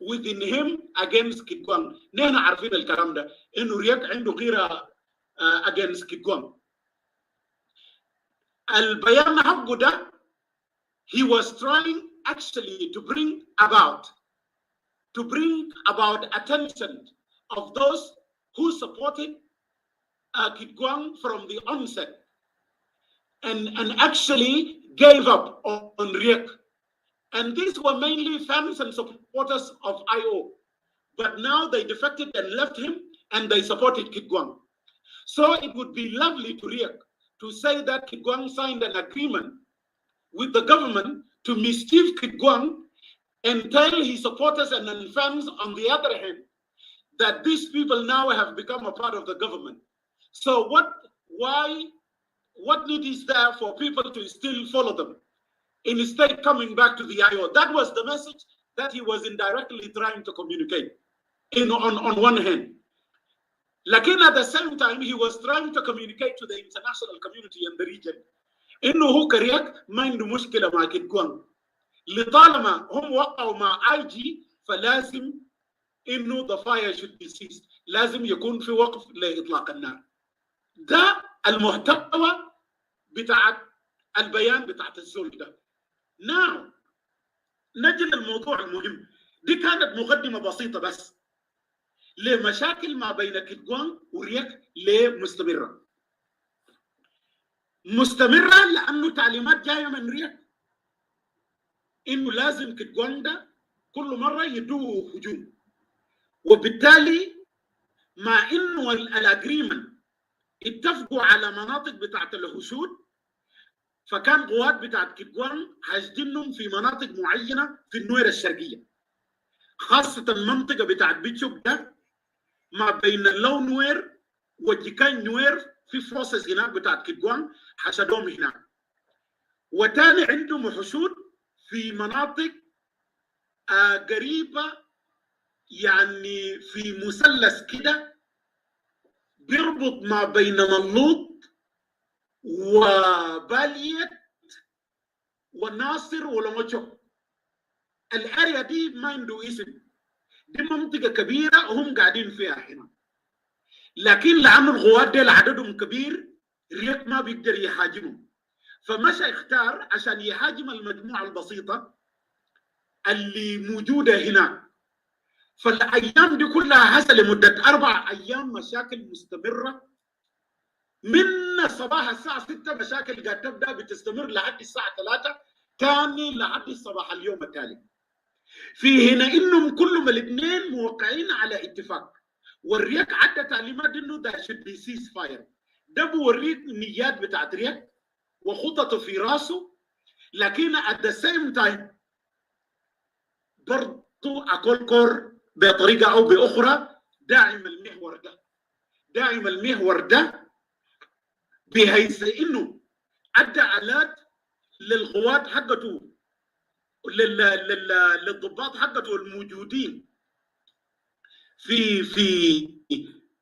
within him against كيتغوان. نحن عارفين الكلام ده إنه رياك عنده غيرة against كيتغوان. البيان حقه ده he was trying actually to bring about attention of those who supported Kit-Gwang from the onset and actually gave up on Riek. And these were mainly fans and supporters of IO. But now they defected and left him and they supported Kit-Gwang. So it would be lovely to Riek to say that Kit-Gwang signed an agreement with the government to mischief Kit-Gwang and tell his supporters and fans on the other hand that these people now have become a part of the government. So what need is there for people to still follow them instead coming back to the IO? That was the message that he was indirectly trying to communicate on one hand. Lakin at the same time, he was trying to communicate to the international community and the region إنه هو كرياك ما عنده مشكلة مع كيتغوان. لطالما هم وقعوا مع IG فلازم إنه the fire should be ceased. لازم يكون في وقف لإطلاق النار. ده المحتوى بتاع البيان بتاعت الزول ده. Now نجي للموضوع المهم. دي كانت مقدمة بسيطة بس لمشاكل ما بين كيتغوان ورياك ليه مستمرة لأنه تعليمات جاية من رياك إنه لازم كيتغوان ده كل مرة يدوه هجوم. وبالتالي مع إنه الأجريمنت اتفقوا على مناطق بتاعت الحشود فكان قوات بتاعت كيتغوان حاشدينهم في مناطق معينة في النوير الشرقية، خاصة المنطقة بتاعت بيتشوك ده ما بين اللو نوير وجيكاين نوير في فوسس هناك بتاعت كيتغوان حشدوهم هناك. وتاني عندهم حشود في مناطق قريبة يعني في مثلث كده بيربط ما بين ملوط وباليت والناصر ولموتشو. الاريا دي ما عنده اسم، دي منطقة كبيرة وهم قاعدين فيها هنا. لكن لأن القوات دي عددهم كبير ريك ما بيقدر يهاجمهم، فمشى اختار عشان يهاجم المجموعة البسيطة اللي موجودة هناك. فالأيام دي كلها حصل لمدة 4 أيام مشاكل مستمرة من صباح الساعة 6 مشاكل قاعدة تبدأ بتستمر لحد الساعة 3 تاني لحد الصباح اليوم التالي. في هنا إنهم كلهم الاثنين موقعين على اتفاق والريك عدى تعليمات إنه ده should be ceasefire. ده بوريك النيات بتاعت ريك وخططه في راسه، لكن at the same time برضو أكولكور بطريقة أو بأخرى داعم المحور ده بحيث إنه أدى آلات للقوات حقته للضباط حقته الموجودين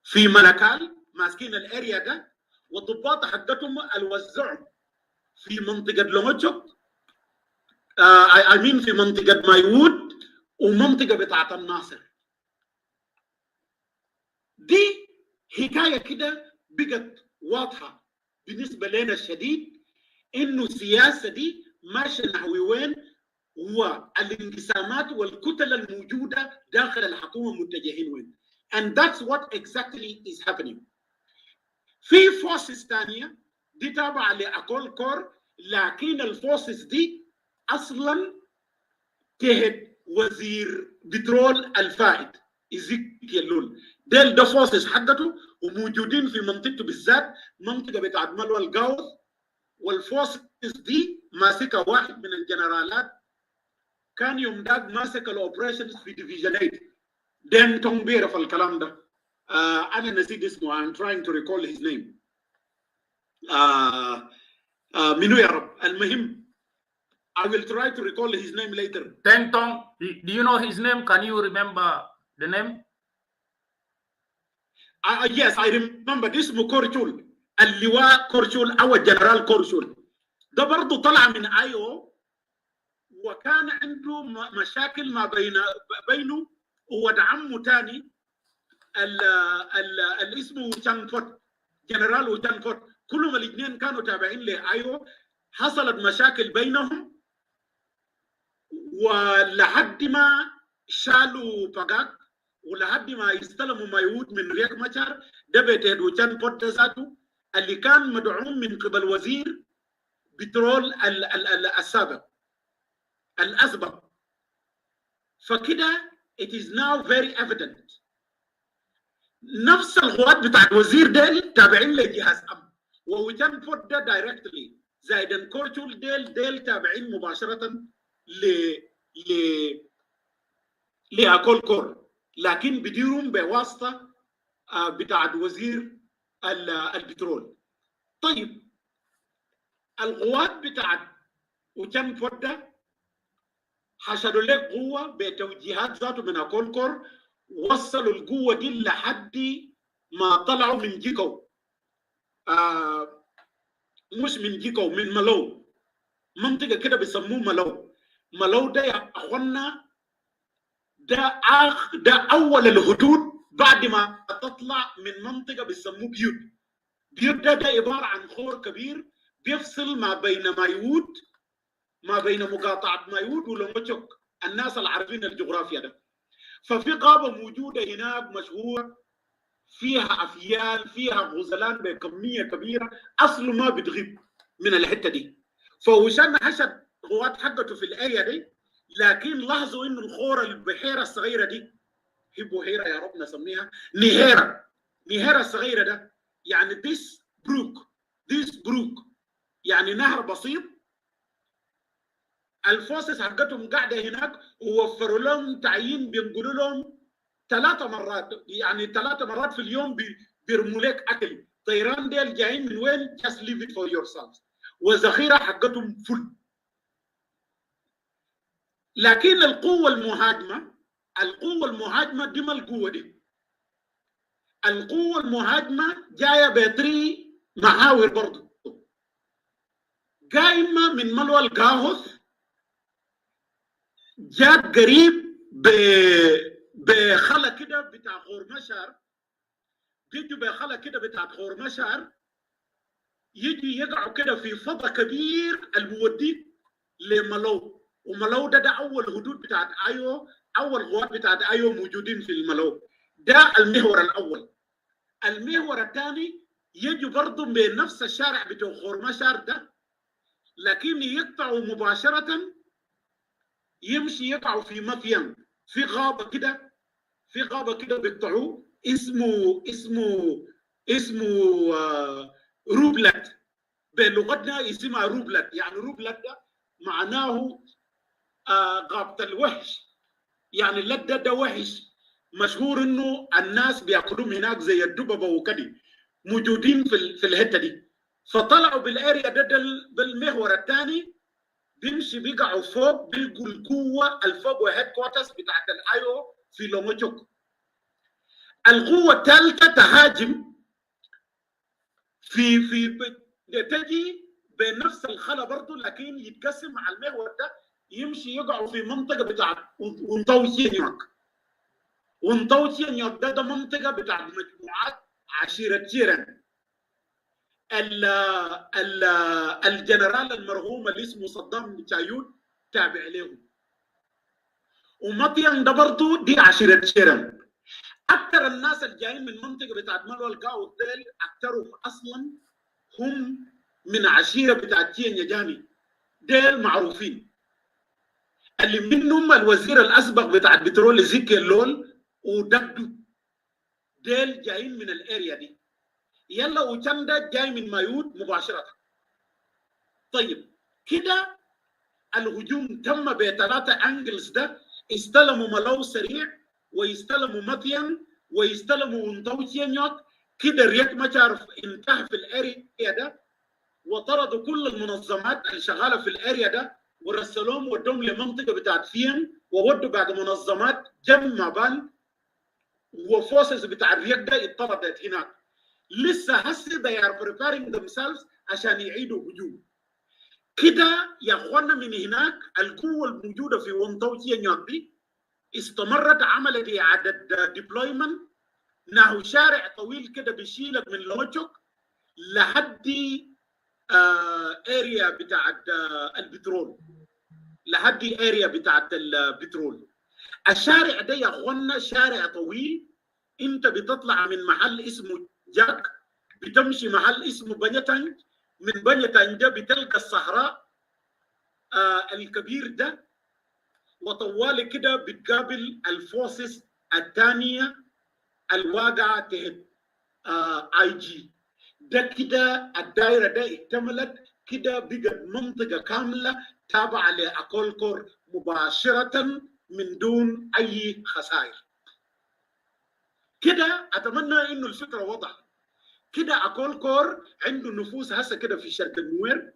في ملكال ماسكين الاريا ده، والضباط حقتهم الوزعوا في منطقة لوموتشوك I mean في منطقة مايوود ومنطقة بتاعت الناصر. دي حكاية كده بقت واضحة بالنسبة لنا الشديد إنه السياسة دي ماشية نحو وين، هو الانقسامات والكتل الموجودة داخل الحكومة متجهين وين. And that's what exactly is happening. في فورسز ثانية دي تابعة لأكول كور، لكن الفورسز دي أصلاً تحت وزير بترول الفائد إزيكيل لول. ديل ده فورسز حقته وموجودين في منطقته بالذات، منطقة بتاعت ملوى القاوث، والفورسز دي ماسكة واحد من الجنرالات كان يوم داك ماسك الاوبريشنز في ديفيجن 8. دين تون بيعرف الكلام ده. انا نسيت اسمه. I'm trying to recall his name. منو يا رب؟ المهم I will try to recall his name later. Teng Tong, do you know his name? Can you remember the name? Yes, I remember. اسمه كورشول، اللواء كورشول او الجنرال كورشول. ده برضه طلع من ايو، وكان عنده مشاكل ما بينه وولد عمه ثاني اللي اسمه وشان فوت، جنرال وشان فوت. كلهم الاثنين كانوا تابعين لايو. حصلت مشاكل بينهم ولحد ما شالوا بقاك ولحد ما يستلموا مايوت من ريك مشار. ده بيتهد وشان فوت ذاته اللي كان مدعوم من قبل وزير بترول السابق الأسبق. فكده it is now very evident نفس القوات بتاع الوزير ديل تابعين لجهاز أمن، ووجان فوت ده دايركتلي زائد كورتول ديل تابعين مباشرة لأكول كور، لكن بديرهم بواسطة بتاع وزير البترول. طيب القوات بتاعت وجان فوت ده حشدوا لك قوة بتوجيهات ذاته من أكول كور، وصلوا القوة دي لحد ما طلعوا من جيكو. مش من جيكو، من ملو، منطقة كده بيسموه ملو. ملو ده يا أخوانا ده أول الحدود بعد ما تطلع من منطقة بيسموه بيوت. بيوت ده عبارة عن خور كبير بيفصل ما بين مايوود، ما بين مقاطعة مايوود ولونجوك، الناس اللي عارفين الجغرافيا ده. ففي غابة موجودة هناك مشهورة فيها أفيال، فيها غزلان بكمية كبيرة، أصله ما بتغيب من الحتة دي. فوشان حشد قوات حقته في الآية دي، لكن لاحظوا إنه الخورة البحيرة الصغيرة دي هي بحيرة يا رب نسميها نهيرة الصغيرة ده، يعني this brook يعني نهر بسيط. الفوسس حقتهم قاعده هناك ووفروا لهم تعيين، بينقلوا لهم 3 مرات، يعني 3 مرات في اليوم بيرموا لك اكل. طيران ديل جايين من وين؟ just leave it for yourselves. وذخيره حقتهم فل. لكن القوه المهاجمه دي ما القوه دي. القوه المهاجمه جايه بطريق محاور برضه، قايمه من ملوى القاهوث، جات قريب بخلا كده بتاع خورمشار، بيجوا بخلا كده بتاع خورمشار، يجي يقعوا كده في فضا كبير الموديك لملو. وملو ده اول حدود بتاعت ايو، اول قوات بتاعت ايو موجودين في الملو. ده المحور الاول. المحور الثاني يجوا برضه بنفس الشارع بتاع خورمشار ده، لكن يقطعوا مباشره، يمشي يقعوا في مفين، في غابه كده بيقطعوه، اسمه روبلت. بلغتنا اسمها روبلت. يعني روبلت ده معناه غابه الوحش، يعني اللد ده وحش مشهور انه الناس بياكلوهم هناك زي الدببه وكده، موجودين في الحته دي. فطلعوا بالاريا ده بالمحور الثاني، بيمشي بيقعوا فوق، بيلقوا القوه الفوق وهيد كوارترز بتاعت الايو في لوموتشوك. القوه الثالثه تهاجم في تجي بنفس الخلا برضه، لكن يتقسم على المحور ده، يمشي يقعوا في منطقه بتاعت ونطوشينيوك. ونطوشينيوك ده منطقه بتاعت مجموعات عشيره جيران. الجنرال المرحوم اللي اسمه صدام تشايون تابع لهم. ومطيان ده برضه دي عشيره جيران. اكثر الناس اللي جايين من منطقه بتاعت ملوى القاو ديل اكثرهم اصلا هم من عشيره بتاعت تينيا جاني. ديل معروفين. اللي منهم الوزير الاسبق بتاع البترول زكي اللول ودقدو. ديل جايين من الاريا دي. يلا وشندا جاي من مايوت مباشره. طيب كده الهجوم تم بثلاثه انجلز. ده استلموا ملو سريع ويستلموا مطين ويستلموا ونطوشينيوك. كده ريك ما تعرف انتهى في الاريا ده وطردوا كل المنظمات اللي شغاله في الاريا ده ورسلوهم ودوهم لمنطقه بتاعت فيهم وودوا بعد منظمات جمع بان وفوسز بتاع الريك ده اتطردت هناك. لسه هسه they are preparing themselves عشان يعيدوا هجوم. كده يا اخوانا من هناك القوه الموجوده في ونطوشينيوك دي استمرت عملت اعاده ديبلويمنت نحو شارع طويل كده بيشيلك من لوجوك لحد اريا بتاعت البترول. لحد اريا بتاعت البترول. الشارع ده يا اخوانا شارع طويل. انت بتطلع من محل اسمه جاك بتمشي محل اسمه بنيتنج. من بنيتنج ده بتلقى الصحراء الكبير ده وطوالي كده بتقابل الفوسس الثانيه الواقعه تحت اي جي. ده كده الدائره ده اكتملت كده بقت منطقه كامله تابعه لاكولكور مباشره من دون اي خسائر. كده اتمنى انه الفكره وضحت. كده اكولكور عنده نفوذ هسه كده في شرق النوير.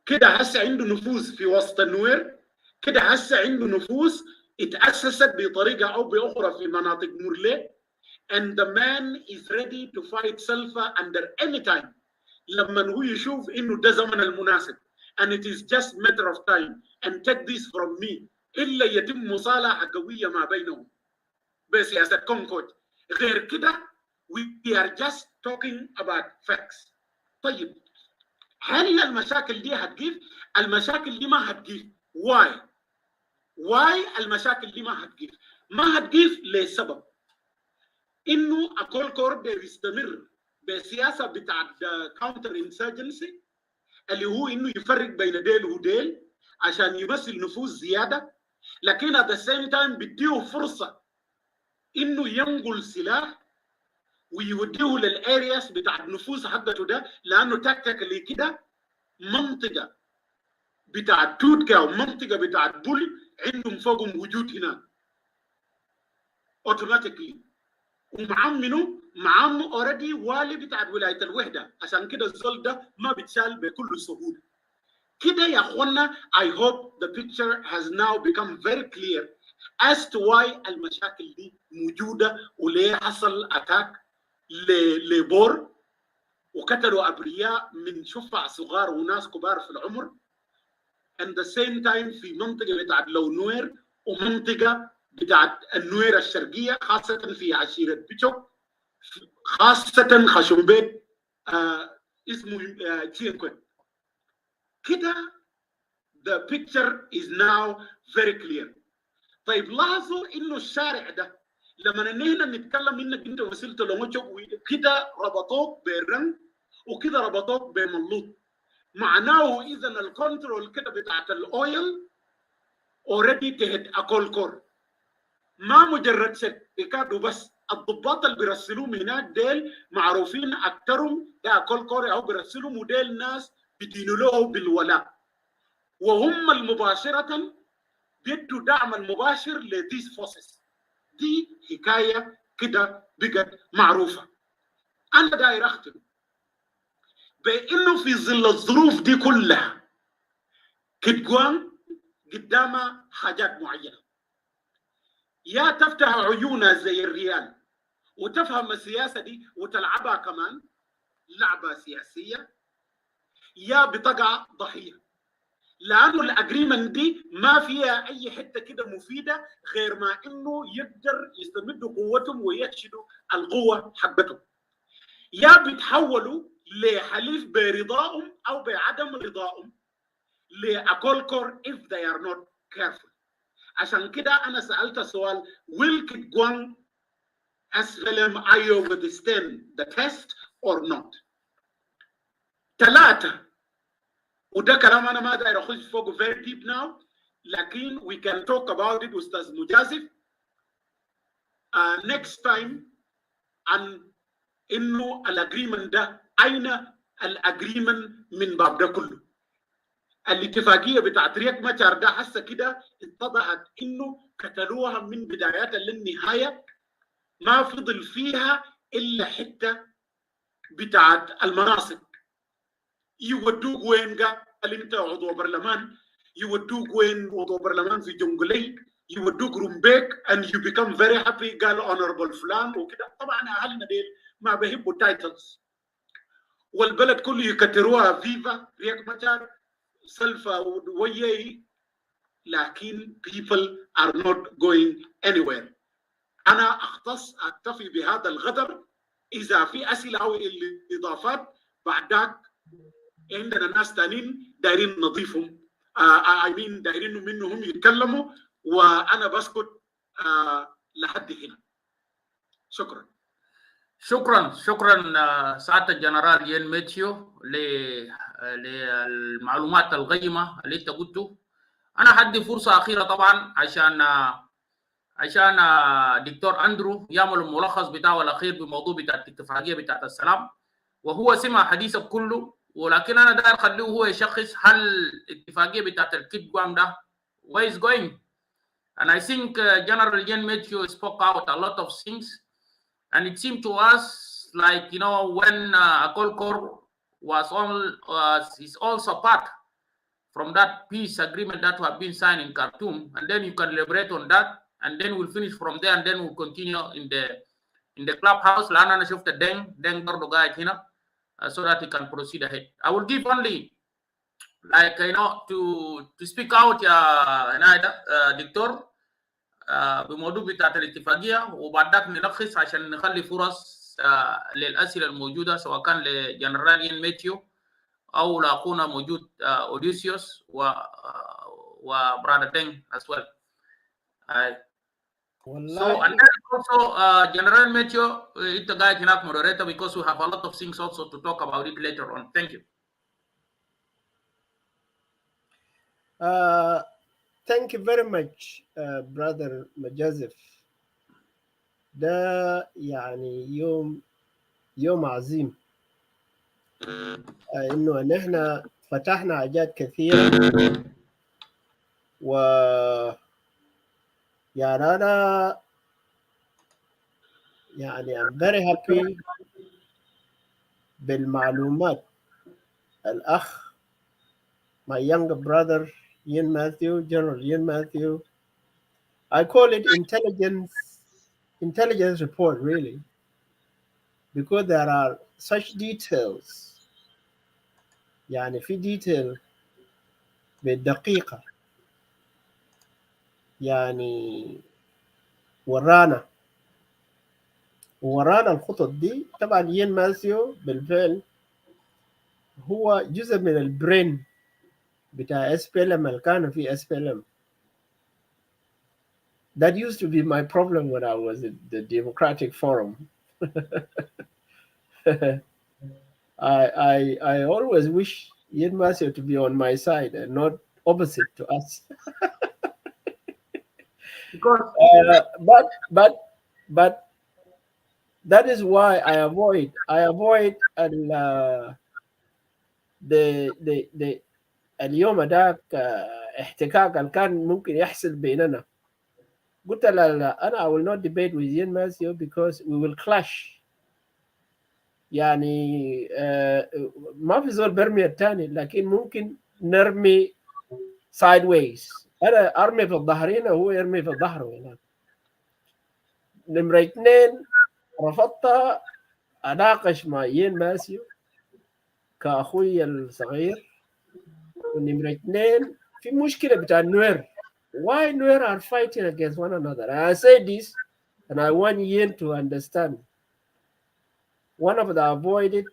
كده هسه عنده نفوذ في وسط النوير. كده هسه عنده نفوذ اتاسست بطريقه او باخرى في مناطق مورلي. And the man is ready to fight Salva under any time. لما هو يشوف انه ده زمن المناسب. And it is just matter of time. And take this from me. الا يتم مصالحه قويه ما بينهم بسياسه كونكورد. غير كده we are just talking about facts. طيب هل المشاكل دي هتجيب؟ المشاكل دي ما هتجيب. Why المشاكل دي ما هتجيب؟ ما هتجيب لسبب انه اكولكور بيستمر بسياسه بتاعت كاونتر انسرجنسي اللي هو انه يفرق بين ديل وديل عشان يمثل نفوذ زياده. لكن at the same time بديه فرصه انه ينقل سلاح ويوديه للارياس بتاع النفوذ حقته ده. لانه تكتيكلي كده منطقه بتاعت توتكا ومنطقه بتاعت بول عندهم فوقهم وجود هنا اوتوماتيكلي. ومعهم منو؟ معهم اوريدي والي بتاعت ولايه الوحده. عشان كده الزول ده ما بيتشال بكل سهوله. كده يا اخوانا I hope the picture has now become very clear as to why المشاكل دي موجوده وليه حصل اتاك لبور وقتلوا ابرياء من شفع صغار وناس كبار في العمر. and the same time في منطقه بتاعت لو نوير ومنطقه بتاعت النوير الشرقيه خاصه في عشيره بيتشوك خاصه خشومبيت اسمه تشينكوين. كده the picture is now very clear. طيب لاحظوا انه الشارع ده لما نحن نتكلم انك انت وصلت لموتشوك كده ربطوك بالرنج وكده ربطوك بملوط. معناه اذا الكنترول كده بتاعت الاويل اوريدي تحت اكولكور. ما مجرد شركات وبس. الضباط اللي بيرسلوهم هناك ديل معروفين اكثرهم ده اكولكور او بيرسلوا موديل ناس بدينوا له بالولاء. وهم المباشره بيدوا دعم المباشر لذيس فوسس. دي حكايه كده بقت معروفه. انا داير اختم بانه في ظل الظروف دي كلها كتجوان قدامها حاجات معينه. يا تفتح عيونها زي الريال وتفهم السياسه دي وتلعبها كمان لعبه سياسيه، يا بتقع ضحيه. لانه الاجريمنت دي ما فيها اي حته كده مفيده غير ما انه يقدر يستمدوا قوتهم ويحشدوا القوه حقتهم. يا بيتحولوا لحليف برضاهم او بعدم رضاهم لاكولكور if they are not careful. عشان كده انا سالت السؤال will Kit Gwang SPLM IO withstand the test or not؟ 3 وده كلام انا ما داير اخش فوقه very deep now، لكن we can talk about it استاذ مجازف next time عن انه الاجريمنت ده اين الاجريمنت من باب ده كله. الاتفاقيه بتاعت ريك ماتشار ده حاسه كده اتضحت انه قتلوها من بدايتها للنهايه، ما فضل فيها الا حته بتاعت المناصب. يودوك وين؟ قال انت عضو برلمان، يودوك وين عضو برلمان في جنجلي، يودوك رومبيك and you become very happy قال honorable فلان وكده. طبعا اهلنا ديل ما بيحبوا التايتلز، والبلد كله يكتروها فيفا ريك ماتشار سلفا وياي، لكن people are not going anywhere. انا اكتفي بهذا الغدر. اذا في اسئله او اضافات بعدك عندنا ناس ثانيين دايرين نضيفهم دايرين منهم يتكلموا، وانا بسكت لحد هنا. شكرا. شكرا سعاده الجنرال ين ميتشيو للمعلومات القيمه اللي انت قلته. انا حدي فرصه اخيره طبعا عشان دكتور اندرو يعمل الملخص بتاعه الاخير بموضوع بتاع الاتفاقيه بتاعت السلام، وهو سمع حديثك كله، ولكن انا داير اخليه هو يشخص هل الاتفاقيه بتاعت الكيت جوانغ ده where is going. And I think General Yen Metio spoke out a lot of things, and it seemed to us like, you know, when Akolkor is also part from that peace agreement that have been signed in Khartoum, and then you can elaborate on that, and then we'll finish from there, and then we'll continue in the clubhouse. Lana na shufta deng bardo guide here, so that he can proceed ahead. I will give only like, you know, to speak out يا نايدا دكتور بموضوع بتاعت الاتفاقيه، وبعدك نلخص عشان نخلي فرص للاسئله الموجوده سواء كان لجنرال ين ميتيو او لاخونا موجود اوديسيوس وبرادر دينج as well. So and then also General Meteo, it's a guy cannot moderator because we have a lot of things also to talk about it later on. Thank you. Thank you very much brother Majazif. ده يعني يوم عظيم، انه نحن فتحنا حاجات كثيرة، و يعني انا يعني I'm very happy بالمعلومات الأخ my younger brother Yen Matthew, General Yen Matthew. I call it intelligence report really, because there are such details. يعني في detail بالدقيقة، يعني ورانا الخطط دي. طبعا ين ماسيو بالفعل هو جزء من البرين بتاع SPLM اللي كان في SPLM. That used to be my problem when I was at the Democratic Forum. I always wish Yen Masio to be on my side and not opposite to us. Because but that is why I avoid the اليوم ذاك احتكاك اللي كان ممكن يحصل بيننا. قلت لا أنا I will not debate with Yen Masio because we will clash. يعني ما في زول برمي الثاني، لكن ممكن نرمي sideways. أنا أرمي في الظهرين وهو يرمي في الظهر هناك. نمرة 2 رفضت أناقش مع ين ماسيو كأخوي الصغير، ونمرة اثنين في مشكلة بتاع النوير. Why Nuer are fighting against one another? I say this, and I want Yen to understand. One of the avoided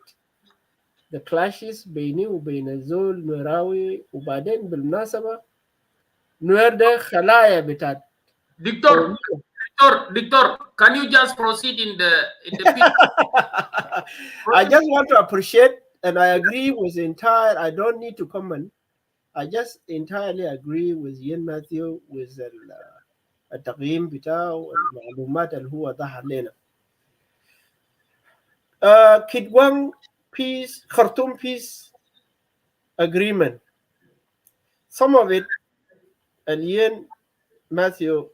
the clashes بيني وبين الزول نوراوي وبعدين بالمناسبة نوير ده خلايا بتاعت Dictor, can you just proceed in the I just want to appreciate, and I agree with the entire, I don't need to comment. I just entirely agree with Yen Matthew with التقييم بتاعه والمعلومات اللي هو ظهر لنا. Gwang peace, Khartoum peace agreement. Some of it, Yen Matthew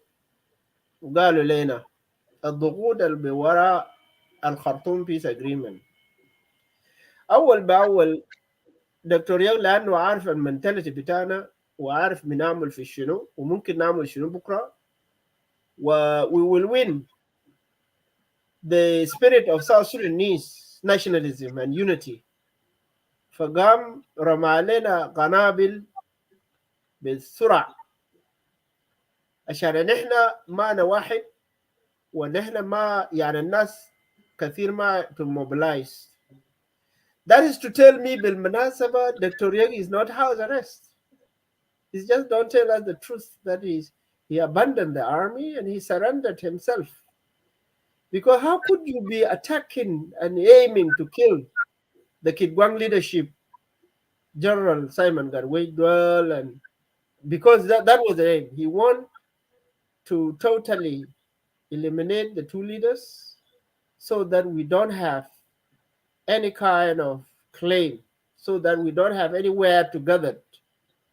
قالوا لنا الضغوط اللي بوراء الخرطوم peace agreement. أول بأول دكتور يغ لأنه عارف المنتاليتي بتاعنا وعارف بنعمل في شنو وممكن نعمل شنو بكرة we will win the spirit of South Sudanese nationalism and unity. فقام رمى علينا قنابل بالسرعة عشان نحن معنا واحد ونحن ما يعني الناس كثير ما to mobilize. That is to tell me بالمناسبة Dr. Young is not house arrest. He just don't tell us the truth that he abandoned the army and he surrendered himself. Because how could you be attacking and aiming to kill the Gwang leadership, General Simon Garway, and because that was the aim. He wanted to totally eliminate the two leaders so that we don't have any kind of claim, so that we don't have anywhere to gather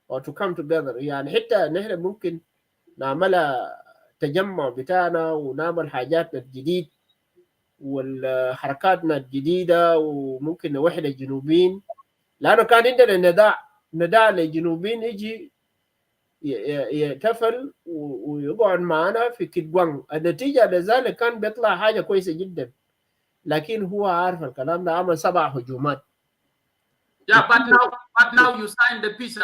or to come together. يعني حتى نحن ممكن نعمل تجمع بتاعنا ونعمل حاجاتنا الجديد والحركاتنا الجديدة وممكن نوحد الجنوبيين لأنه كان عندنا نداء للجنوبيين يجي يتفل ويقعد معنا في كيدوان. النتيجة لذلك كان بيطلع حاجة كويسة جدا لكن هو عارف الكلام ده عمل 7 هجومات. Yeah, but now you signed the peace.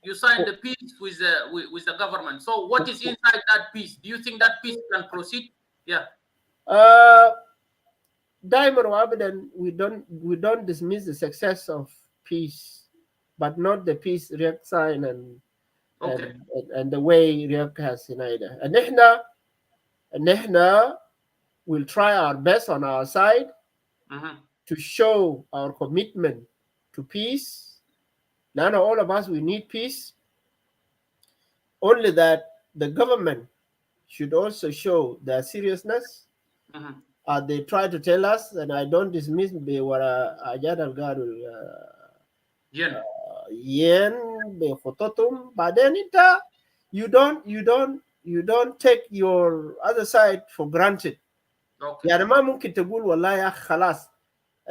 You signed the peace with the government. So what is inside that peace? Do you think that peace can proceed? Yeah. دائما وابدا we don't dismiss the success of peace, but not the peace Riek sign and the way Riek has united. And نحن will try our best on our side to show our commitment to peace. Now all of us we need peace. Only that the government should also show their seriousness. They try to tell us, and I don't dismiss Ajad al-Gadul yen behototum, but then you don't take your other side for granted. يعني ما ممكن تقول والله يا أخي خلاص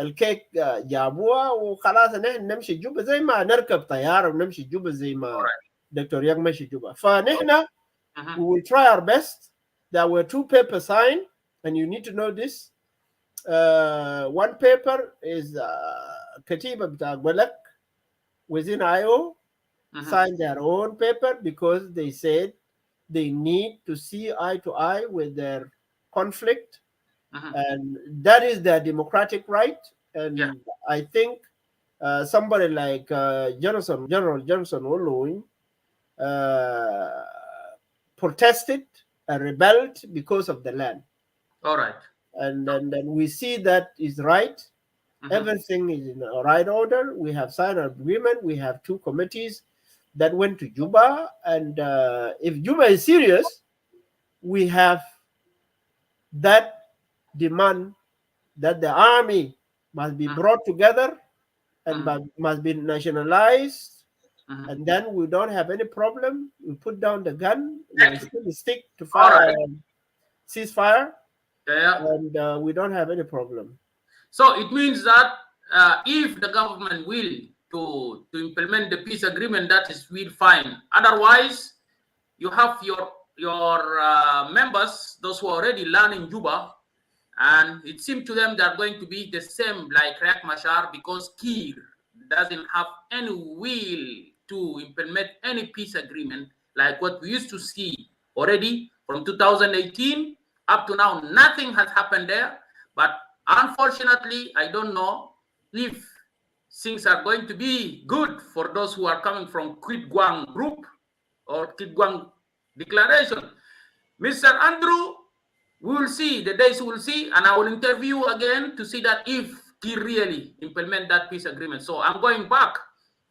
الكيك جابوها وخلاص نحن نمشي جوبا زي ما نركب طيارة ونمشي جوبا زي ما دكتور ياك مشي جوبا. فنحن we will try our best. There were 2 papers signed, and you need to know this. One paper is Katiba بتاع Gwelek within IO signed their own paper because they said they need to see eye to eye with their conflict, and that is their democratic right. And I think somebody like General Johnson Oloin protested and rebelled because of the land. All right. And then we see that is right. Everything is in the right order. We have signed an agreement. We have 2 committees that went to Juba. And if Juba is serious, we have that demand that the army must be brought together and must be nationalized. And then we don't have any problem. We put down the gun. We still stick to fire, ceasefire. And we don't have any problem. So it means that if the government will to implement the peace agreement, that is will fine. Otherwise, you have your members, those who are already learning Juba, and it seems to them they are going to be the same like Riek Machar because Kir doesn't have any will to implement any peace agreement like what we used to see already from 2018 up to now. Nothing has happened there. But unfortunately, I don't know if things are going to be good for those who are coming from Gwang group or Gwang Declaration. Mr. Andrew, we will see, the days we will see, and I will interview again to see that if he really implement that peace agreement. So I'm going back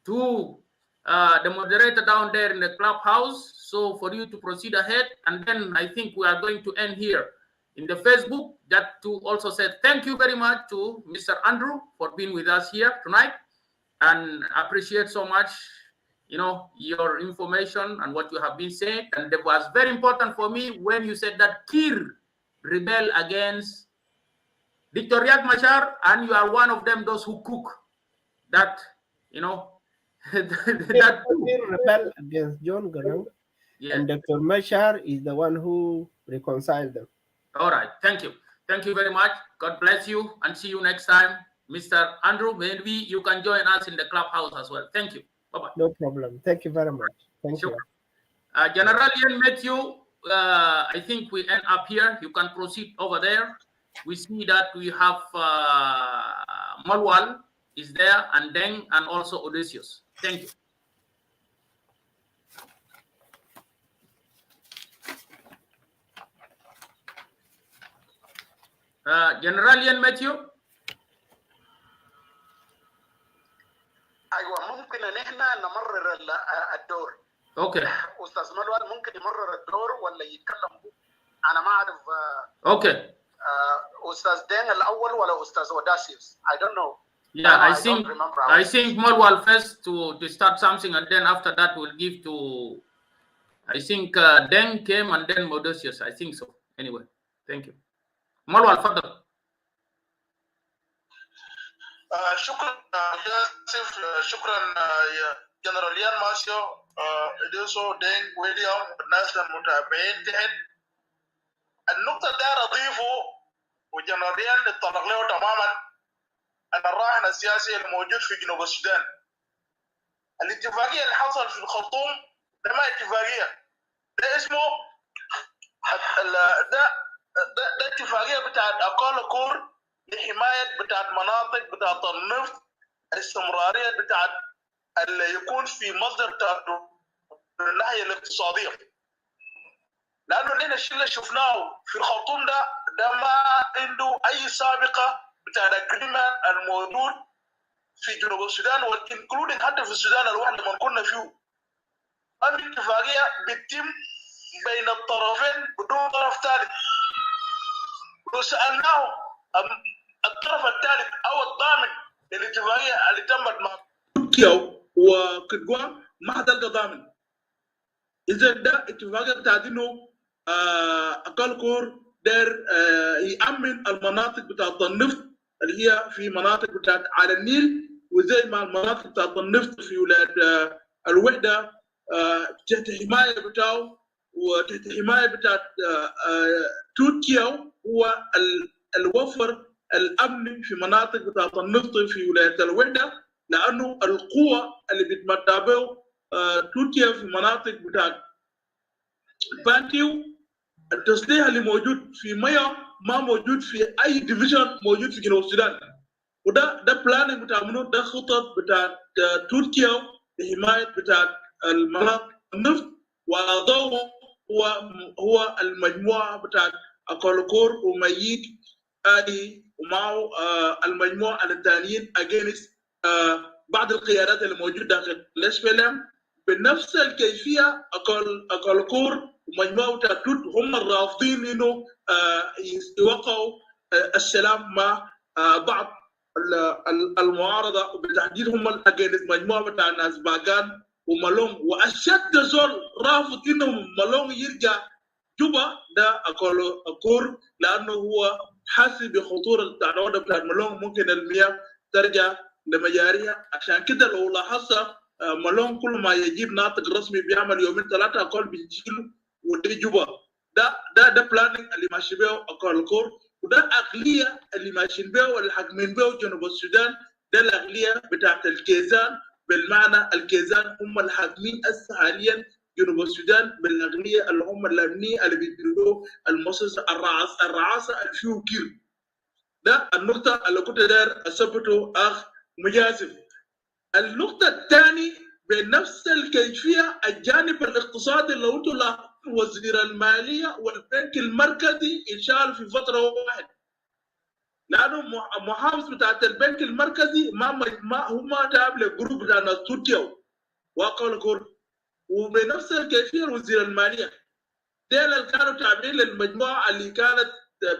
to the moderator down there in the clubhouse, so for you to proceed ahead, and then I think we are going to end here in the Facebook. That to also say thank you very much to Mr. Andrew for being with us here tonight, and appreciate so much, you know, your information and what you have been saying. And it was very important for me when you said that Kir rebel against Dr. Riek Machar, and you are one of them, those who cook that, you know, that Kir rebel against John Garang, yeah. and Dr. Machar is the one who reconciled them. All right, thank you. Thank you very much. God bless you, and see you next time. Mr. Andrew, maybe you can join us in the clubhouse as well. Thank you. Bye-bye. No problem. Thank you very much. Thank you. General Ian Matthew, I think we end up here. You can proceed over there. We see that we have Malwal is there, and Deng, and also Odysseus. Thank you. General Ian Matthew. ايوه ممكن ان احنا نمرر الدور. اوكي. استاذ ملوان ممكن يمرر الدور ولا يتكلم هو؟ انا ما اعرف. اوكي. استاذ دين الاول ولا استاذ اوداسيوس؟ I don't know. Yeah, I think Malwal first to start something, and then after that we'll give to, I think Deng came and then Modosius. I think so. Anyway, thank you. Malwal, further. شكرا ياسف، شكرا يا جنراليان ماسيو إديسو دين ويليام الناس المتابعين تحت. النقطة داير أضيفه وجنراليان اتطرق له تماما أن الراهن السياسي الموجود في جنوب السودان. الاتفاقية اللي حصل في الخرطوم ده ما اتفاقية، ده اسمه ده اتفاقية بتاعت أقال كور لحماية بتاعت مناطق بتاعت النفط، الاستمرارية بتاعت اللي يكون في مصدر من الناحية الاقتصادية. لأنه نحن الشيء اللي شفناه في الخرطوم ده ما عنده أي سابقة بتاعت الكلمة الموجود في جنوب السودان، والانكلودين حتى في السودان الواحد لما كنا فيه. هذه اتفاقية بتتم بين الطرفين بدون طرف ثالث. لو سألناه الطرف الثالث او الضامن للاتفاقيه اللي تمت مع تركيا وكدوان ما حتلقى ضامن. اذا ده اتفاقيه بتاعت انه اقل كور داير يامن المناطق بتاعت النفط اللي هي في مناطق بتاعت على النيل، وزي ما المناطق بتاعت النفط في ولايه الوحده تحت حمايه بتاعه وتحت حمايه بتاعت تركيا، هو الوفر الامن في مناطق بتاعت النفط في ولايه الوحده، لانه القوه اللي بتمتع به تركيا في مناطق بتاعت بانتيو، التصليح اللي موجود في مياه ما موجود في اي ديفيجن موجود في جنوب السودان. وده بلاننج بتاع منو؟ ده خطط بتاعت تركيا لحمايه بتاعت المناطق النفط، واعضاؤه هو المجموعه بتاعت اكولكور وميت آدي ومعه المجموعة الثانيين أجينس بعض القيادات اللي موجودة داخل الاسفلام بنفس الكيفية. أكولكور ومجموعة توت هم الرافضين إنه يوقعوا السلام مع بعض المعارضة، وبالتحديد هم الأجينس مجموعة بتاع ناس باغان ومالون. وأشد زول رافض إنه مالون يرجع جوبا ده أكور، لأنه هو حاسس بخطورة التعرض بتاع مالون، ممكن المياه ترجع لمجاريها. عشان كده لو لاحظت مالون كل ما يجيب ناطق رسمي بيعمل يومين ثلاثة أكول بيجيله ودي جوبا. ده بلاننج اللي ماشي بيه أكول، وده أغلية اللي ماشيين بيه والحاكمين بيه جنوب السودان. ده الأغلية بتاعت الكيزان بالمعنى الكيزان هم الحاكمين حاليا جنوب السودان بالاغنياء اللي هم الابنياء اللي بيديروا المؤسسه الرعاسه اللي فيه كير. ده النقطه اللي كنت داير اثبته اخ مجازف. النقطه الثانيه بنفس الكيفيه الجانب الاقتصادي اللي قلت له وزير الماليه والبنك المركزي انشال في فتره واحده، لانه محافظ بتاعت البنك المركزي ما هم تابع الجروب بتاع ناس تركيا وقال كور، وبنفس الكيفيه وزير الماليه ديل اللي كانوا تابعين للمجموعه اللي كانت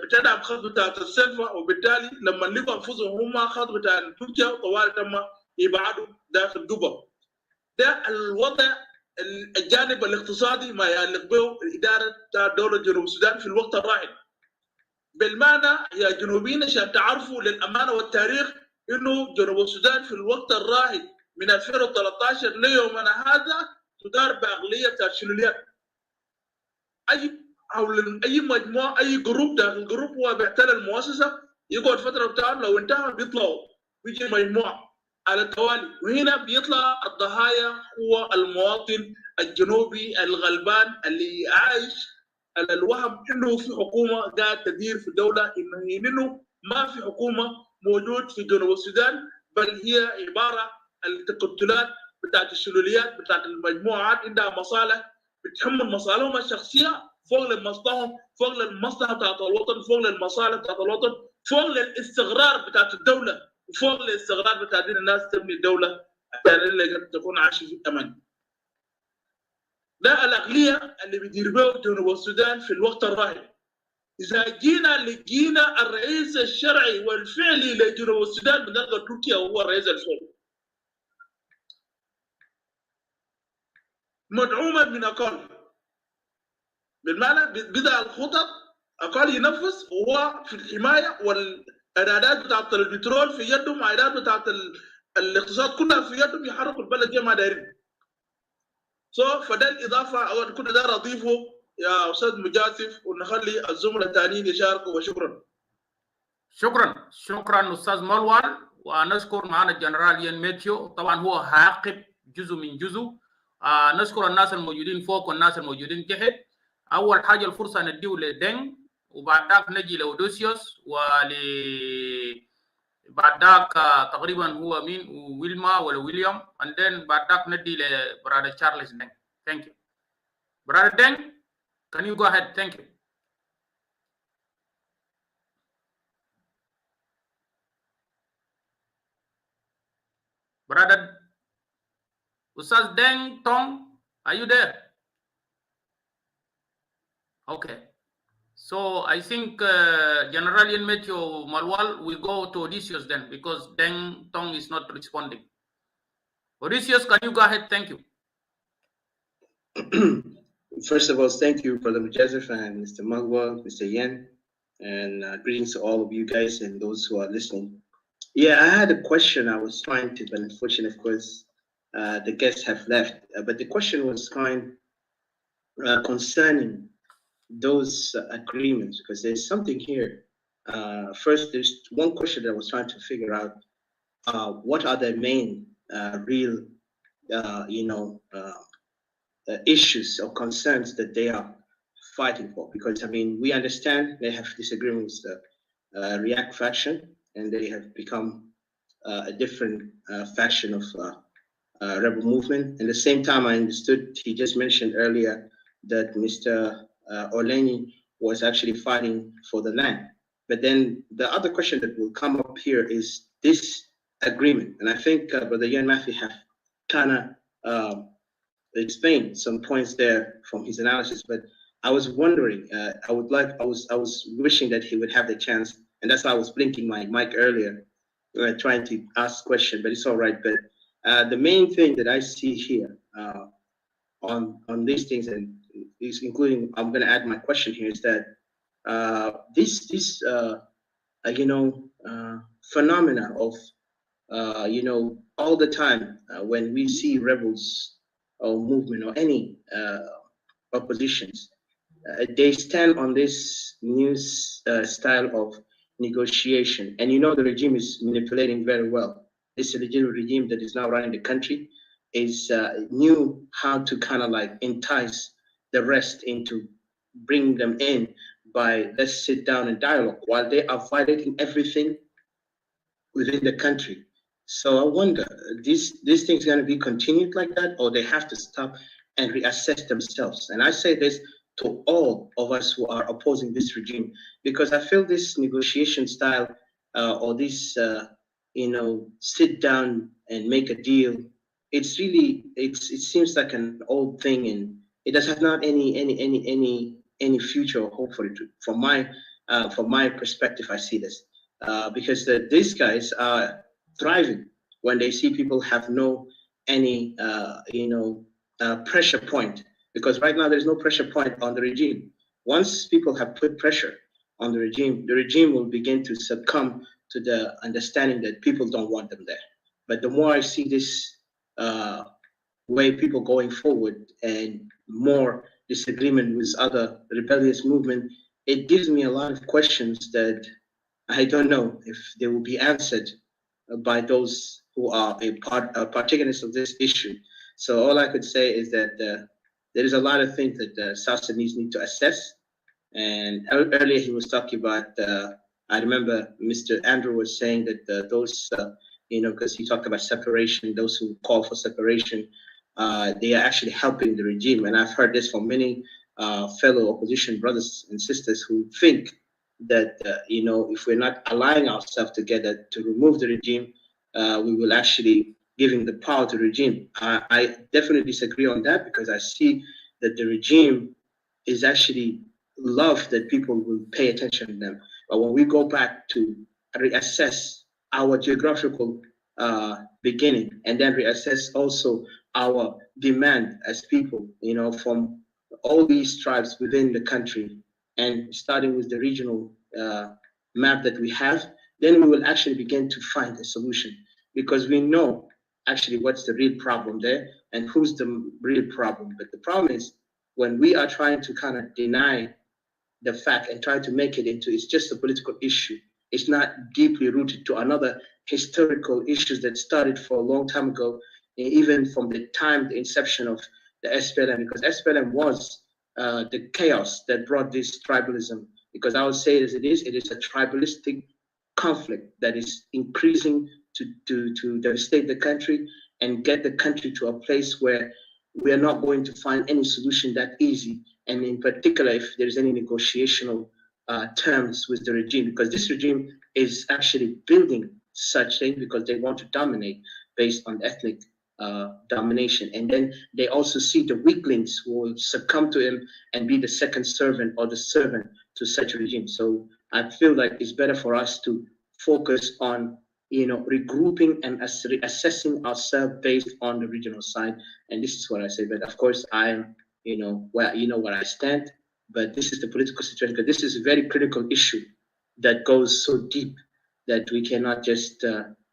بتدعم خط بتاعت السلفه، وبالتالي لما لقوا انفسهم هم خط بتاع تركيا طوال تم يبعدوا داخل جوبا. ده الوضع الجانب الاقتصادي ما يعلق به الاداره بتاع دوله جنوب السودان في الوقت الراهن. بالمعنى يا جنوبيين عشان تعرفوا للامانه والتاريخ انه جنوب السودان في الوقت الراهن من 2013 ليومنا هذا تدار باغليه بتاع الشلوليات. اي مجموعه اي جروب داخل جروب هو بيحتل المؤسسه يقعد فتره بتاعهم، لو انتهى بيطلعوا بيجي مجموعه على التوالي، وهنا بيطلع الضحايا هو المواطن الجنوبي الغلبان اللي عايش على الوهم انه في حكومه قاعد تدير في الدوله، انه ما في حكومه موجود في جنوب السودان، بل هي عباره التكتلات بتاعت الشلوليات بتاعت المجموعات عندها مصالح بتحمل مصالحهم الشخصيه فوق لمصلحتهم، فوق للمصلحه بتاعت الوطن، فوق للمصالح بتاعت الوطن، فوق للاستقرار بتاعت الدوله، وفوق الاستقرار بتاعت الناس تبني الدوله عشان اللي تكون عايشه في امان. ده الاغليه اللي بيدير به جنوب السودان في الوقت الراهن. اذا لقينا الرئيس الشرعي والفعلي لجنوب السودان بنلقى تركيا وهو الرئيس الفعلي مدعوما من اقل، بالمعنى بدا الخطط اقل ينفذ، وهو في الحمايه والاعدادات بتاعت البترول في يدهم، اعدادات بتاعت الاقتصاد كلها في يدهم، يحركوا البلد زي ما دايرين. فده الاضافه كنت داير اضيفه يا استاذ مجازف، ونخلي الزملاء الثانيين يشاركوا. وشكرا. شكرا استاذ ملوان، ونشكر معنا الجنرال ين ميتيو. طبعا هو هيعقب جزء من جزء. نشكر الناس الموجودين فوق والناس الموجودين تحت. اول حاجه الفرصه نديه لدين، وبعد ذاك نجي لاودوسيوس، بعد ذاك تقريبا هو مين ويلما ولا ويليام، and then بعد ذاك ندي لبرادر تشارلز دين. Thank you. Brother Deng, can you go ahead? Thank you. Brother Ustaz Deng Tong, are you there? Okay. So I think General Yen Meteo Malwal will go to Odysseus then, because Deng Tong is not responding. Odysseus, can you go ahead? Thank you. First of all, thank you, Brother Majazif and Mr. Magwa, Mr. Yen, and greetings to all of you guys and those who are listening. Yeah, I had a question I was trying to, but unfortunately, of course, the guests have left. But the question was concerning those agreements, because there's something here. First, there's one question that I was trying to figure out. What are the main real, issues or concerns that they are fighting for? Because, I mean, we understand they have disagreements with the React faction, and they have become a different faction of rebel movement. At the same time, I understood he just mentioned earlier that Mr. Oleni was actually fighting for the land. But then the other question that will come up here is this agreement. And I think Brother Ian Matthew have kind of explained some points there from his analysis, but I was wondering, I was wishing that he would have the chance, and that's why I was blinking my mic earlier, trying to ask question, but it's all right. But the main thing that I see here on these things, and including, I'm going to add my question here, is that this phenomena of all the time when we see rebels or movement or any oppositions, they stand on this new style of negotiation, and the regime is manipulating very well. this illegitimate regime that is now running the country is knew how to kind of like entice the rest into bringing them in by let's sit down and dialogue while they are violating everything within the country. So I wonder, these things going to be continued like that, or they have to stop and reassess themselves? And I say this to all of us who are opposing this regime, because I feel this negotiation style or this, sit down and make a deal. It's really, it seems like an old thing, and it does have not any future or hope for it. From my perspective, I see this because these guys are thriving when they see people have no any pressure point, because right now there's no pressure point on the regime. Once people have put pressure on the regime will begin to succumb to the understanding that people don't want them there. But the more I see this way people going forward and more disagreement with other rebellious movement, it gives me a lot of questions that I don't know if they will be answered by those who are protagonists of this issue. So all I could say is that there is a lot of things that the South Sudanese need to assess. And earlier he was talking about, I remember Mr. Andrew was saying that those, because he talked about separation, those who call for separation, they are actually helping the regime. And I've heard this from many fellow opposition brothers and sisters who think that, if we're not aligning ourselves together to remove the regime, we will actually giving the power to the regime. I definitely disagree on that, because I see that the regime is actually love that people will pay attention to them. But when we go back to reassess our geographical beginning, and then reassess also our demand as people, from all these tribes within the country, and starting with the regional map that we have, then we will actually begin to find a solution, because we know actually what's the real problem there and who's the real problem. But the problem is when we are trying to kind of deny the fact and try to make it into it's just a political issue. It's not deeply rooted to another historical issues that started for a long time ago, even from the inception of the SPLM, because SPLM was the chaos that brought this tribalism. Because I would say it is a tribalistic conflict that is increasing to devastate the country and get the country to a place where we are not going to find any solution that easy. And in particular, if there's any negotiational terms with the regime, because this regime is actually building such things because they want to dominate based on ethnic domination. And then they also see the weaklings who will succumb to him and be the second servant or the servant to such a regime. So I feel like it's better for us to focus on regrouping and assessing ourselves based on the regional side. And this is what I say. But of course, I'm where I stand. But this is the political situation, because this is a very critical issue that goes so deep that we cannot just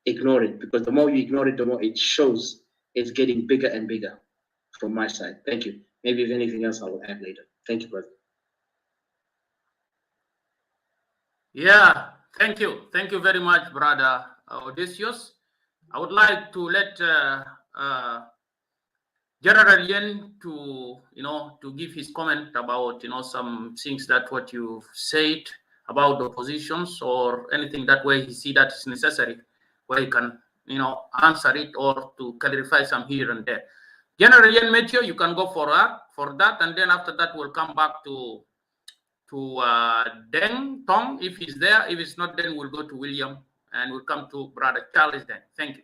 ignore it. Because the more you ignore it, the more it shows it's getting bigger and bigger. From my side, thank you. Maybe if anything else, I will add later. Thank you, brother. Yeah, thank you very much, brother Odysseus. I would like to let General Yen to give his comment about some things that what you said about the oppositions, or anything that way he see that is necessary, where he can answer it or to clarify some here and there. General Yen Meteo, you can go for that, and then after that we'll come back to Deng Tong if he's there. If it's not, then we'll go to William, and we'll come to Brother Charles then. Thank you.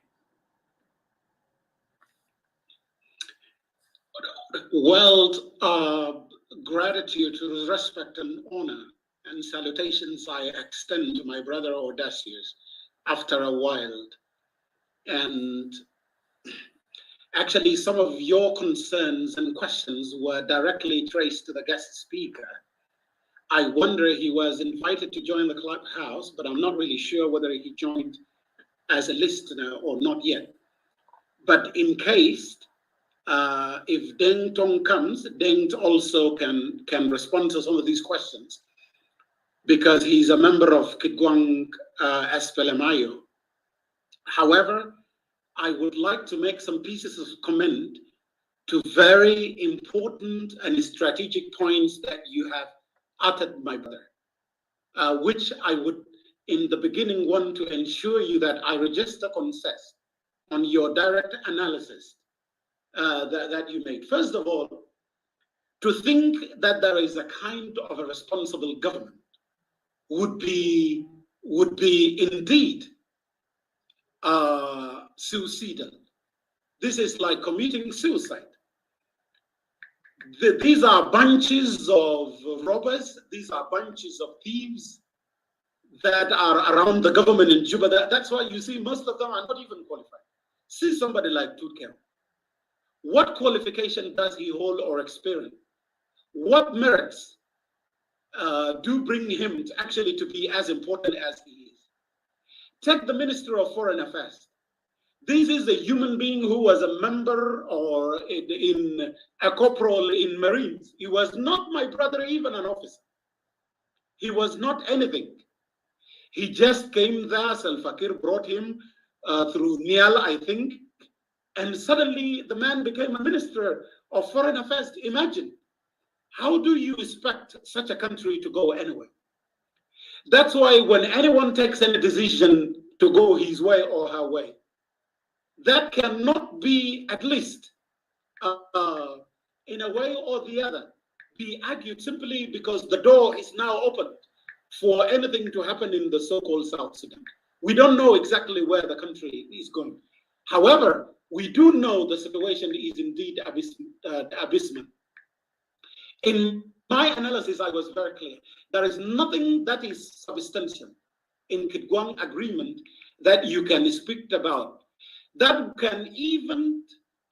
Well, gratitude, respect, and honor and salutations I extend to my brother Odysseus after a while. And actually, some of your concerns and questions were directly traced to the guest speaker. I wonder he was invited to join the clubhouse, but I'm not really sure whether he joined as a listener or not yet. But in case, if Deng Tong comes, Deng also can respond to some of these questions, because he's a member of Gwang SPLM. However, I would like to make some pieces of comment to very important and strategic points that you have uttered, my brother, which I would, in the beginning, want to ensure you that I register consent on your direct analysis that you made. First of all, to think that there is a kind of a responsible government would be indeed suicidal. This is like committing suicide. These are bunches of robbers. These are bunches of thieves that are around the government in Juba. That's why you see most of them are not even qualified. See somebody like Tutkel. What qualification does he hold or experience? What merits do bring him to actually to be as important as he is? Take the Minister of Foreign Affairs. This is a human being who was a member or in a corporal in Marines. He was not, my brother, even an officer. He was not anything. He just came there. Salva Kiir brought him through Nial, I think, and suddenly the man became a Minister of Foreign Affairs. Imagine, how do you expect such a country to go anywhere? That's why when anyone takes any decision to go his way or her way, that cannot be, at least in a way or the other, be argued simply because the door is now open for anything to happen in the so-called South Sudan. We don't know exactly where the country is going. However, we do know the situation is indeed abysmal. In my analysis, I was very clear. There is nothing that is substantial in Gwang agreement that you can speak about, that can even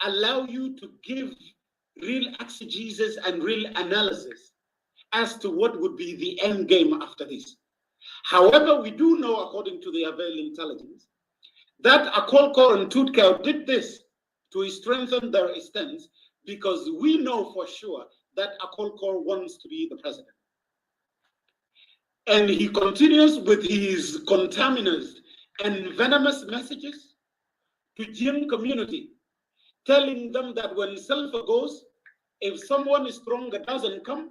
allow you to give real exegesis and real analysis as to what would be the end game after this. However, we do know, according to the available intelligence, that Akolkor and Tutkal did this to strengthen their stance, because we know for sure that Akolkor wants to be the president. And he continues with his contaminous and venomous messages to Jim community, telling them that when Selfa goes, if someone is stronger doesn't come,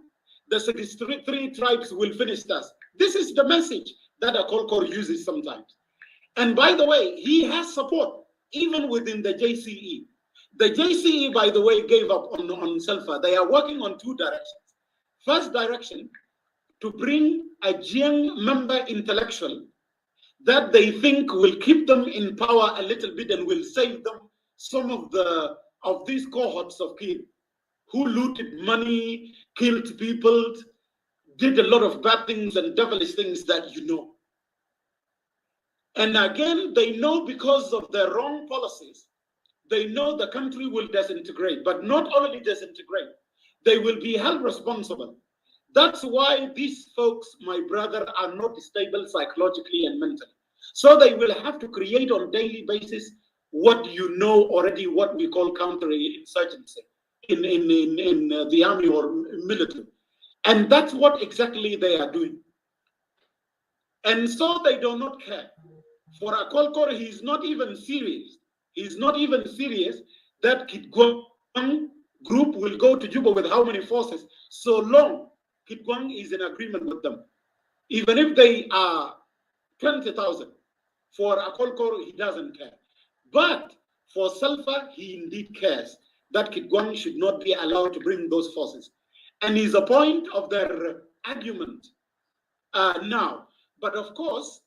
the 63 tribes will finish us. This is the message that Akolkor uses sometimes. And by the way, he has support even within the JCE. The JCE, by the way, gave up on Selfa. They are working on two directions. First direction, to bring a young member intellectual that they think will keep them in power a little bit and will save them some of these cohorts of kids who looted money, killed people, did a lot of bad things and devilish things that you know. And again, they know because of their wrong policies, they know the country will disintegrate, but not only disintegrate, they will be held responsible. That's why these folks, my brother, are not stable psychologically and mentally. So they will have to create on a daily basis what you know already, what we call counterinsurgency in the army or military. And that's what exactly they are doing. And so they do not care. For Akolkor, he's not even serious. He's not even serious that Kitgwang group will go to Juba with how many forces, so long Kitgwang is in agreement with them. Even if they are 20,000, for Akolkor, he doesn't care. But for Selfa, he indeed cares that Kitgwang should not be allowed to bring those forces. And is a point of their argument now. But of course,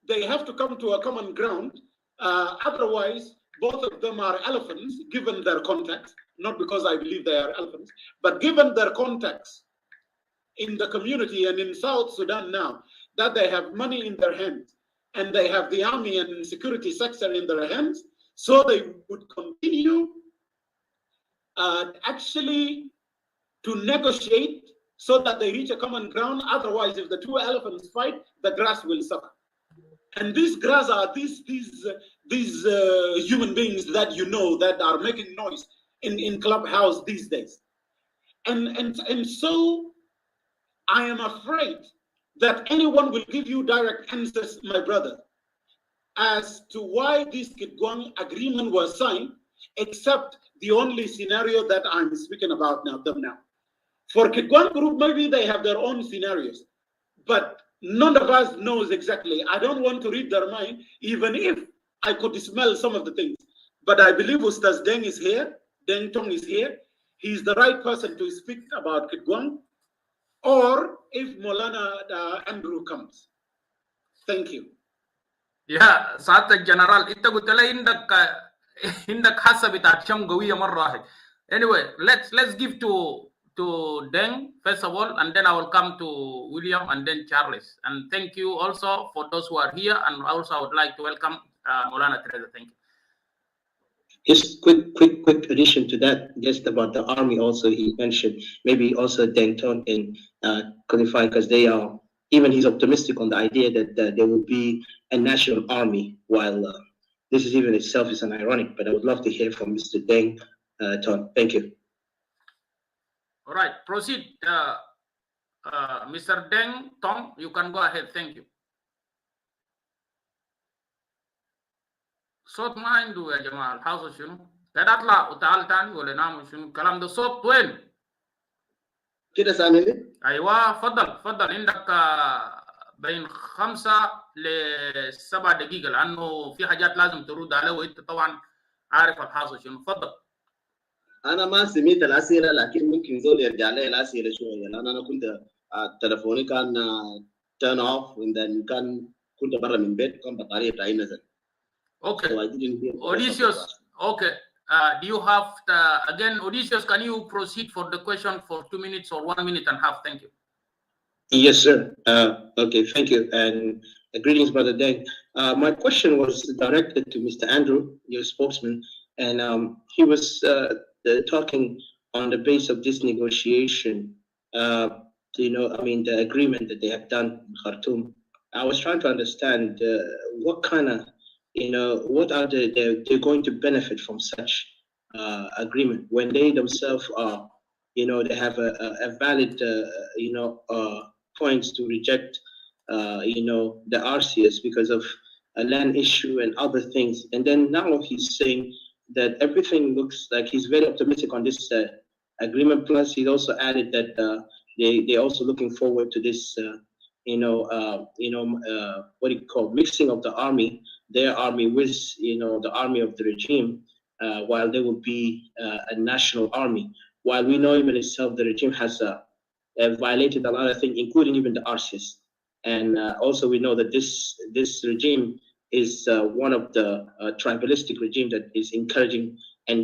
they have to come to a common ground. Otherwise, both of them are elephants, given their context, not because I believe they are elephants, but given their context in the community and in South Sudan now, that they have money in their hands and they have the army and security sector in their hands, so they would continue actually to negotiate so that they reach a common ground. Otherwise, if the two elephants fight, the grass will suffer. And these grass are these human beings that you know that are making noise in Clubhouse these days. And so I am afraid that anyone will give you direct answers, my brother, as to why this Gwang agreement was signed, except the only scenario that I'm speaking about now. For Gwang group, maybe they have their own scenarios, but none of us knows exactly. I don't want to read their mind, even if I could smell some of the things. But I believe Ustaz Deng is here, Deng Tong is here. He's the right person to speak about Gwang, or if Molana Andrew comes. Thank you. يا سعادة الجنرال انت قلت لي عندك حاسه بتاعت شم قويه مره واحد. Anyway, let's give to Deng first of all, and then I will come to William and then Charles. And thank you also for those who are here, and also I would like to welcome Molana Teresa. Thank you. Just quick addition to that, just about the army also he mentioned, maybe also Deng Tong can clarify, because they are, even he's optimistic on the idea that there will be a national army, while this is even itself is an ironic, but I would love to hear from Mr. Deng Tong. Thank you. All right, proceed. Mr. Deng Tong, you can go ahead. Thank you. صوت ما عنده يا جماعة الحاصل شنو؟ كده اطلع وتعال تاني ولا نعمل شنو؟ الكلام ده صوت وين؟ كده سامعني؟ ايوه فضل عندك بين 5 ل 7 دقيقة، لأنه في حاجات لازم ترد عليها وأنت طبعا عارف الحاصل شنو. فضل. أنا ما سمعت الأسئلة، لكن ممكن زول يرجع لي الأسئلة شوية، لأن أنا كنت تلفوني كان turn off and كنت برا من بيت، كان بطارية بتاعي نزل. Okay. So I didn't hear. Odysseus, okay. Do you have again, Odysseus? Can you proceed for the question for 2 minutes or 1 minute and a half? Thank you. Yes, sir. Okay, thank you, and greetings, Brother Deng. My question was directed to Mr. Andrew, your spokesman, and he was talking on the base of this negotiation. The agreement that they have done in Khartoum. I was trying to understand what kind of, what are they're going to benefit from such agreement when they themselves are, they have a valid, points to reject, the RCS because of a land issue and other things. And then now he's saying that everything looks like he's very optimistic on this agreement. Plus, he also added that they're also looking forward to this, what do you call, mixing of the army, their army with, the army of the regime, while there will be a national army. While we know even itself, the regime has violated a lot of things, including even the RCS. And also we know that this regime is one of the tribalistic regime that is encouraging and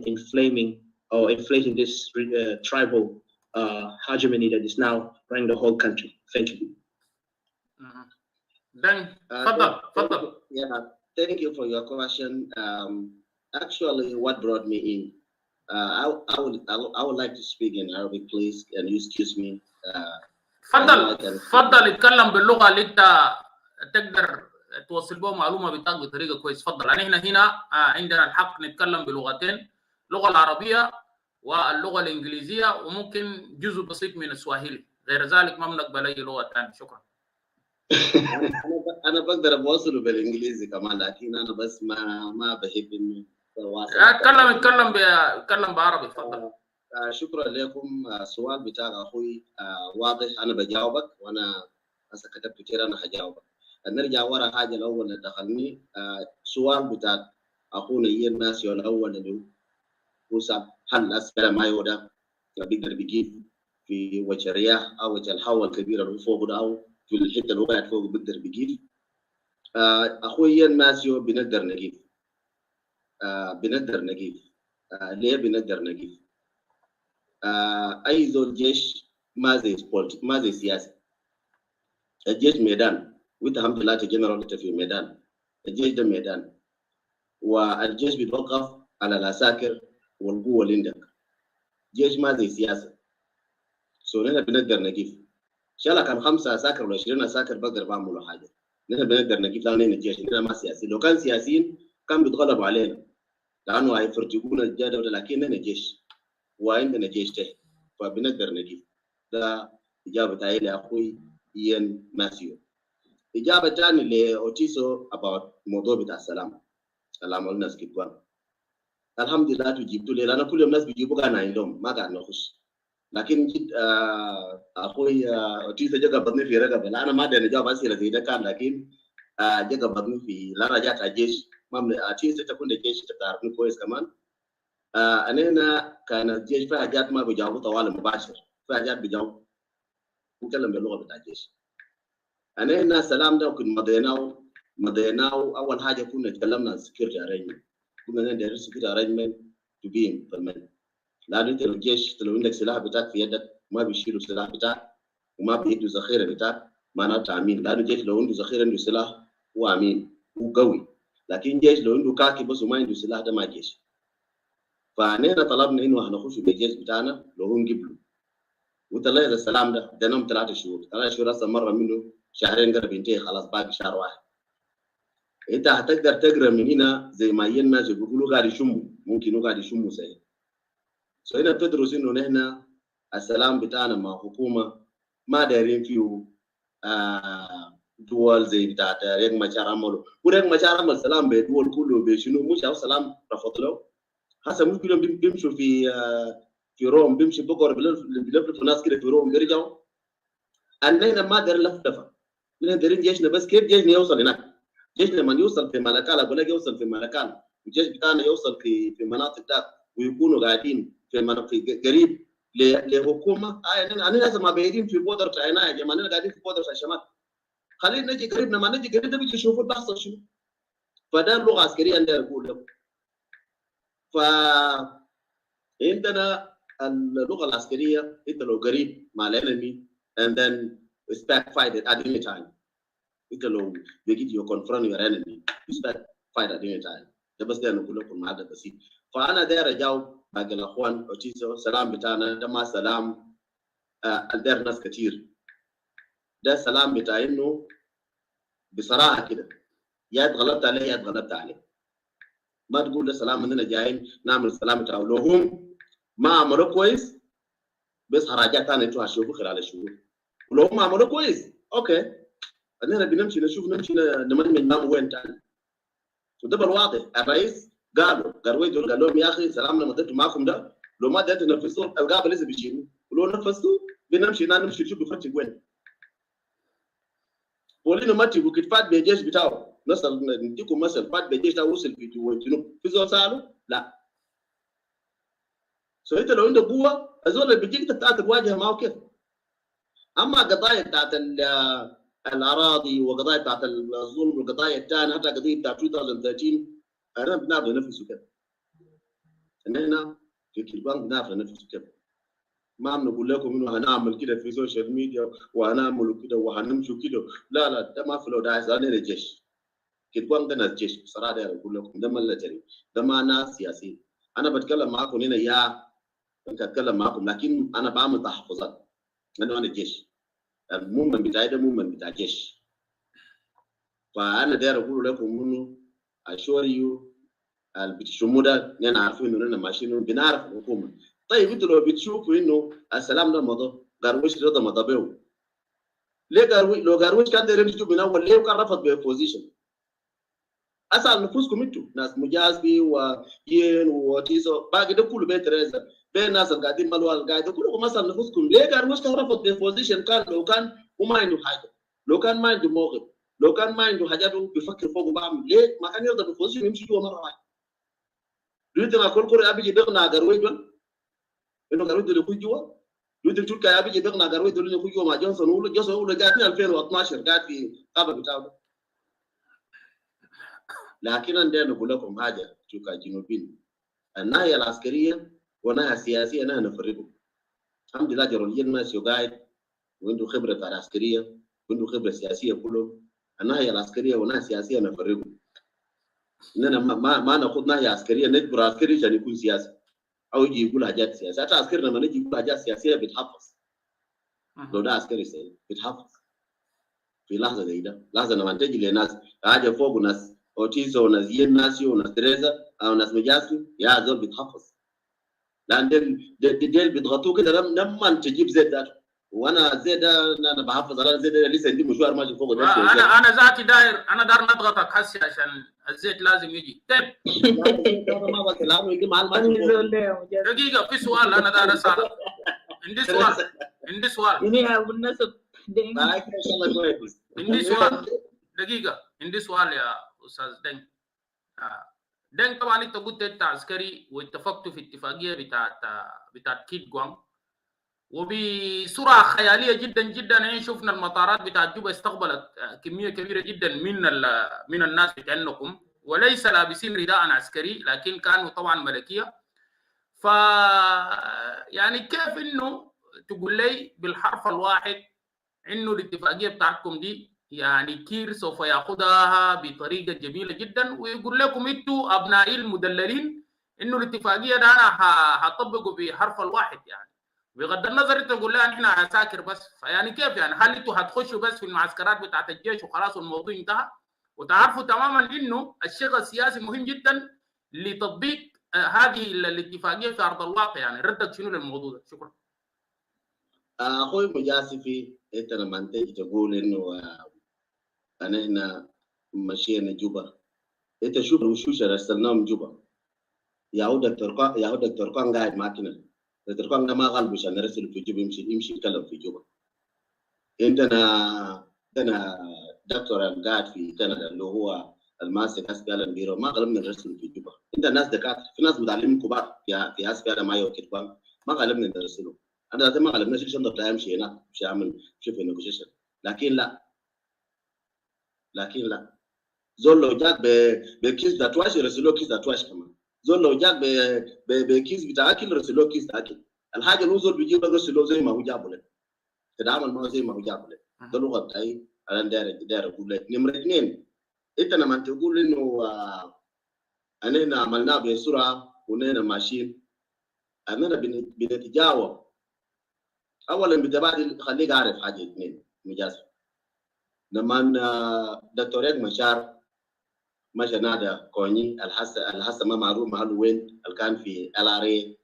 inflating this tribal hegemony that is now running the whole country. Thank you. Then, Fadal. Yeah, thank you for your question. Actually, what brought me in, I would like to speak in Arabic, please, and you excuse me. تفضل اتكلم باللغه اللي انت تقدر توصل بها معلومه بطريقه كويس. تفضل. يعني هنا عندنا الحق نتكلم بلغتين، اللغه العربيه واللغه الانجليزيه، وممكن جزء بسيط من السواحيلي، غير ذلك ما بنقبل اي لغه ثانيه. شكرا. انا بقدر ابوصله بالانجليزي كمان، لكن انا بس ما بحب انه اتكلم بعربي. تفضل. شكرا لكم. السؤال بتاع اخوي واضح، انا بجاوبك، وانا هسه كتبت كتير انا هجاوبك. نرجع ورا حاجه الاول اللي دخلني، سؤال بتاع اخونا الناس الاول اللي هو هل الاسئله ما يودا بيقدر بيجيب في وجه الرياح او وجه الهواء الكبير اللي فوق ده، او في الحته اللي وقعت فوق بيقدر بيجيب. اخوي الناس بنقدر نجيب، ليه بنقدر نجيب؟ اي زول جيش ما زي سياسي. الجيش ميدان، وانت الحمد لله جنرال انت في ميدان، الجيش ده ميدان، والجيش بيتوقف على العساكر والقوه اللي عندك. جيش ما زي سياسه. نحن بنقدر نجيب. ان شاء الله كان 5 عساكر ولا 20 عساكر بقدر بعملوا حاجه. نحن بنقدر نجيب لانه الجيش نحن ما سياسي. لو كان سياسيين كان بيتغلبوا علينا، لانه هيفرتقونا الجدول، لكن نحن جيش وعندنا جيش تحت، فبنقدر نجيب. ده إجابة تاعي لأخوي إيان ماسيو. إجابة تاني لأوتيسو about موضوع بتاع السلام الناس كتوان الحمد لله تجيبتوا لي أنا كل يوم الناس بيجيبوا كان عندهم ما قاعد نخش لكن جد أخوي أوتيسو جا قبضني في رقبة لا أنا ما أدري نجاوب أسئلة زي ده كان لكن جا قبضني في لا رجعت الجيش ما أوتيسو تكون الجيش تعرفني كويس كمان أنا هنا كان الجيش في حاجات ما بيجاوبوا طوال مباشر في حاجات بيجاوب نتكلم باللغة بتاع الجيش أنا هنا السلام ده كنا مضيناه أول حاجة كنا تكلمنا عن security arrangement كنا ندير security arrangement to be implemented لأن أنت الجيش لو عندك سلاح بتاعك في يدك ما بيشيلوا السلاح بتاعك وما بيدوا ذخيرة بتاعك معناته أمين لأن الجيش لو عنده ذخيرة عنده سلاح هو أمين هو قوي لكن الجيش لو عنده كاكي بس وما عنده سلاح ده ما جيش فأنا طلبنا إنه هنخش بالجيش بتاعنا لو هو نجيب وتلاقي السلام ده دنام 3 شهور 3 شهور هسه مره منه شهرين قرب ينتهي خلاص باقي شهر واحد انت هتقدر تقرا من هنا زي ما الناس بيقولوا قاعد يشموا ممكن قاعد يشموا زي هنا بتدرس انه نحن السلام بتاعنا مع حكومه ما دايرين فيه دول زي بتاعت ريك مشار عملوا وريك مشار عمل سلام بدول كله بشنو مش او سلام رفض له هسه ممكن بيمشوا في روم بيمشي بقر بلف ناس كده في روم بيرجعوا أننا ما دار لفلفة من دارين جيشنا بس كيف جيشنا يوصل هناك جيشنا من يوصل في ملكال ولا يوصل في ملكال الجيش بتاعنا يوصل في مناطق ده ويكونوا قاعدين في مناطق قريب لحكومة أنا لازم ما بعيدين في بودر بتاعنا يا جماعة أنا قاعدين في بودر بتاع الشمال خلينا نجي قريب لما نجي قريب ده بيجي يشوفوا بيحصل شنو فده اللغة عسكرية أنا أقول لكم فعندنا اللغة العسكرية أنت لو قريب مع الانمي and then respect fight at any time. أنت لو بيجي you confront your enemy respect fight at any time. ده بس ده نقول لكم ما هذا بسيط. فأنا داير أجاوب باقي الأخوان أوتيسو سلام بتاعنا ده ما سلام الدير ناس كتير. ده سلام بتاع إنه بصراحة كده يا اتغلبت عليه يا اتغلبت عليه. ما تقول ده سلام إننا جايين نعمل سلام بتاعه لو هم ما عملوا كويس بس حراجات ثانية انتوا هتشوفوا خلال الشهور ولو هم عملوا كويس اوكي احنا بنمشي نشوف نمشي نمن نام وين ثاني وده بالواضح الرئيس قالوا دول قال لهم يا اخي سلامنا مضيتوا معكم ده لو ما قدرت تنفذوا القابه لسه بيجيبوا ولو نفذتوا بنمشي نمشي نشوف بفتش وين ولينا ما تبقوا كتفات بالجيش بتاعه مثلا نديكم مثل فات بالجيش ده وصل في جنوب في زول سالوا لا سو انت لو عندك قوه الزول اللي بيجيك تتاكد تواجه معه كيف اما قضايا بتاعت الاراضي وقضايا بتاعت الظلم والقضايا الثانيه حتى قضيه بتاعت 2013 انا بنعرف نفسه كده اننا في كلبان بنعرف نفسه كده ما بنقول لكم انه هنعمل كده في السوشيال ميديا وهنعمل كده وهنمشي كده لا ده ما في لو ده عايز انا الجيش كلبان ده ناس جيش بصراحه ده اقول لكم ده ملتري ده ما ناس سياسيين انا بتكلم معاكم هنا يا انت اتكلم معاكم لكن انا بعمل تحفظات انا الجيش المؤمن بتاعي ده مؤمن بتاع الجيش فانا داير اقول لكم انه اشور يو اللي بتشموا ده احنا عارفين انه ماشيين بنعرف الحكومه طيب انتوا لو بتشوفوا انه السلام ده مضى قروش رضا مضى به ليه لو قروش كان داير يمشوا من اول ليه كان رفض ببوزيشن اسال نفوسكم انتوا ناس مجازبي وين وتيزو باقي ده كله بيت رزق بين الناس اللي قاعدين مالوا القاعده كلكم مثلا نفوسكم ليه قروش كان رفض ببوزيشن كان لو كان وما عنده حاجه لو كان ما عنده موقف لو كان ما عنده حاجات بيفكر فوق وبعمل ليه ما كان يرضى ببوزيشن يمشي جوا مره واحده لو ما كل كره ابيجي بيقنا قروي دول انه قروي دول يخرج جوا لو تقول كا ابيجي بيقنا قروي دول يخرج جوا مع جونسون ولا قاعد في 2012 قاعد في قابه بتاعه لكن عندنا نقول لكم حاجه شوكا جنوبين الناحيه العسكريه والناحيه السياسيه نحن نفرقهم الحمد لله جروليين ماشي قاعد وعنده خبره عسكريه وعنده خبره سياسيه كلهم الناحيه العسكريه والناحيه السياسيه نفرقهم اننا ما ناخذ ناحيه عسكريه نجبر عسكري عشان يكون سياسي او يجي يقول حاجات سياسيه حتى عسكري لما نجي يقول حاجات سياسيه بيتحفظ لو ده عسكري سياسي بيتحفظ في لحظه زي ده لحظه لما تجي لناس حاجه فوق ناس اوتيسو وناس يناسيو وناس تريزا او ناس مجاسي يا زول بيتحفظ لان ديل بيضغطوه كده لما تجيب زيت ذاته وانا زي ده انا بحافظ على زي ده لسه عندي مشوار ماشي فوق ده شويه. انا ذاتي داير نضغطك هسه عشان الزيت لازم يجي. طيب ما بس لانه يجي مع دقيقه في سؤال انا داير اسالك. عندي سؤال بالنسبه عندي سؤال دقيقه. عندي سؤال يا استاذ دين. دين طبعا انت قلت انت عسكري واتفقتوا في اتفاقيه بتاعت كيد جوان، وبسرعه خياليه جدا جدا شفنا المطارات بتاعت جوبا استقبلت كميه كبيره جدا من الناس بتاعتكم، وليس لابسين رداء عسكري لكن كانوا طبعا ملكيه. ف يعني كيف انه تقول لي بالحرف الواحد انه الاتفاقيه بتاعتكم دي يعني كير سوف ياخذها بطريقه جميله جدا ويقول لكم انتوا ابناء المدللين انه الاتفاقيه ده انا هطبقه بحرف الواحد، يعني بغض النظر انت تقول لها احنا عساكر بس. فيعني كيف يعني هل انتوا هتخشوا بس في المعسكرات بتاعت الجيش وخلاص والموضوع انتهى؟ وتعرفوا تماما انه الشغل السياسي مهم جدا لتطبيق هذه الاتفاقيه في ارض الواقع. يعني ردك شنو للموضوع ده؟ شكرا. اخوي مجازفي انت لما انت تقول انه انا هنا مشينا جوبا، انت شوف الوشوش اللي رسلناهم جوبا. يا دكتور كان قاعد معانا، دكتور كان ما غلبه عشان نرسل في جوبا، يمشي يتكلم في جوبا. عندنا دكتور قاعد في كندا اللي هو الماسك اسبيالا بيرو، ما غلبنا نرسل في جوبا. عندنا ناس دكاتره، في ناس متعلمين كبار في اسبيالا ما يوكل ما غلبنا نرسلهم. انا لازم ما غلبنا شيء شنطه بتاعي امشي هناك مش اعمل شوف النيغوشيشن. لكن لا زول لو جاك بكيس بتاع تواش يرسلوه كيس بتاع تواش كمان. زول لو جاك بكيس بتاع اكل يرسلوه كيس بتاع اكل. الحاجه اللي زول بيجيب يرسلوه زي ما هو جابه لك، تتعامل معه زي ما هو جابه لك. ده اللغه بتاعي انا داير اقول لك. نمره اثنين، انت لما تقول انه اننا عملناه بسرعه ونحن ماشيين، اننا بنتجاوب. اولا بتبادل، خليك عارف حاجه اثنين مجاز. لما دكتور ريك مشار مشى نادى كوني الحسن ما معروف محله وين، اللي كان في LRA.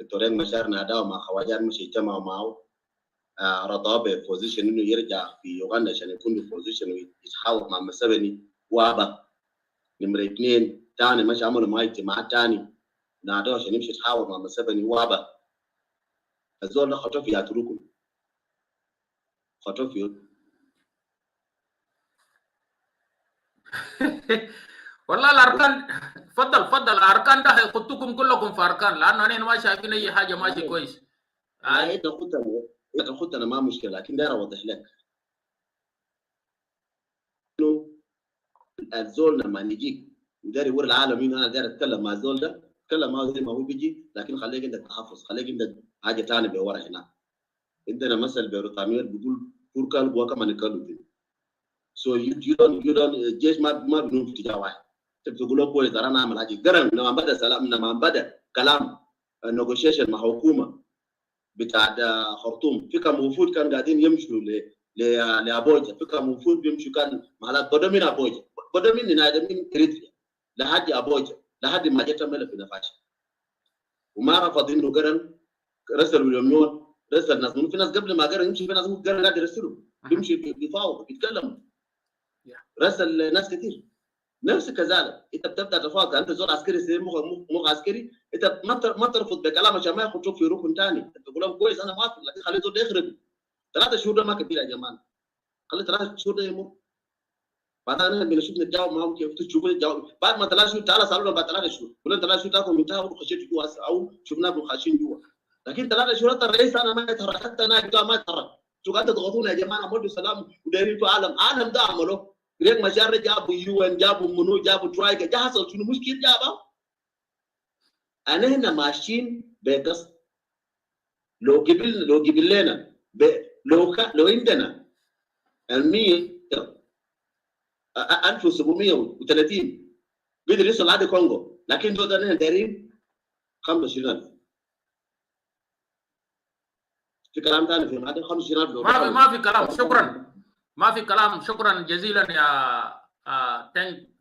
دكتور ريك مشار ناداه مع خواجات مشي اجتمعوا معه، رضاه ببوزيشن انه يرجع في يوغندا عشان يكون في بوزيشن ويتحاور مع مسبني وابا. نمرة اثنين ثاني مشى عملوا معاه اجتماعات ثاني، ناداه عشان يمشي يتحاور مع مسبني وابا. الزول ده خطوه في ياتركم، خطوه في والله الاركان فضل الاركان ده هيحطوكم كلكم في اركان، لانه انا ما شايفين اي حاجه ماشي كويس. انت خدت انا ما مشكله، لكن داير اوضح لك انه الزول لما يجيك وداير يوري العالم انه انا داير اتكلم مع الزول ده، اتكلم معه زي ما هو بيجي، لكن خليك عندك تحفظ، خليك عندك حاجه ثانيه بورا هناك. عندنا مثل بريطانيا بيقول كل كلب وكمان كلب. So you don't جيش ما بنوم في اتجاه واحد. تقول له كويس انا اعمل حاجه قرن لما بدا سلام، لما بدا كلام النيغوشيشن مع حكومه بتاع خرطوم، في كم وفود كان قاعدين يمشوا لابوجا، في كم وفود بيمشوا كان مالك بدو من ابوجا، بدو من نادمين اريتريا لحد ابوجا لحد ما جت ملف في نفاش. وما رفض انه قرن رسلوا اليوميون، رسل ناس في ناس قبل ما قرن يمشي، في ناس قرن قاعد يرسلوا بيمشي بيفاوض بيتكلموا، رسل ناس كثير. نفس كذلك انت بتبدا تفاوض، انت زول عسكري زي مو عسكري، انت ما ترفض بكلام عشان ما ياخذوك في ركن ثاني. انت تقول لهم كويس انا موافق، لكن خلي زول يخرب 3 شهور. ده ما كثير يا جماعه، خلي 3 شهور ده يمر. بعدين بنشوف نتجاوب معهم كيف تشوفوا الجواب. بعد ما 3 شهور تعال سالونا بعد 3 شهور، قلنا 3 شهور تاكم انتهوا وخشيتوا جوا او شفناكم خاشين جوا. لكن 3 شهور انت الرئيس انا ما يتحرك، حتى انا بتاع ما يتحرك. شو قاعد تضغطونا يا جماعه؟ مولوا سلام ودايرين في عالم ده عملوا ريك مشار جابوا UN جابوا منو جابوا ترايكا، ده حصل شنو مشكله جابها؟ انا هنا ماشيين بقصد. لو قبل لنا لو عندنا 1730 قدر يوصل لحد كونغو، لكن دول احنا دايرين 25,000. في كلام ثاني في هذا 25,000 ما في كلام. شكرا، ما في كلام. شكرا جزيلا يا دين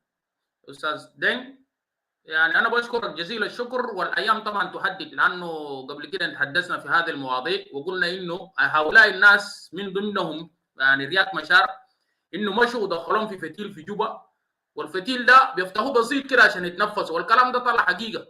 استاذ دين. يعني أنا بشكرك جزيل الشكر، والأيام طبعا تحدد، لأنه قبل كده تحدثنا في هذه المواضيع وقلنا إنه هؤلاء الناس من ضمنهم يعني رياك مشار إنه مشوا ودخلوهم في فتيل في جوبا، والفتيل ده بيفتحوه بسيط كده عشان يتنفسوا، والكلام ده طلع حقيقة.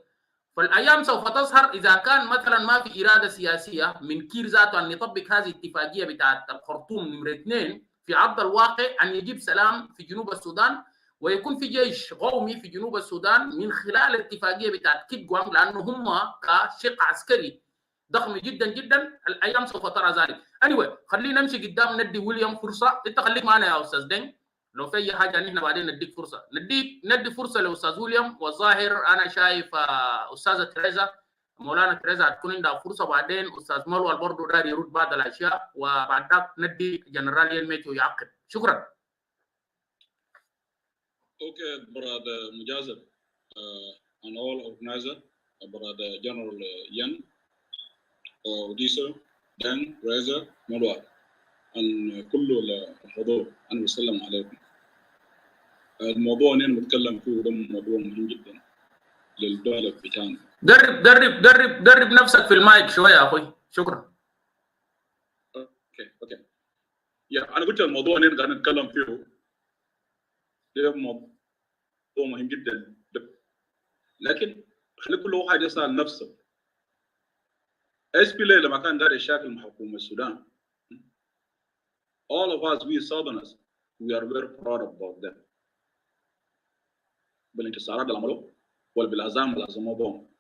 فالأيام سوف تظهر إذا كان مثلا ما في إرادة سياسية من كير ذاته أن يطبق هذه الاتفاقية بتاعت الخرطوم نمرة 2 في عرض الواقع، أن يجيب سلام في جنوب السودان ويكون في جيش قومي في جنوب السودان من خلال الاتفاقية بتاعت كيت جوان، لأنه هم كشق عسكري ضخم جدا جدا. الأيام سوف ترى ذلك. anyway خلينا نمشي قدام، ندي ويليام فرصة. أنت خليك معنا يا أستاذ دين، لو في اي حاجه نحن بعدين نديك فرصه، ندي فرصه لاستاذ ويليام. والظاهر انا شايف استاذه تريزا، مولانا تريزا هتكون عندها فرصه بعدين. استاذ ملول برضه داري يرد بعض الاشياء، وبعد ذاك ندي جنرال يلميتو يعقب. شكرا. Okay, brother Majazif, and all organizer, brother General Yan, Odisa, Dan, Reza, Marwa, and كل الحضور. أنا بسلم عليكم. الموضوع اللي أنا بتكلم فيه ده موضوع مهم جدا للدولة بتاعنا. درب نفسك في المايك شوية يا أخوي. شكرا. اوكي. يا أنا قلت الموضوع اللي أنا قاعد نتكلم فيه ده موضوع مهم جدا، لكن خلي كل واحد يسأل نفسه SPLA لما كان داير يشاكل مع حكومة السودان. All of us, we Southerners, we are very proud about them. بالانتصارات اللي عملوه والبالعزام اللي عزموه بهم.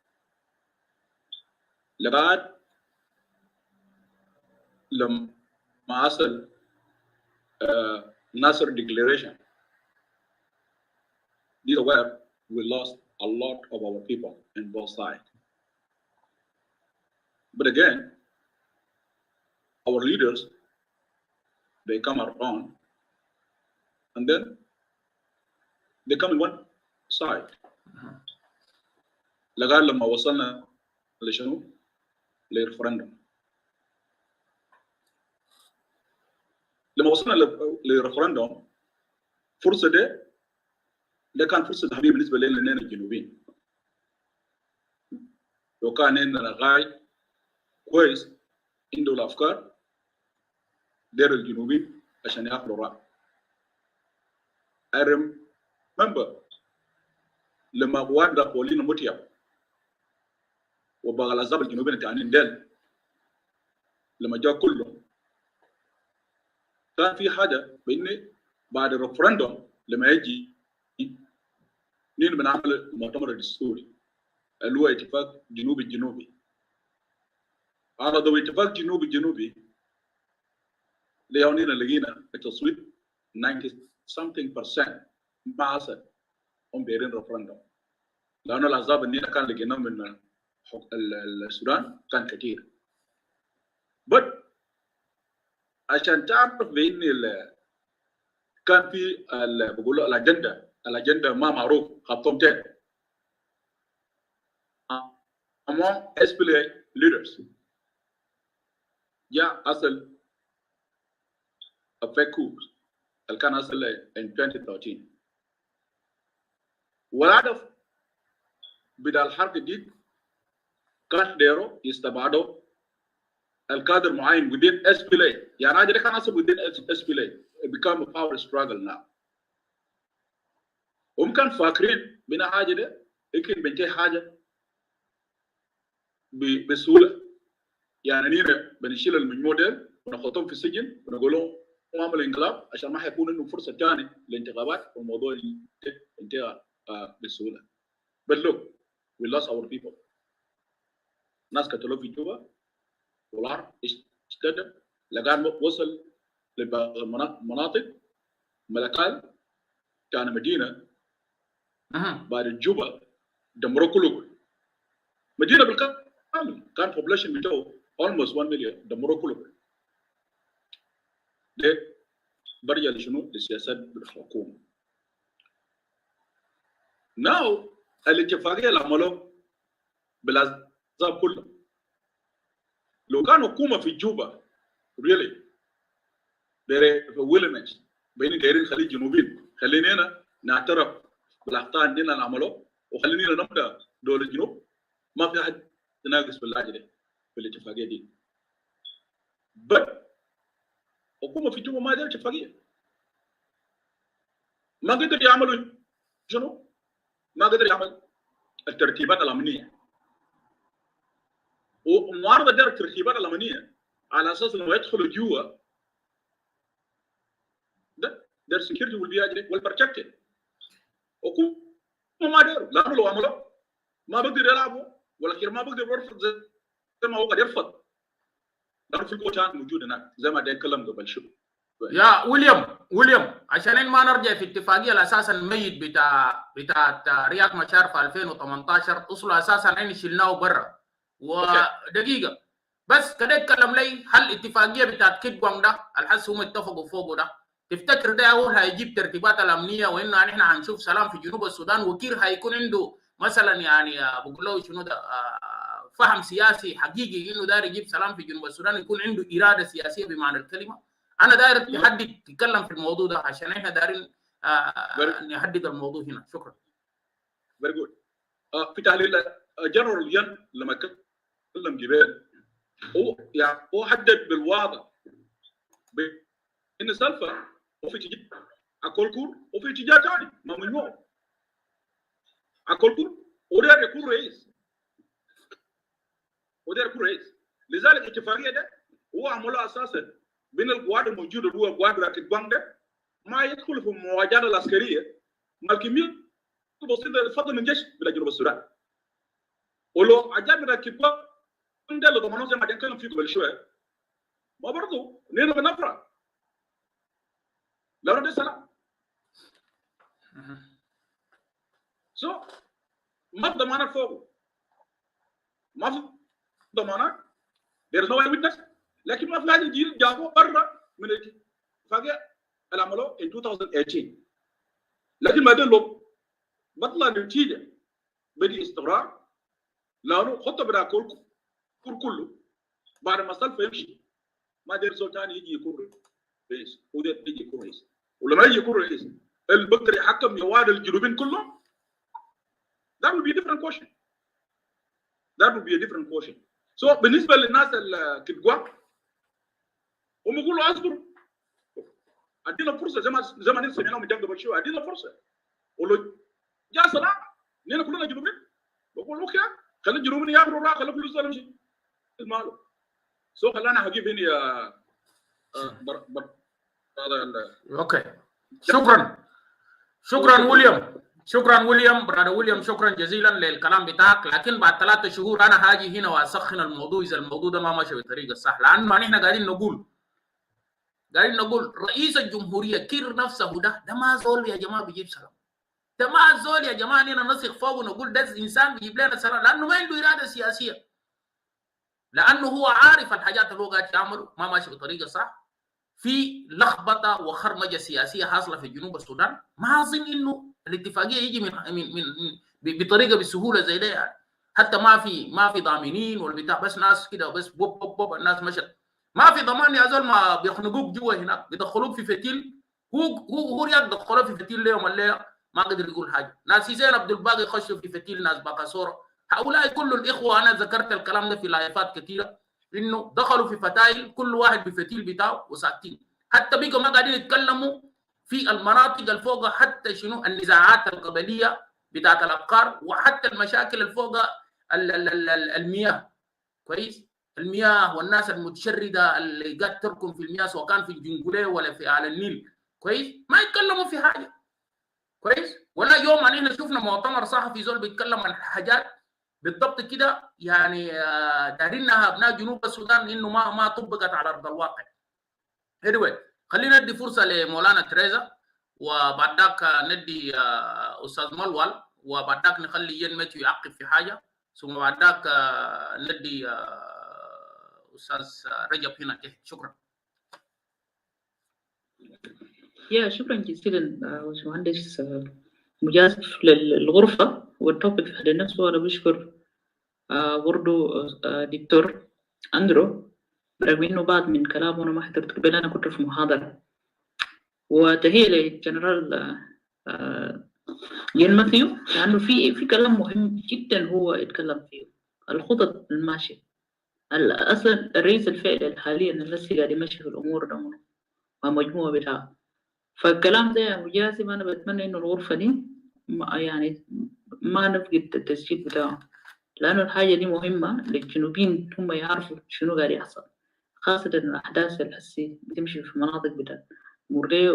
لغاية لما أصل Nasser Declaration, this is where we lost a lot of our people in both sides. But again, our leaders, they come around and then they come in one side. لغاية لما وصلنا لشنو؟ للريفرندوم. لما وصلنا للريفرندوم فرصة ده كان فرصة ذهبية بالنسبة لنا الجنوبيين. لو كان عندنا غاية كويس عنده الأفكار دير الجنوبيين عشان ياخذوا رأي. I remember لما وارد بولينا متيا وبقى العذاب الجنوبيين تعنين ديل لما جاء كله كان في حاجة بإني بعد الريفرندوم لما يجي نين بنعمل المؤتمر الدستوري اللي هو اتفاق جنوبي. على ضوء اتفاق جنوبي ليونينا لقينا التصويت 90% ما حصل هم دايرين ريفرندوم، لأنه العذاب اللي كان لقيناه من السودان كان كثير. but عشان تعرف بإن كان في بقولوا الأجندة ما معروف خطهم تاني among SPLA leaders. جاء أصل fake coup اللي كان أصل in 2013 والهدف بدأ الحرب الجديد كان ديرو يستبعدوا الكادر معين within SPLA. يعني هذا كان أصل within SPLA. It become a power struggle now. هم كان فاكرين بنا حاجة ده يمكن بنتهي حاجة بسهولة. يعني نينا بنشيل المجموع ده ونحطهم في السجن ونقول لهم نعمل انقلاب عشان ما حيكون انه فرصة ثانية للانتخابات والموضوع ينتهي بسهولة. But look, we lost our people. ناس قتلوا في جوبا والعرب اشتد لقان وصل لمناطق ملكال كان مدينة بعد جوبا دمروا كله. مدينة بالكامل كان population بتاعه almost 1 million دمروا كله. ده برجع لشنو؟ للسياسات بالحكومة. now الاتفاقية اللي عملوه بالعذاب كله لو كان حكومة في جوبا really there willingness بين دايرين خليج جنوبين خلينا نعترف بالاخطاء عندنا اللي عملوه وخلينا نبدا دول الجنوب ما في احد يناقص باللاجئ دي في الاتفاقيه دي. حكومه في جوبا ما دارت اتفاقيه، ما قدر يعملوا شنو؟ ما قدر يعمل الترتيبات الامنيه، ومعارضه دار الترتيبات الامنيه على اساس انه يدخلوا جوا ده سكيورتي والبروتكتد. حكومه ما داروا، لانه لو عملوا ما بقدر يلعبوا ولا كير ما بقدر يرفض زي ما هو قد يرفض، لانه في القوة موجود هناك زي ما ده اتكلم قبل شوي. يا ويليام عشان ما نرجع في اتفاقيه الاساس الميت بتاع رياض مشار في 2018 اصله اساسا عين شلناه برا. ودقيقه بس كده اتكلم لي هل اتفاقيه بتاعت كيت جوانغ ده الحس هم اتفقوا فوقه ده تفتكر ده اول هيجيب ترتيبات الامنيه وانه يعني احنا هنشوف سلام في جنوب السودان وكير هيكون عنده مثلا يعني بقول له شنو ده فهم سياسي حقيقي انه داير يجيب سلام في جنوب السودان، يكون عنده اراده سياسيه بمعنى الكلمه؟ انا داير تحدد تتكلم في الموضوع ده عشان احنا دايرين نحدد الموضوع هنا. شكرا. فيري جود. في تحليل جنرال ين لما تكلم جبال هو حدد بالواضح ان سلفا وفي اتجاه اكولكور وفي اتجاه ثاني ما ممنوع. اكولكور وداير يكون رئيس لذلك الاتفاقيه ده هو عملها اساسا بين القوات الموجوده اللي هو القوات بتاعت جوانغ ده ما يدخل في المواجهه العسكريه مع الكميه البسيطه الفضل من جيش بتاع جنوب السودان. ولو عجبنا بتاع جوانغ ده اللي ضمنوه زي ما كان نتكلم فيه قبل شويه ما برضه نحن بنفرح لو ده سلام. ما في ضمانات فوقه، ما في ضمانات، there is no witness، لكن ما في حاجه جديده جابوه برا من الاتفاقيه اللي عملوه in 2018. لكن بعدين لو بطلع نتيجه بدي استقرار لانه خطه بتاع كله بعد ما سلفا يمشي ما دير زول ثاني يجي يكون رئيس، هو ده يجي يكون رئيس. ولما يجي يكون رئيس اللي بقدر يحكم يواد الجنوبين كلهم that will be a different question. So بالنسبه للناس الكتجوا هم يقولوا اصبروا ادينا فرصه زي ما نسمع لهم قبل شويه، ادينا فرصه ولو جاء سلام نحن كلنا جنوبين بقول اوكي خلي الجنوبين ياخذوا راحه خلي فلوس يمشي المال. سو خلانا هجيب هنا يا اوكي شكرا ويليام برادر ويليام، شكرا جزيلا للكلام بتاعك. لكن بعد 3 شهور انا هاجي هنا واسخن الموضوع اذا الموضوع ده ما ماشي بالطريقه الصح، لانه ما نحن قاعدين نقول رئيس الجمهوريه كير نفسه ده ما زول يا جماعه بيجيب سلام، ده ما زول يا جماعه اننا نثق فوق ونقول ده انسان بيجيب لنا سلام، لانه ما عنده اراده سياسيه، لانه هو عارف الحاجات اللي هو قاعد يعمله ما ماشي بالطريقه الصح. في لخبطه وخرمجه سياسيه حاصله في جنوب السودان، ما اظن انه الاتفاقيه يجي من بطريقه بسهوله زي ده يعني. حتى ما في ضامنين ولا بتاع، بس ناس كده بس بوب بوب بوب الناس مشت، ما في ضمان يا زول. ما بيخنقوك جوا هناك بيدخلوك في فتيل، هو رياض دخلوه في فتيل اليوم الليله ما قدر يقول حاجه. ناس حسين عبد الباقي خشوا في فتيل ناس باقاسوره، هؤلاء كل الاخوه انا ذكرت الكلام ده في لايفات كثيره انه دخلوا في فتايل كل واحد بفتيل بتاعه وساكتين، حتى بيقوا ما قاعدين يتكلموا في المناطق الفوق، حتى شنو النزاعات القبليه بتاعت الابقار، وحتى المشاكل الفوق المياه. كويس، المياه والناس المتشرده اللي قاعد تركن في المياه سواء كان في الجنقليه ولا في على النيل، كويس، ما يتكلموا في حاجه. كويس، ولا يوم احنا شفنا مؤتمر صحفي زول بيتكلم عن حاجات بالضبط كده يعني دارينها ابناء جنوب السودان انه ما طبقت على ارض الواقع. anyway خلينا ندي فرصه لمولانا تريزا، وبعد ذاك ندي استاذ ملول، وبعد ذاك نخلي ين متيو يعقب في حاجه، ثم بعد ذاك ندي استاذ رجب هنا. شكرا. شكرا جزيلا باشمهندس مجازف للغرفه والتوبيك في نفسه. وانا بشكر برضو دكتور اندرو، برغم انه بعد من كلامه انا ما حضرت قبل، انا كنت في محاضره. وتهيأ لي جنرال جين ماثيو، لأنه في كلام مهم جدا هو يتكلم فيه، الخطط الماشية. أصلا الرئيس الفعلي حاليا الذي قاعد يمشي في الأمور ده ومجموعة بتاعه. فالكلام ده يا مجازف أنا بتمنى إنه الغرفة دي يعني ما نفقد التسجيل بتاعه، لأنه الحاجة دي مهمة للجنوبيين هم يعرفوا شنو قاعد يحصل، خاصة الأحداث اللي هسي بتمشي في مناطق بتاع مورلي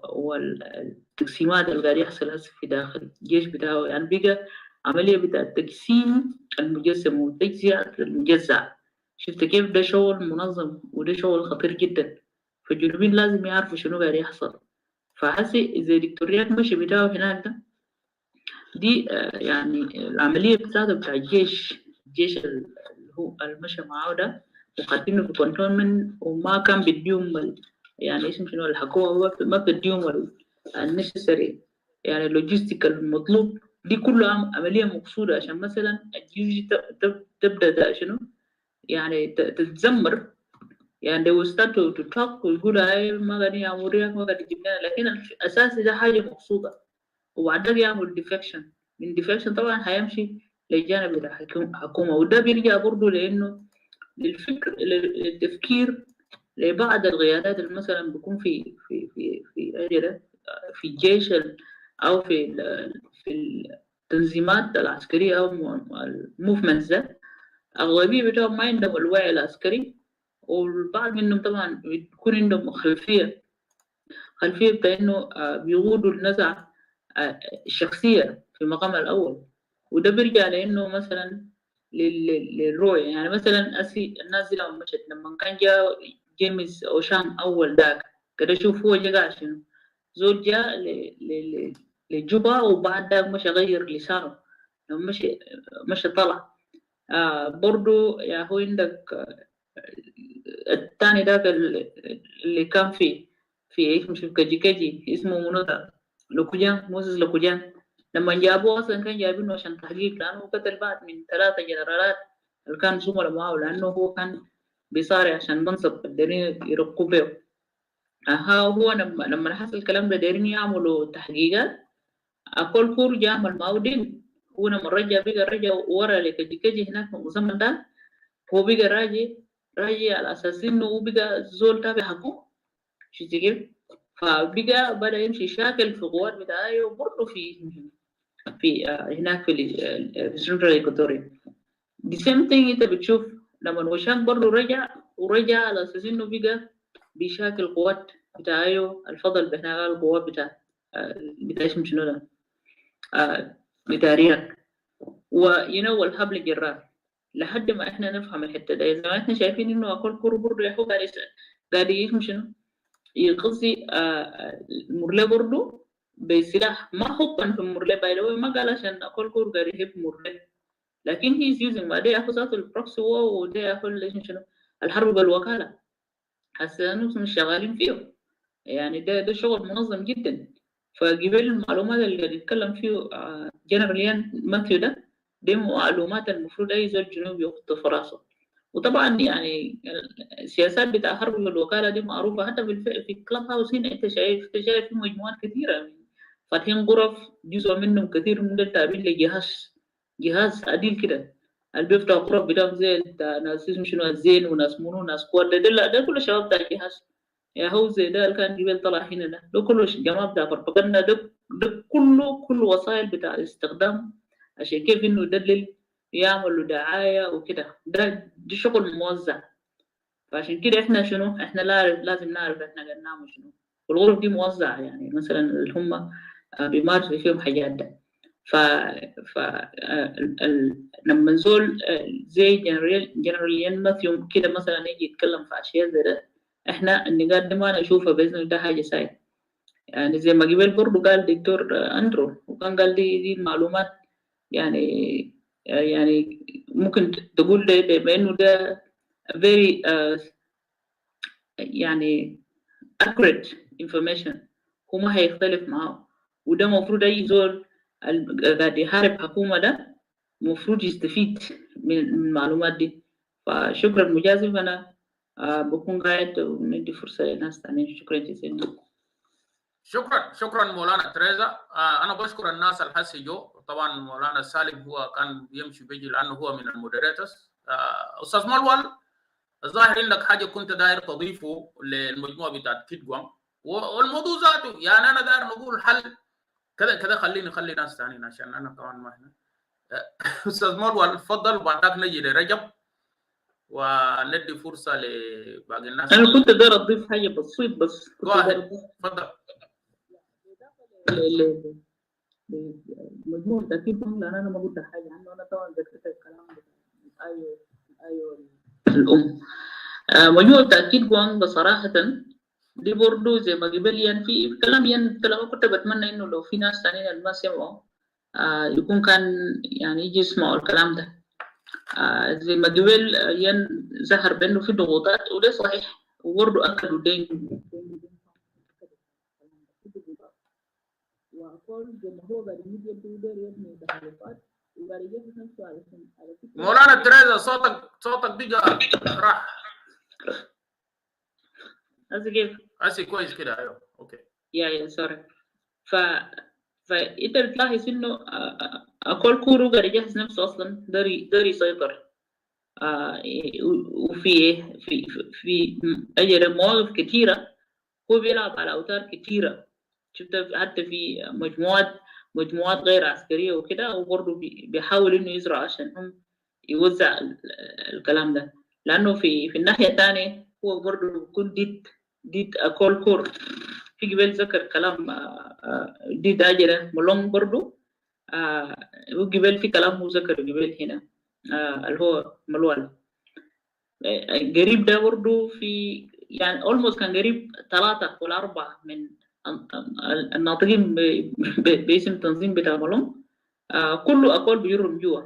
والتقسيمات اللي قاعد يحصل هسي في داخل الجيش بتاعه. يعني بقى عملية بتاع التقسيم المجسم والتجزئة المجزع. شفت كيف ده شغل منظم وده شغل خطير جدا، فالجنوبيين لازم يعرفوا شنو قاعد يحصل. فحسي زي دكتور رياض مشي بتاعه هناك ده دي يعني العملية بتاعته بتاع الجيش اللي هو المشى معاه ده وقاعدينه في كونتونمنت وما كان بديهم يعني اسم شنو الحكومة ما بديهم النسيسري يعني اللوجيستيك المطلوب. دي كلها عملية مقصودة عشان مثلا الجيش تبدأ شنو يعني تتزمر. يعني they will start to talk ويقولوا هاي ما قاعدين يعملوا ما قاعدين يجيب لنا، لكن الأساسي ده حاجة مقصودة. وبعدين يعمل ديفكشن، من ديفكشن طبعا هيمشي للجانب الحكومة، وده بيرجع برضه لأنه للتفكير لبعض القيادات اللي مثلا بيكون في الجيش أو في التنظيمات العسكرية أو الموفمنتس ده، الأغلبية بتاعهم ما عندهم الوعي العسكري، والبعض منهم طبعا بيكون عندهم خلفية بتاع إنه بيقودوا النزعة الشخصية في المقام الأول. وده بيرجع لأنه مثلا للرؤية. يعني مثلا الناس دي لما مشت لما كان جاء جيمس أوشان أول داك كده شوف هو جا شنو، زول جاء لجوبا وبعد داك مشى غير لسانه لما مشى طلع. برضو يا هو عندك الثاني داك اللي كان في مش في كجي اسمه منوتا لوكوجان، موسيس لوكوجان. لما جابوه اصلا كان جايبينه عشان تحقيق، لانه قتل بعد من 3 جنرالات اللي كانوا زملاء معاه، لانه هو كان بيصارع عشان منصب دايرين يرقوا به. هو لما حصل الكلام ده دايرين يعملوا تحقيقات، اكل كور جامل معاه دين. هو لما رجع ورا لكجي هناك في المزمن ده، هو بقى راجع على اساس انه هو بقى زول تابع حكومه. شفت كيف؟ فبقى بدا يمشي شاكل في قوات بتاعه وبرضه في هناك في السنترال ايكوتوريا. دي سيم ثينج انت بتشوف لما وشان برضه ورجع على اساس انه بقى بيشاكل قوات بتاعه الفضل بهنا القوات بتاع اسمه شنو ده بتاع رياض وينو الحبل جرار لحد ما احنا نفهم الحته ده. زي ما احنا شايفين انه اكل كور برضه يا هو قاعد يفهم شنو يقصي مرلي برضه بسلاح ما حبا في مرلي باي ذا ما قال عشان اكل كور قاعد يحب مرلي، لكن هي يوزنج ما ده ياخذ ذات البروكسي وو وده ياخذ شنو الحرب بالوكاله. هسه مش شغالين فيه يعني ده شغل منظم جدا. فقبل المعلومات اللي قاعد يتكلم فيه جنرال ماثيو ده دي معلومات المفروض اي زول جنوبي يخطو في راسه. وطبعا يعني السياسات بتاع حرب الوكاله دي معروفه حتى في كلاب هاوس هنا. انت شايف في مجموعات كثيره فاتحين غرف، جزء منهم كثير من ده تابعين لجهاز عديل كده اللي بيفتح غرف بتاعهم زي ناس اسمه شنو الزين وناس منو وناس قوات ده كله شباب بتاع الجهاز. يا هو زي ده اللي كان قبل طلع هنا ده كله جماعه بتاع بروباغندا. ده كله وسائل بتاع الاستخدام عشان كيف انه يدلل يعملوا دعايه وكده. دي شغل موزع. فعشان كده احنا شنو احنا لازم نعرف احنا قاعد نعمل شنو. والغرف دي موزعه يعني مثلا اللي هم بيمارسوا فيهم حاجات ده. لما نزول زي جنرال ماثيو كده مثلا يجي يتكلم في اشياء زي ده، احنا النقاط دي ما نشوفها باذن الله. ده حاجه سايد يعني زي ما قبل برضه قال دكتور اندرو وكان قال دي معلومات يعني ممكن تقول ده بانه ده very يعني accurate information هو ما هيختلف معاه. وده المفروض اي زول قاعد يحارب حكومه ده المفروض يستفيد من المعلومات دي. فشكرا مجازف. انا بكون قاعد وندي فرصه للناس ثانيين. شكرا جزيلا. شكرا مولانا تريزا. انا بشكر الناس الحسي جو. طبعا مولانا سالم هو كان بيمشي بيجي لانه هو من المودريتورز. استاذ ملول، الظاهر انك حاجه كنت داير تضيفه للمجموعه بتاعت كيد جوان والموضوع ذاته. يعني انا داير نقول حل كذا خلي ناس ثانيين عشان انا كمان ما هنا. استاذ ملول تفضل، وبعدك نجي لرجب وندي فرصه لباقي الناس. انا كنت داير اضيف حاجه بسيط بس. تفضل. مجموعة تأكيدهم، لأن أنا ما قلت حاجة عنه. أنا طبعا ذكرت الكلام أيوه الأم. مجموعة تأكيد جوان بصراحة دي برضو زي ما قبل يعني في كلام كنت بتمنى إنه لو في ناس ثانيين ما سمعوا يكون كان يعني يجي يسمعوا الكلام ده. زي ما قبل ظهر بأنه في ضغوطات، وده صحيح، وبرضو أكدوا دين وأقول زي ما هو قاعد يبني تحالفات وقاعد يجهز نفسه على فكرة. مولانا تريزا صوتك بقى راح. هسه كيف؟ هسه كويس كده. ايوه اوكي. يا سوري. فانت بتلاحظ انه اكل كورو قاعد يجهز نفسه اصلا داري يسيطر. وفي في اجل مواقف كثيره هو بيلعب على اوتار كثيره. شفت حتى في مجموعات غير عسكريه وكده، وبرضه بيحاول انه يزرع عشان هم يوزع الكلام ده. لانه في الناحيه الثانيه هو برضه بيكون ديد اكول كور. في قبل ذكر كلام ديد اجله ملون برضه. وقبل في كلام هو ذكر قبل هنا اللي هو ملوال قريب ده برضه. في يعني almost كان قريب 3 ولا 4 من الناطقين باسم تنظيم بتاع ملون. كله أقول بيجرم جوا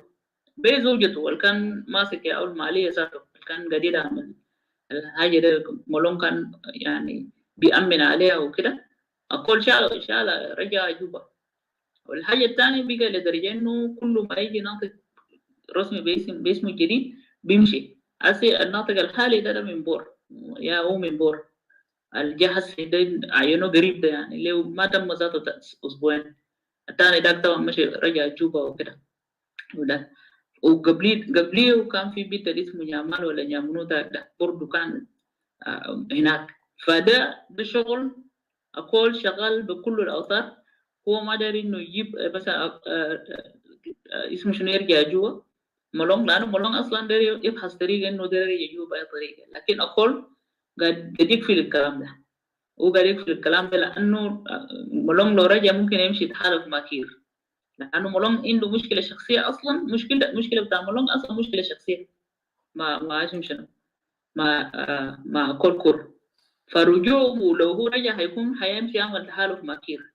بزوجته اللي كان ماسك أو المالية ذاته اللي كان قاعد يعمل الحاجة ده. ملون كان يعني بيأمن عليها وكده. أقول شال رجع جوبا. والحاجة الثانية بقى لدرجة إنه كل ما يجي ناطق رسمي باسمه الجديد بيمشي. أسي الناطق الحالي ده من بور، يا هو من بور. الجهاز ده عينه قريب ده يعني لو ما تم ذاته أسبوعين. الثاني ده طبعا مشي رجع جوبا وكده وده. وقبليه وكان في بيت اسمه نيامال ولا نيامونو ده برضه كان هناك. فده شغل أقول شغال بكل الأوتار. هو ما داري إنه يجيب مثلا اسمه شنو يرجع جوا ملون، لأنه ملون أصلا داري يبحث طريقة إنه داري يجوا بأي طريقة. لكن أقول قاعد يقفل الكلام ده. وقاعد يقفل الكلام ده لأنه ملون لو رجع ممكن يمشي يتحالف مع كير. لأنه ملون عنده مشكلة شخصية أصلا. مشكلة بتاع ملون أصلا مشكلة شخصية ما اسم شنو مع كور. فرجوعه لو هو رجع هيمشي يعمل تحالف مع كير.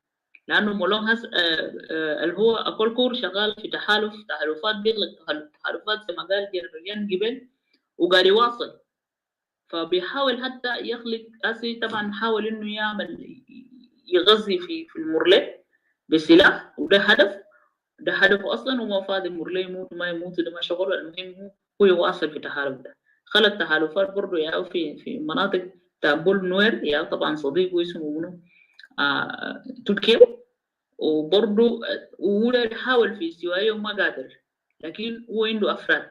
لأنه ملون اللي هو أكل كور شغال في تحالفات بيغلق تحالفات زي ما قال جنراليان قبل وقاعد يواصل. فبيحاول حتى يخلق طبعا حاول إنه يغذي في المرلي بسلاح. وده هدفه أصلا. وما فاضي المرلي يموت ما يموت ده ما شغله. المهم هو يواصل في التحالف ده. خلق تحالفات برضه يا في مناطق تابول نوير يا طبعا صديقه اسمه منو تركيا. وبرضه هو يحاول في استوائيه وما قادر. لكن هو عنده أفراد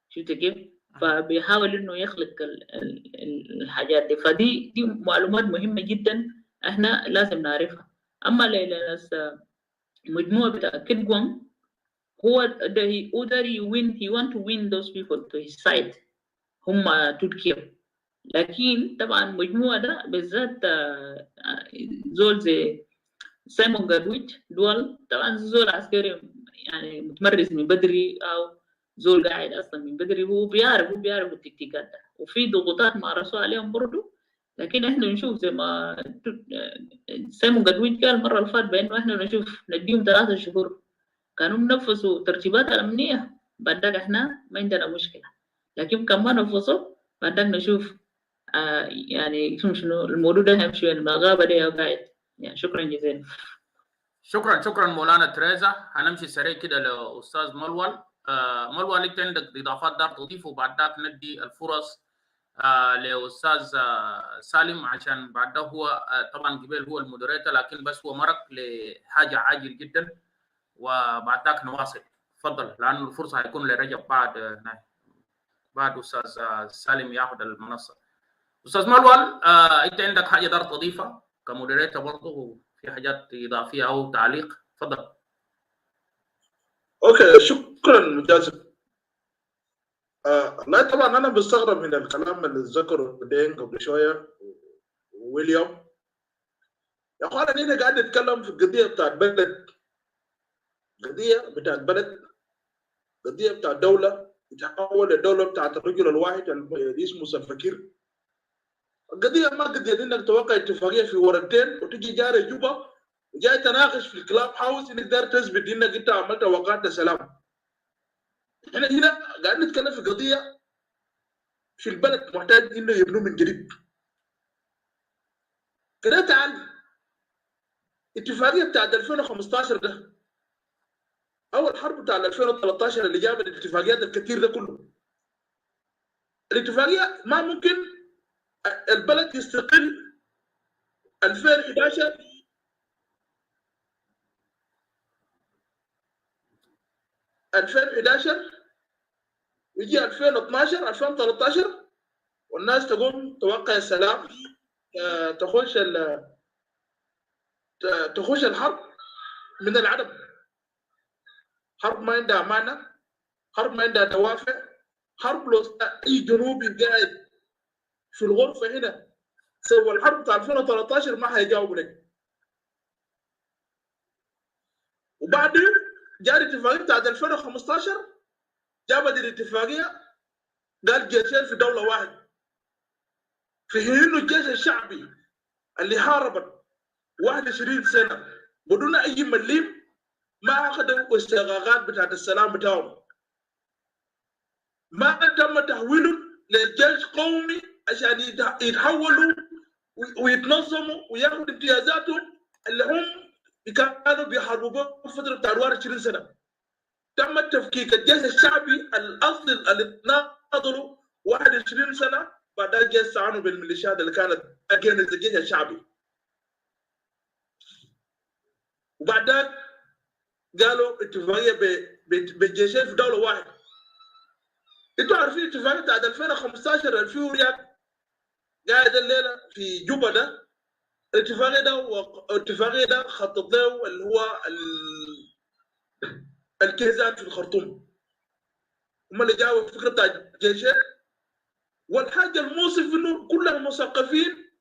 شفت كيف. فبيحاول إنه يخلق الحاجات دي. فدي معلومات مهمة جدا احنا لازم نعرفها. أما لناس مجموعة بتاع كيد جوان هو he want to win those people to his side هم تركيا. لكن طبعا مجموعة ده بالذات زول زي سايمون جارويتش دول طبعا زول عسكري يعني متمرس من بدري أو زول قاعد أصلا من بدري. هو بيعرف التكتيكات ده. وفي ضغوطات مارسوا عليهم برضه. لكن احنا نشوف زي ما سايمون جارويتش قال المرة اللي فاتت بأنه احنا نشوف نديهم 3 شهور كانوا منفذوا ترتيبات الأمنية. بعدك احنا ما عندنا مشكلة. لكن كمان نفذوا بعدك نشوف يعني شنو الموضوع ده هيمشي وين. ما غاب ده قاعد يعني. شكرا جزيلا. شكرا مولانا تريزا. هنمشي سريع كده لاستاذ ملول. ملول انت عندك اضافات دار تضيفه وبعد ذاك ندي الفرص لاستاذ سالم عشان بعده هو طبعا قبل هو المودريتور، لكن بس هو مرق لحاجه عاجل جدا وبعد ذاك نواصل. تفضل لانه الفرصه هيكون لرجب بعد استاذ سالم ياخذ المنصه. استاذ ملول انت عندك حاجه دار تضيفها كمودريتور برضه، في حاجات اضافيه او تعليق؟ تفضل. اوكي شكرا مجازف. لا طبعا انا بستغرب من الكلام اللي ذكره دين قبل شويه ويليام. يا اخوان انا قاعد نتكلم في القضيه بتاعت بلد، قضيه بتاعت بلد، قضيه بتاعت دوله تتحول للدوله بتاعت الرجل الواحد اللي اسمه سلفكير. القضيه ما قضيه انك توقع اتفاقيه في ورقتين وتجي جاري جوبا وجاي تناقش في الكلاب هاوس انك داير تثبت انك انت عملت وقعت سلام. احنا هنا قاعد نتكلم في قضيه في البلد محتاج انه يبنوا من جديد. كده تعال اتفاقيه بتاعت 2015 ده اول حرب بتاع 2013 اللي جابت الاتفاقيات الكثير ده كله. الاتفاقيه ما ممكن البلد يستقل 2011 ويجي 2012 2013 والناس تقوم توقع السلام، تخش الحرب من العدم. حرب ما عندها معنى، حرب ما عندها دوافع، حرب لو اي جنوبي قاعد في الغرفه هنا سوى الحرب بتاع 2013 ما هيجاوب لك. وبعدين جاء الاتفاقيه بتاعت 2015 جابت الاتفاقيه قال جيشين في دوله واحده، في حين انه الجيش الشعبي اللي حاربت 21 سنه بدون اي مليم ما اخذوا استغاثات بتاعت السلام بتاعهم، ما تم تحويلهم لجيش قومي عشان يتحولوا ويتنظموا وياخذوا امتيازاتهم اللي هم كانوا بيحاربوا فتره بتاع 24 سنه. تم تفكيك الجيش الشعبي الاصلي اللي ناضلوا 21 سنه، بعدين الجيش استعانوا بالميليشيات اللي كانت اجينست الجيش الشعبي. وبعدين قالوا اتفاقيه بالجيشين في دوله واحده. انتوا عارفين اتفاقيه بتاعت 2015 اللي فيه رياض قاعد الليله في جوبا ده، الاتفاقيه ده خطط له اللي هو الكيزان في الخرطوم. هم اللي جابوا الفكره بتاعت الجيشين. والحاجه الموصف انه كل المثقفين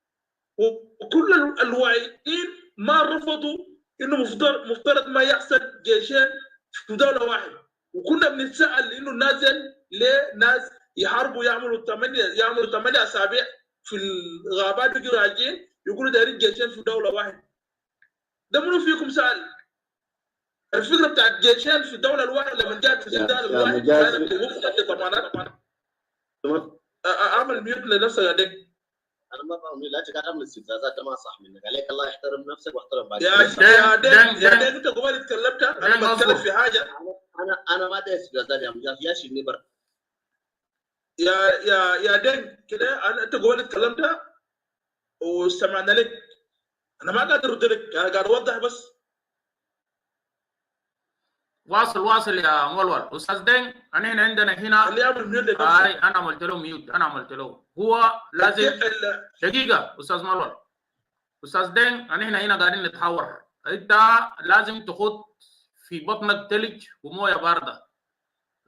وكل الواعيين ما رفضوا انه مفترض ما يحصل جيشين في دوله واحده. وكنا بنتسال انه نازل ليه ناس يحاربوا يعملوا 8 اسابيع في الغابات بيجوا راجعين يقولوا دايرين جيشين في دوله واحده. ده منو فيكم سال؟ الفكره بتاعت جيشين في الدوله الواحده لما جات في السودان الواحد كانت وفقا لضمانات. اعمل ميوت لنفسك يا دك. انا ما فاهم لا تكلم الاستفزازات ما صح منك، عليك الله يحترم نفسك واحترم بعد يا دك انت قبل اتكلمت انا بتكلم في حاجه. انا ما ادري استفزازات يا مجاز يا شيخ نبر. يا دك كده انت قبل اتكلمت واستمعنا لك، انا ما قادر ارد لك، انا قاعد اوضح بس. واصل يا مولول. استاذ دين انا عندنا هنا اللي يعمل ميوت لنفسه. انا عملت له ميوت، انا عملت له. هو لازم دقيقه استاذ مولول. استاذ دين انا هنا قاعدين نتحاور، انت لازم تخط في بطنك تلج ومويه بارده.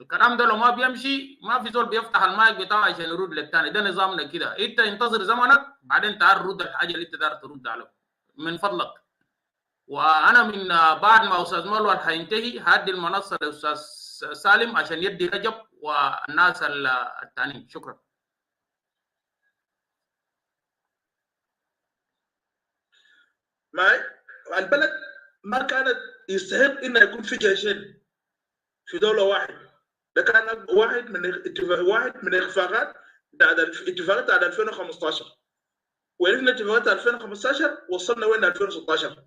الكلام ده لو ما بيمشي ما في زول بيفتح المايك بتاعه عشان يرد للثاني. ده نظامنا كده، انت انتظر زمنك بعدين تعال رد الحاجه اللي انت داير ترد عليها من فضلك. وانا من بعد ما استاذ مولول حينتهي هادي المنصه لاستاذ سالم عشان يدي رجب والناس الثانيين. شكرا. معي البلد ما كانت يستحق انه يكون في جيشين في دوله واحده. ده كان واحد من اخفاقات بعد الاتفاقات بتاعت 2015. وعرفنا اتفاقات 2015 وصلنا وين 2016.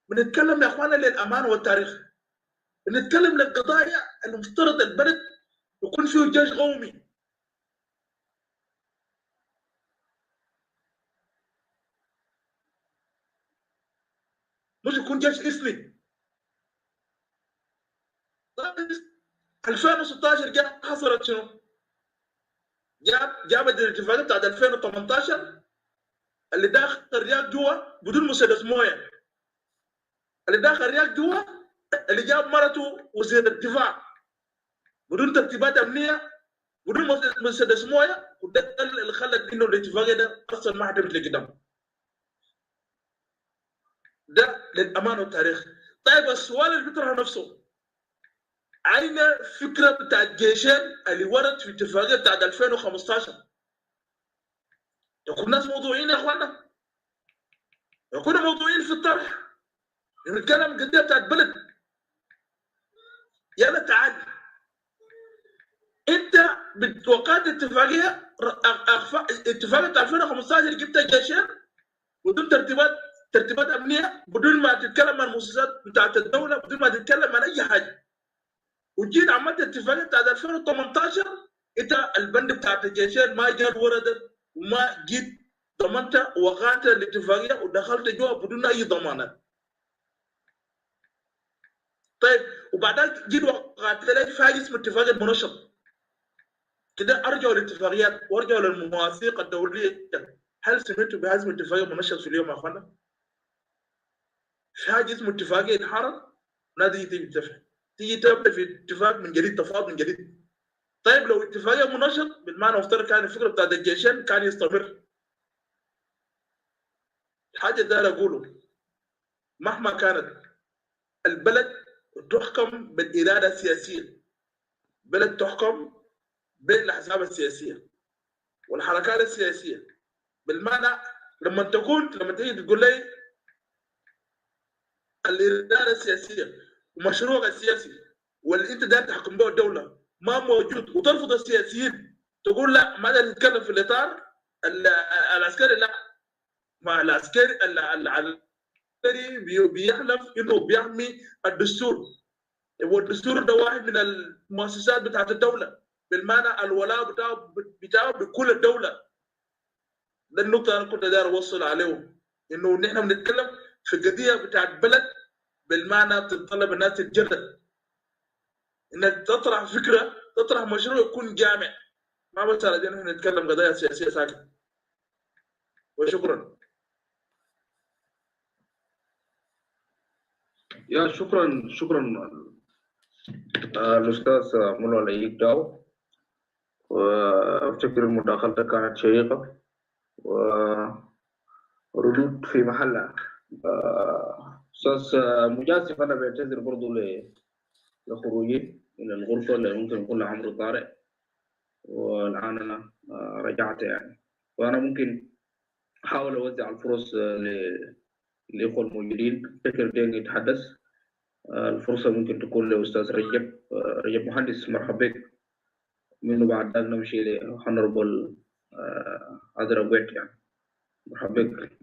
بنتكلم يا اخوانا للامانه والتاريخ، بنتكلم للقضايا المفترض البلد يكون فيه جيش قومي. مش يكون جيش اصلي. 2016 جاء حصلت شنو؟ جابت الاتفاقيه بتاعت 2018 اللي داخل الرياض جوا بدون مسدس مويه، اللي داخل الرياض جوا اللي جاب مرته وزير الدفاع بدون ترتيبات امنيه بدون مسدس مويه، وده اللي خلى انه الاتفاقيه ده اصلا ما حتمشي لقدام. ده للامانه والتاريخ. طيب السؤال اللي بيطرح نفسه، أين فكرة بتاع الجيشين اللي ورد في اتفاقية بتاعت 2015؟ يكون ناس موضوعيين يا اخوانا، يكونوا موضوعيين في الطرح، نتكلم قضية بتاعت بلد. يلا تعال انت وقعت اتفاقية اتفاقية 2015 جبت الجيشين بدون ترتيبات امنية، بدون ما تتكلم عن المؤسسات بتاعت الدولة، بدون ما تتكلم عن اي حاجة، وجيت عملت اتفاقيه بتاعت 2018 انت البند بتاعت الجيشين ما جات وردت، وما جيت ضمنت وقعت الاتفاقيه ودخلت جوا بدون اي ضمانات. طيب وبعدين جيت وقعت لي في حاجه اسمها اتفاقيه منشط. كده ارجعوا للاتفاقيات وارجعوا للمواثيق الدوليه. هل سمعتوا بهذه الاتفاقيه منشط في اليوم يا اخوانا؟ في حاجه اسمها اتفاقيه انحرت، نادي تيجي تتفق، تيجي تبدا في اتفاق من جديد، تفاوض من جديد. طيب لو اتفاقيه منشط بالمعنى افترض كان الفكره بتاعت الجيشين كان يستمر. الحاجه ده اقوله مهما كانت البلد تحكم بالاراده السياسيه، بلد تحكم بالاحزاب السياسيه والحركات السياسيه. بالمعنى لما تيجي تقول لي الاراده السياسيه ومشروع السياسي واللي انت داير تحكم به الدوله ما موجود، وترفض السياسيين تقول لا ماذا نتكلم في الاطار العسكري، لا ما العسكري بيحلف انه بيحمي الدستور، والدستور ده واحد من المؤسسات بتاعت الدوله، بالمعنى الولاء بتاعه بكل الدوله. ده النقطه انا كنت داير اوصل عليه، انه نحن بنتكلم في قضيه بتاعت بلد، بالمعنى بتتطلب الناس تتجرد، انك تطرح فكره، تطرح مشروع يكون جامع، ما بس على نحن نتكلم قضايا سياسيه ساكت. وشكرا. يا شكرا الأستاذ مولى العيق داو، وأفتكر مداخلتك كانت شيقة وردود في محلها. أستاذ مجازف أنا بعتذر برضو لخروجي من الغرفة اللي ممكن يكون لها عمر طارئ، والآن أنا رجعت يعني، وأنا ممكن أحاول أوزع الفرص للإخوة الموجودين. فكر دين يتحدث، الفرصة ممكن تكون لأستاذ رجب مهندس، مرحبا بك. منه بعد ذلك نمشي لهونربل أدرا يعني. مرحبا بك.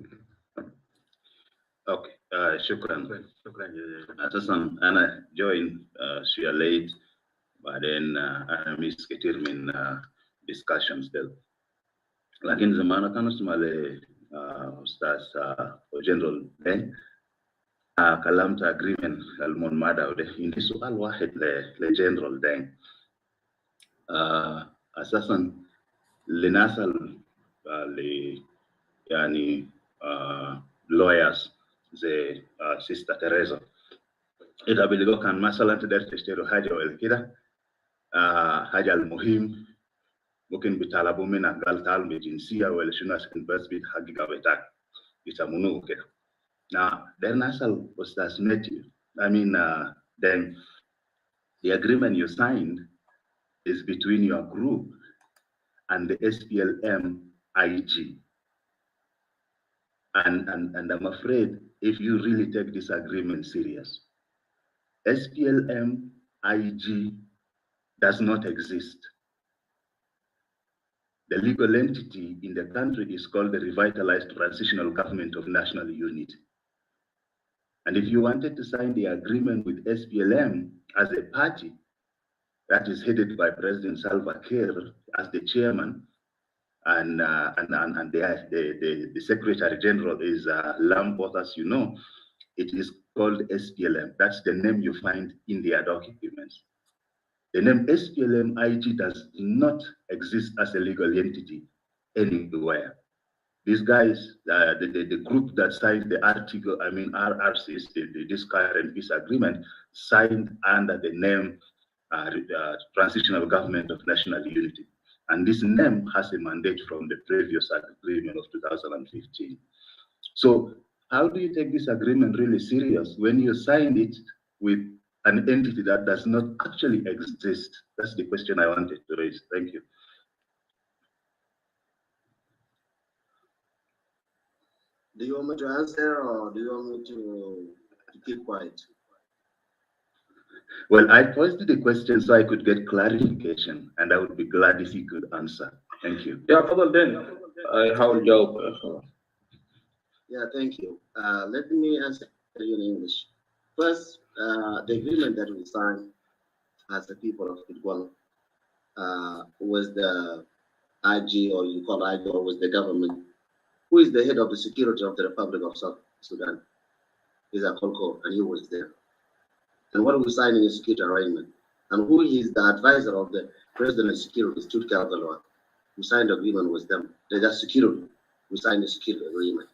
اوكي شكرا جزيلا. اساسا انا جوين شويه ليت، بعدين انا ميس كثير من discussions ده، لكن زمان كان اسمع لاستاذ جنرال دين كلمت agreement المون مادا، وده عندي سؤال واحد لجنرال دين. اساسا لناس اللي يعني lawyers زي سيستا تيريزا، إذا بيلقوا كان مثلا تقدر تشتروا حاجة ولا كده، حاجة المهم ممكن بيطلبوا منك قال تعال بجنسية ولا شنو عشان بس بيتحقق بتاعك بيسمونه كده. Now, then أسأل أستاذ Matthew, then the agreement you signed is between your group and the SPLM-IG. And I'm afraid if you really take this agreement serious, SPLM-IG does not exist. The legal entity in the country is called the Revitalized Transitional Government of National Unity. And if you wanted to sign the agreement with SPLM as a party that is headed by President Salva Kiir as the chairman, and the Secretary General is Lamport, as you know, it is called SPLM. That's the name you find in their documents. The name SPLM-IG does not exist as a legal entity anywhere. These guys, the group that signed the article, RRCs, this current peace agreement, signed under the name Transitional Government of National Unity. And this name has a mandate from the previous agreement of 2015. So how do you take this agreement really serious when you signed it with an entity that does not actually exist? That's the question I wanted to raise. Thank you. Do you want me to answer, or do you want me to keep quiet? Well, I posed the question so I could get clarification, and I would be glad if you could answer. Thank you. Yeah, Fadal, then I have job. Yeah, thank you. Let me answer you in English. First, the agreement that we signed as the people of Gwang was the IG, or you call IG, or was the government. Who is the head of the security of the Republic of South Sudan? Is a Kuong A, and he was there. And what we signed in a security arrangement. And who is the advisor of the President of Security, Stutt. We signed the agreement with them. That's security. We signed a security agreement.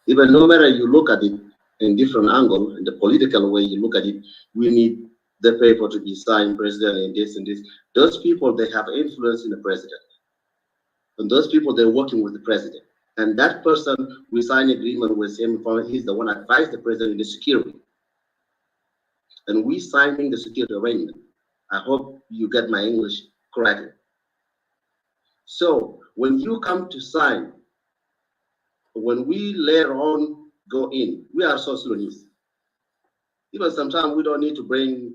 Even no matter you look at it in different angle, in the political way you look at it, we need the paper to be signed, president, and this and this. Those people, they have influence in the president. And those people, they're working with the president. And that person, we signed agreement with him, he's the one advised the president in the security. And we signing the security arrangement. I hope you get my English correctly. So when you come to sign, when we later on go in, we are South Sudanese. Even sometimes we don't need to bring,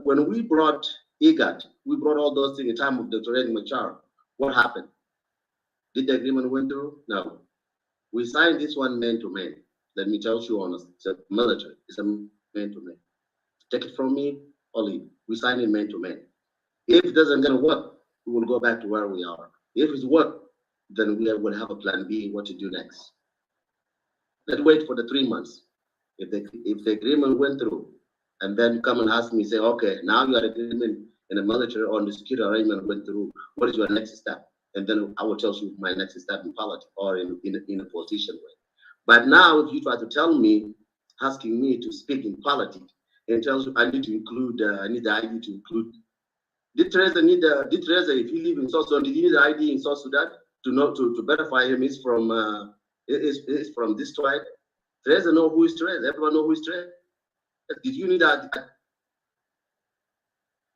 when we brought IGAD, we brought all those things in time of Dr. Machar. What happened? Did the agreement went through? No. We signed this one man to man. Let me tell you honest, it's a military, it's a man to man. Take it from me or leave. We signed it man to man. If it doesn't gonna work, we will go back to where we are. If it's work, then we will have a plan B, what to do next. Let's wait for the 3 months. If the agreement went through, and then come and ask me, say, okay, now you are agreement in the military on the security arrangement went through, what is your next step? And then I will tell you my next step in politics or in a politician way. But now, if you try to tell me, asking me to speak in politics, and tells you I need to include, I need the ID to include. Did Teresa, if he live in South Sudan, did he need the ID in South Sudan to know to verify him is from this tribe? Teresa know who is Teresa. Everyone know who is Teresa. Did you need that?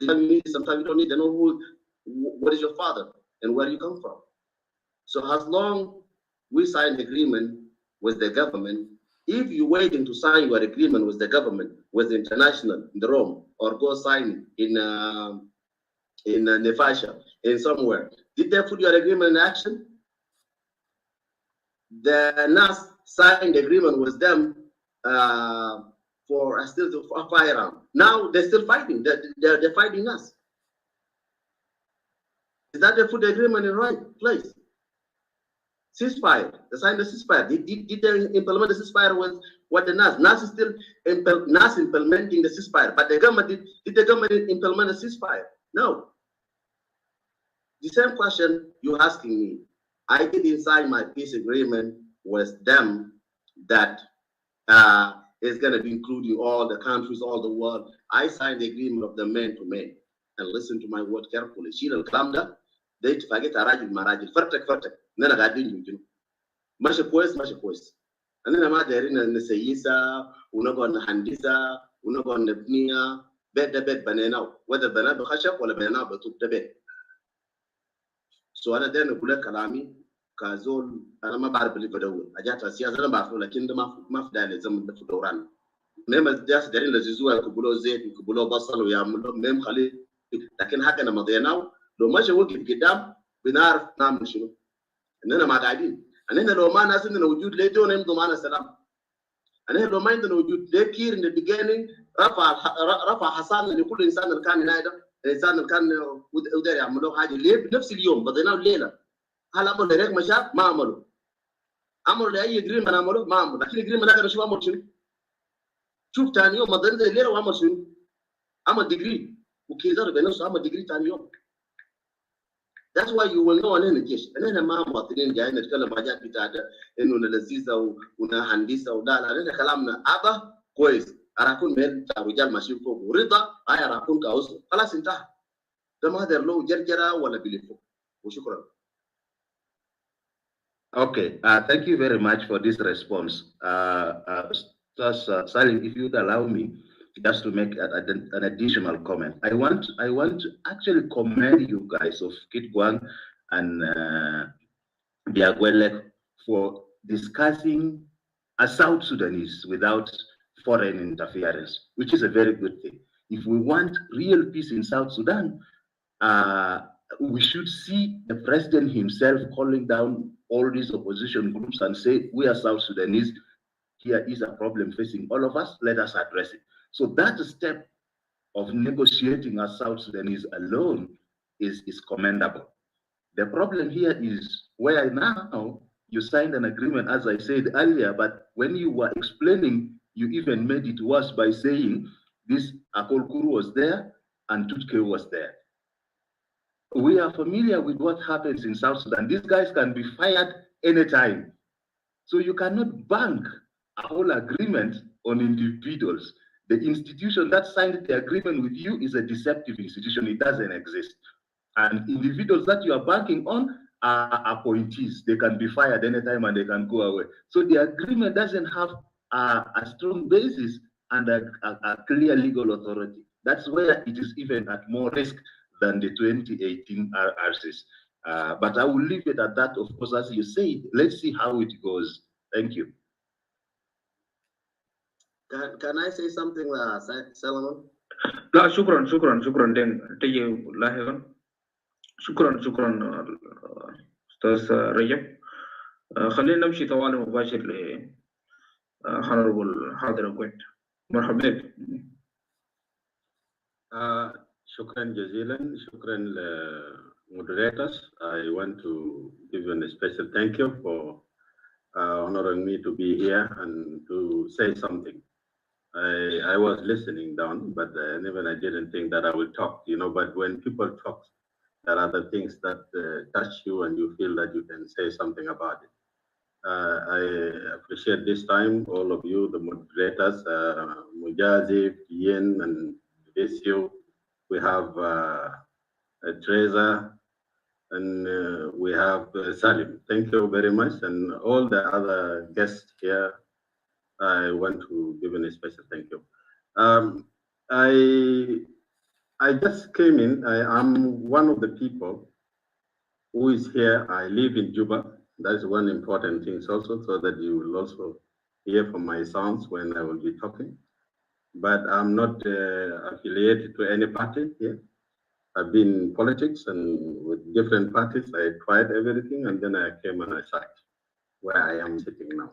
Sometimes you don't need to know what is your father and where you come from. So as long we sign agreement with the government, if you're waiting to sign your agreement with the government, with the international in the Rome, or go sign in Nefasha, in somewhere, did they put your agreement in action? The NAS signed the agreement with them for a firearm. Now they're still fighting. They're fighting us. Is that they put the agreement in the right place? Ceasefire. They signed the ceasefire. Did they implement the ceasefire with what the NAS? NAS is still implementing the ceasefire. But the government did the government implement the ceasefire? No. The same question you're asking me. I didn't sign my peace agreement with them that is going to be including all the countries, all the world. I signed the agreement of the man to man. And listen to my word carefully. Shil al-Kalam they forget a rajil marajil. Fartak. Nana gadin yumkinu. Masha kwes. Anina ma darina nasayisa, unago nahandisa, unago nabniya, bed banana. Whether banana khashab or banana batub the bed. So ana dena kula kalami kazol ana ma barb li badawi. Ajata siyasa na barfu lakin ma fdale zaman da fudoran. Mem das darin la zizua kubulo zait kubulo basal wa yamlo mem khali lakin haka na madiyana لو ماشي وقف قدام بنعرف نعمل شنو اننا ما قاعدين اننا لو ما ناس عندنا وجود ليه دون يمضوا معنا سلام اننا لو ما عندنا وجود ليه كير in the beginning رفع حصاننا لكل انسان اللي كان هنا ده الانسان اللي كان ودار يعملوا حاجه ليه بنفس اليوم بديناه الليله هل عملوا لهيك مشاكل ما عملوا لاي جريمه عملوا ما عملوا لكن الجريمه ده شو عملوا شنو شوف ثاني يوم ما نزل الليله وعمل شنو؟ عمل ديجري وكيزر بنفسه عمل ديجري ثاني يوم. That's why you will know أنا الجيش. أنا ما مواطنين جايين نتكلم حاجات بتاعت إنه لذيذة ونهندسة ولا لا. أنا كلامنا أبا كويس. أراكون من رجال ماشي فوق ورضا هاي أراكون كأوس خلاص انتهى. ده ما هذا له جرجرة ولا بليفو. وشكرا. Okay, thank you very much for this response. Salim, if you'd allow me just to make an additional comment. I want to actually commend you guys of Kit Gwang and Biagwele for discussing a South Sudanese without foreign interference, which is a very good thing. If we want real peace in South Sudan, we should see the president himself calling down all these opposition groups and say, we are South Sudanese, here is a problem facing all of us, let us address it. So that step of negotiating as South Sudanese alone is commendable. The problem here is where now you signed an agreement, as I said earlier, but when you were explaining, you even made it worse by saying this Akolkuru was there and Tutke was there. We are familiar with what happens in South Sudan. These guys can be fired anytime. So you cannot bank a whole agreement on individuals. The institution that signed the agreement with you is a deceptive institution. It doesn't exist. And individuals that you are banking on are appointees. They can be fired anytime and they can go away. So the agreement doesn't have a strong basis and a clear legal authority. That's where it is even at more risk than the 2018 RCs. But I will leave it at that. Of course, as you said, let's see how it goes. Thank you. Can I say something, Solomon? لا شكرا شكرا شكرا دين تجي لاحقا. شكرا استاذ رجب. خلينا نمشي طوالي مباشر ل honorable حاضر كويت. مرحبا بك. شكرا جزيلا. شكرا moderators. I want to give you a special thank you for honoring me to be here and to say something. I was listening down, but even I didn't think that I would talk, you know, but when people talk, there are the things that touch you and you feel that you can say something about it. I appreciate this time, all of you, the moderators, Majazif, Yin, and Desio. We have Teresa, and we have Salim. Thank you very much. And all the other guests here, I want to give a special thank you. I just came in. I am one of the people who is here. I live in Juba. That's one important thing also, so that you will also hear from my sounds when I will be talking. But I'm not affiliated to any party here. I've been in politics and with different parties. I tried everything, and then I came and I sat where I am sitting now.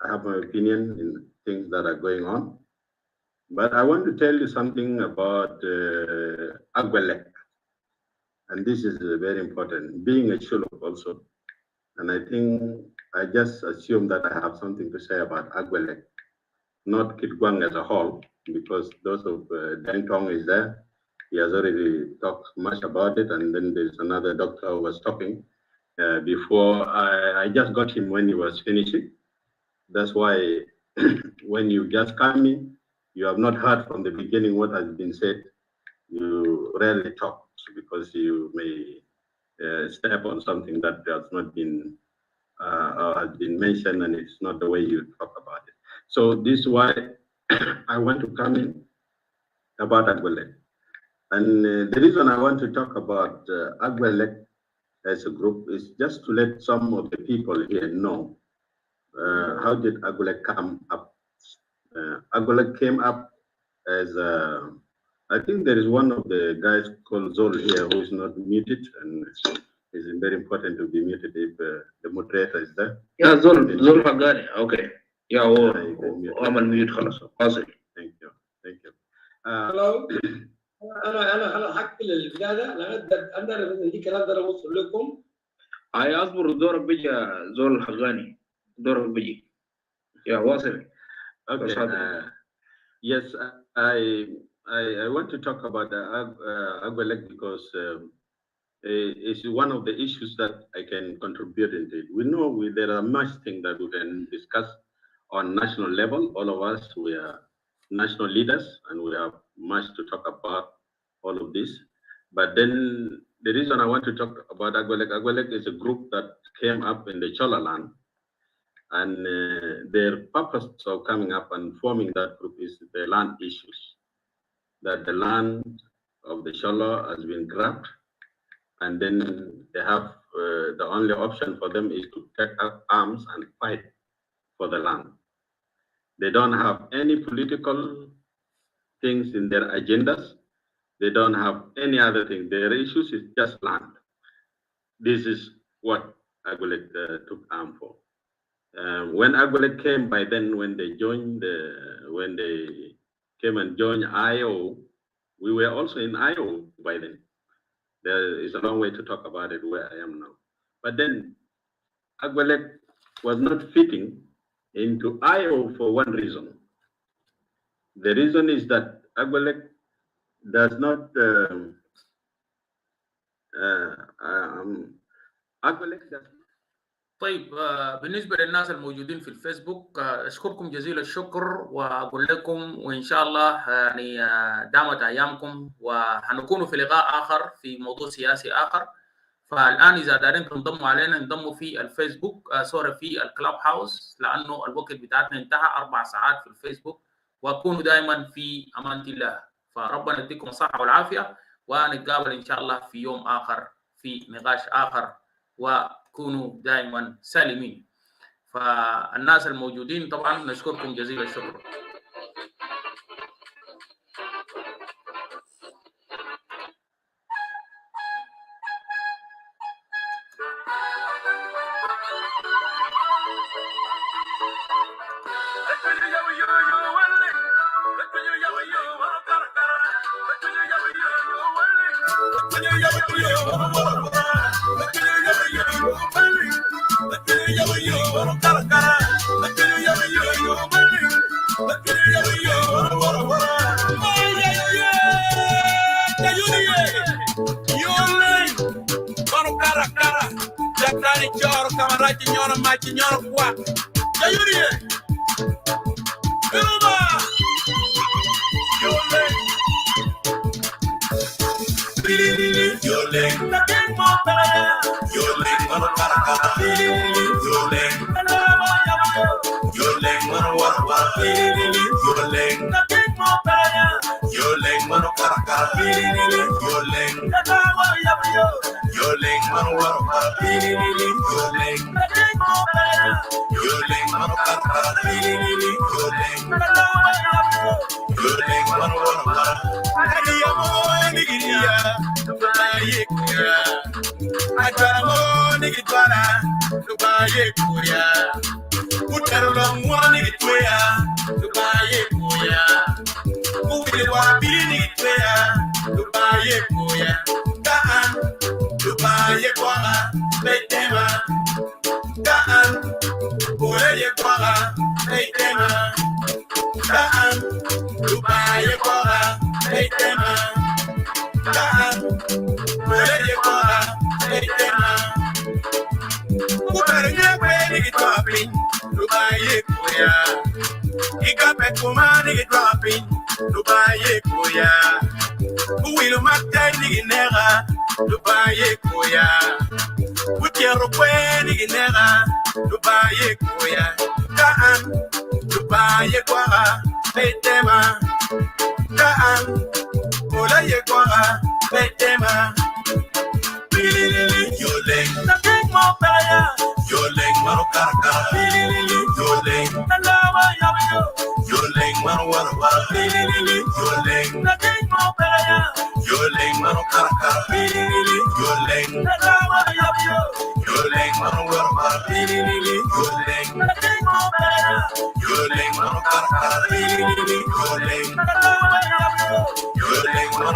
I have my opinion in things that are going on. But I want to tell you something about Agwelek. And this is very important, being a Shuluk also. And I think I just assume that I have something to say about Agwelek, not Kit Gwang as a whole, because those of Deng Tong is there. He has already talked much about it. And then there's another doctor who was talking before. I just got him when he was finishing. That's why when you just come in, you have not heard from the beginning what has been said. You rarely talk because you may step on something that has not been or has been mentioned, and it's not the way you talk about it. So this is why I want to come in about Agwelek. And the reason I want to talk about Agwelek as a group is just to let some of the people here know how did Agwelek come up. Agwelek came up as I think there is one of the guys called Zol here who is not muted, and it's very important to be muted if the moderator is there. Yeah, Zol Hagani. Okay. Yeah, I'm on mute. Thank you. Thank you. Hello. أنا حكي للبلاد لغد أنا دي كلام ده أوصل لكم. أصبر دور بيجي زول حقاني دور بيجي. يا واصل. Okay. Yes, I want to talk about Agwelek because it's one of the issues that I can contribute into. We know there are much things that we can discuss on national level. All of us, we are national leaders and we have much to talk about all of this. But then the reason I want to talk about Agwelek is a group that came up in the Chola land. And their purpose of coming up and forming that group is the land issues. That the land of the Chola has been grabbed, and then they have the only option for them is to take up arms and fight for the land. They don't have any political things in their agendas. They don't have any other thing. Their issues is just land. This is what Agwelek took arm for. When Agwelek came by then, when they came and joined IO, we were also in IO by then. There is a long way to talk about it where I am now. But then Agwelek was not fitting into IO for one reason. The reason is that Agwelek does not, Agwelek does. طيب بالنسبة للناس الموجودين في الفيسبوك أشكركم جزيل الشكر وأقول لكم وإن شاء الله يعني دامت أيامكم وهنكون في لقاء آخر في موضوع سياسي آخر. فالآن إذا دارين تنضموا علينا انضموا في الفيسبوك سوري في الكلاب هاوس لأنه الوقت بتاعتنا انتهى 4 ساعات في الفيسبوك وكونوا دائما في أمان الله. فربنا يديكم الصحة والعافية ونتقابل إن شاء الله في يوم آخر في نقاش آخر وكونوا دائما سالمين. فالناس الموجودين طبعا نشكركم جزيل الشكر. Yo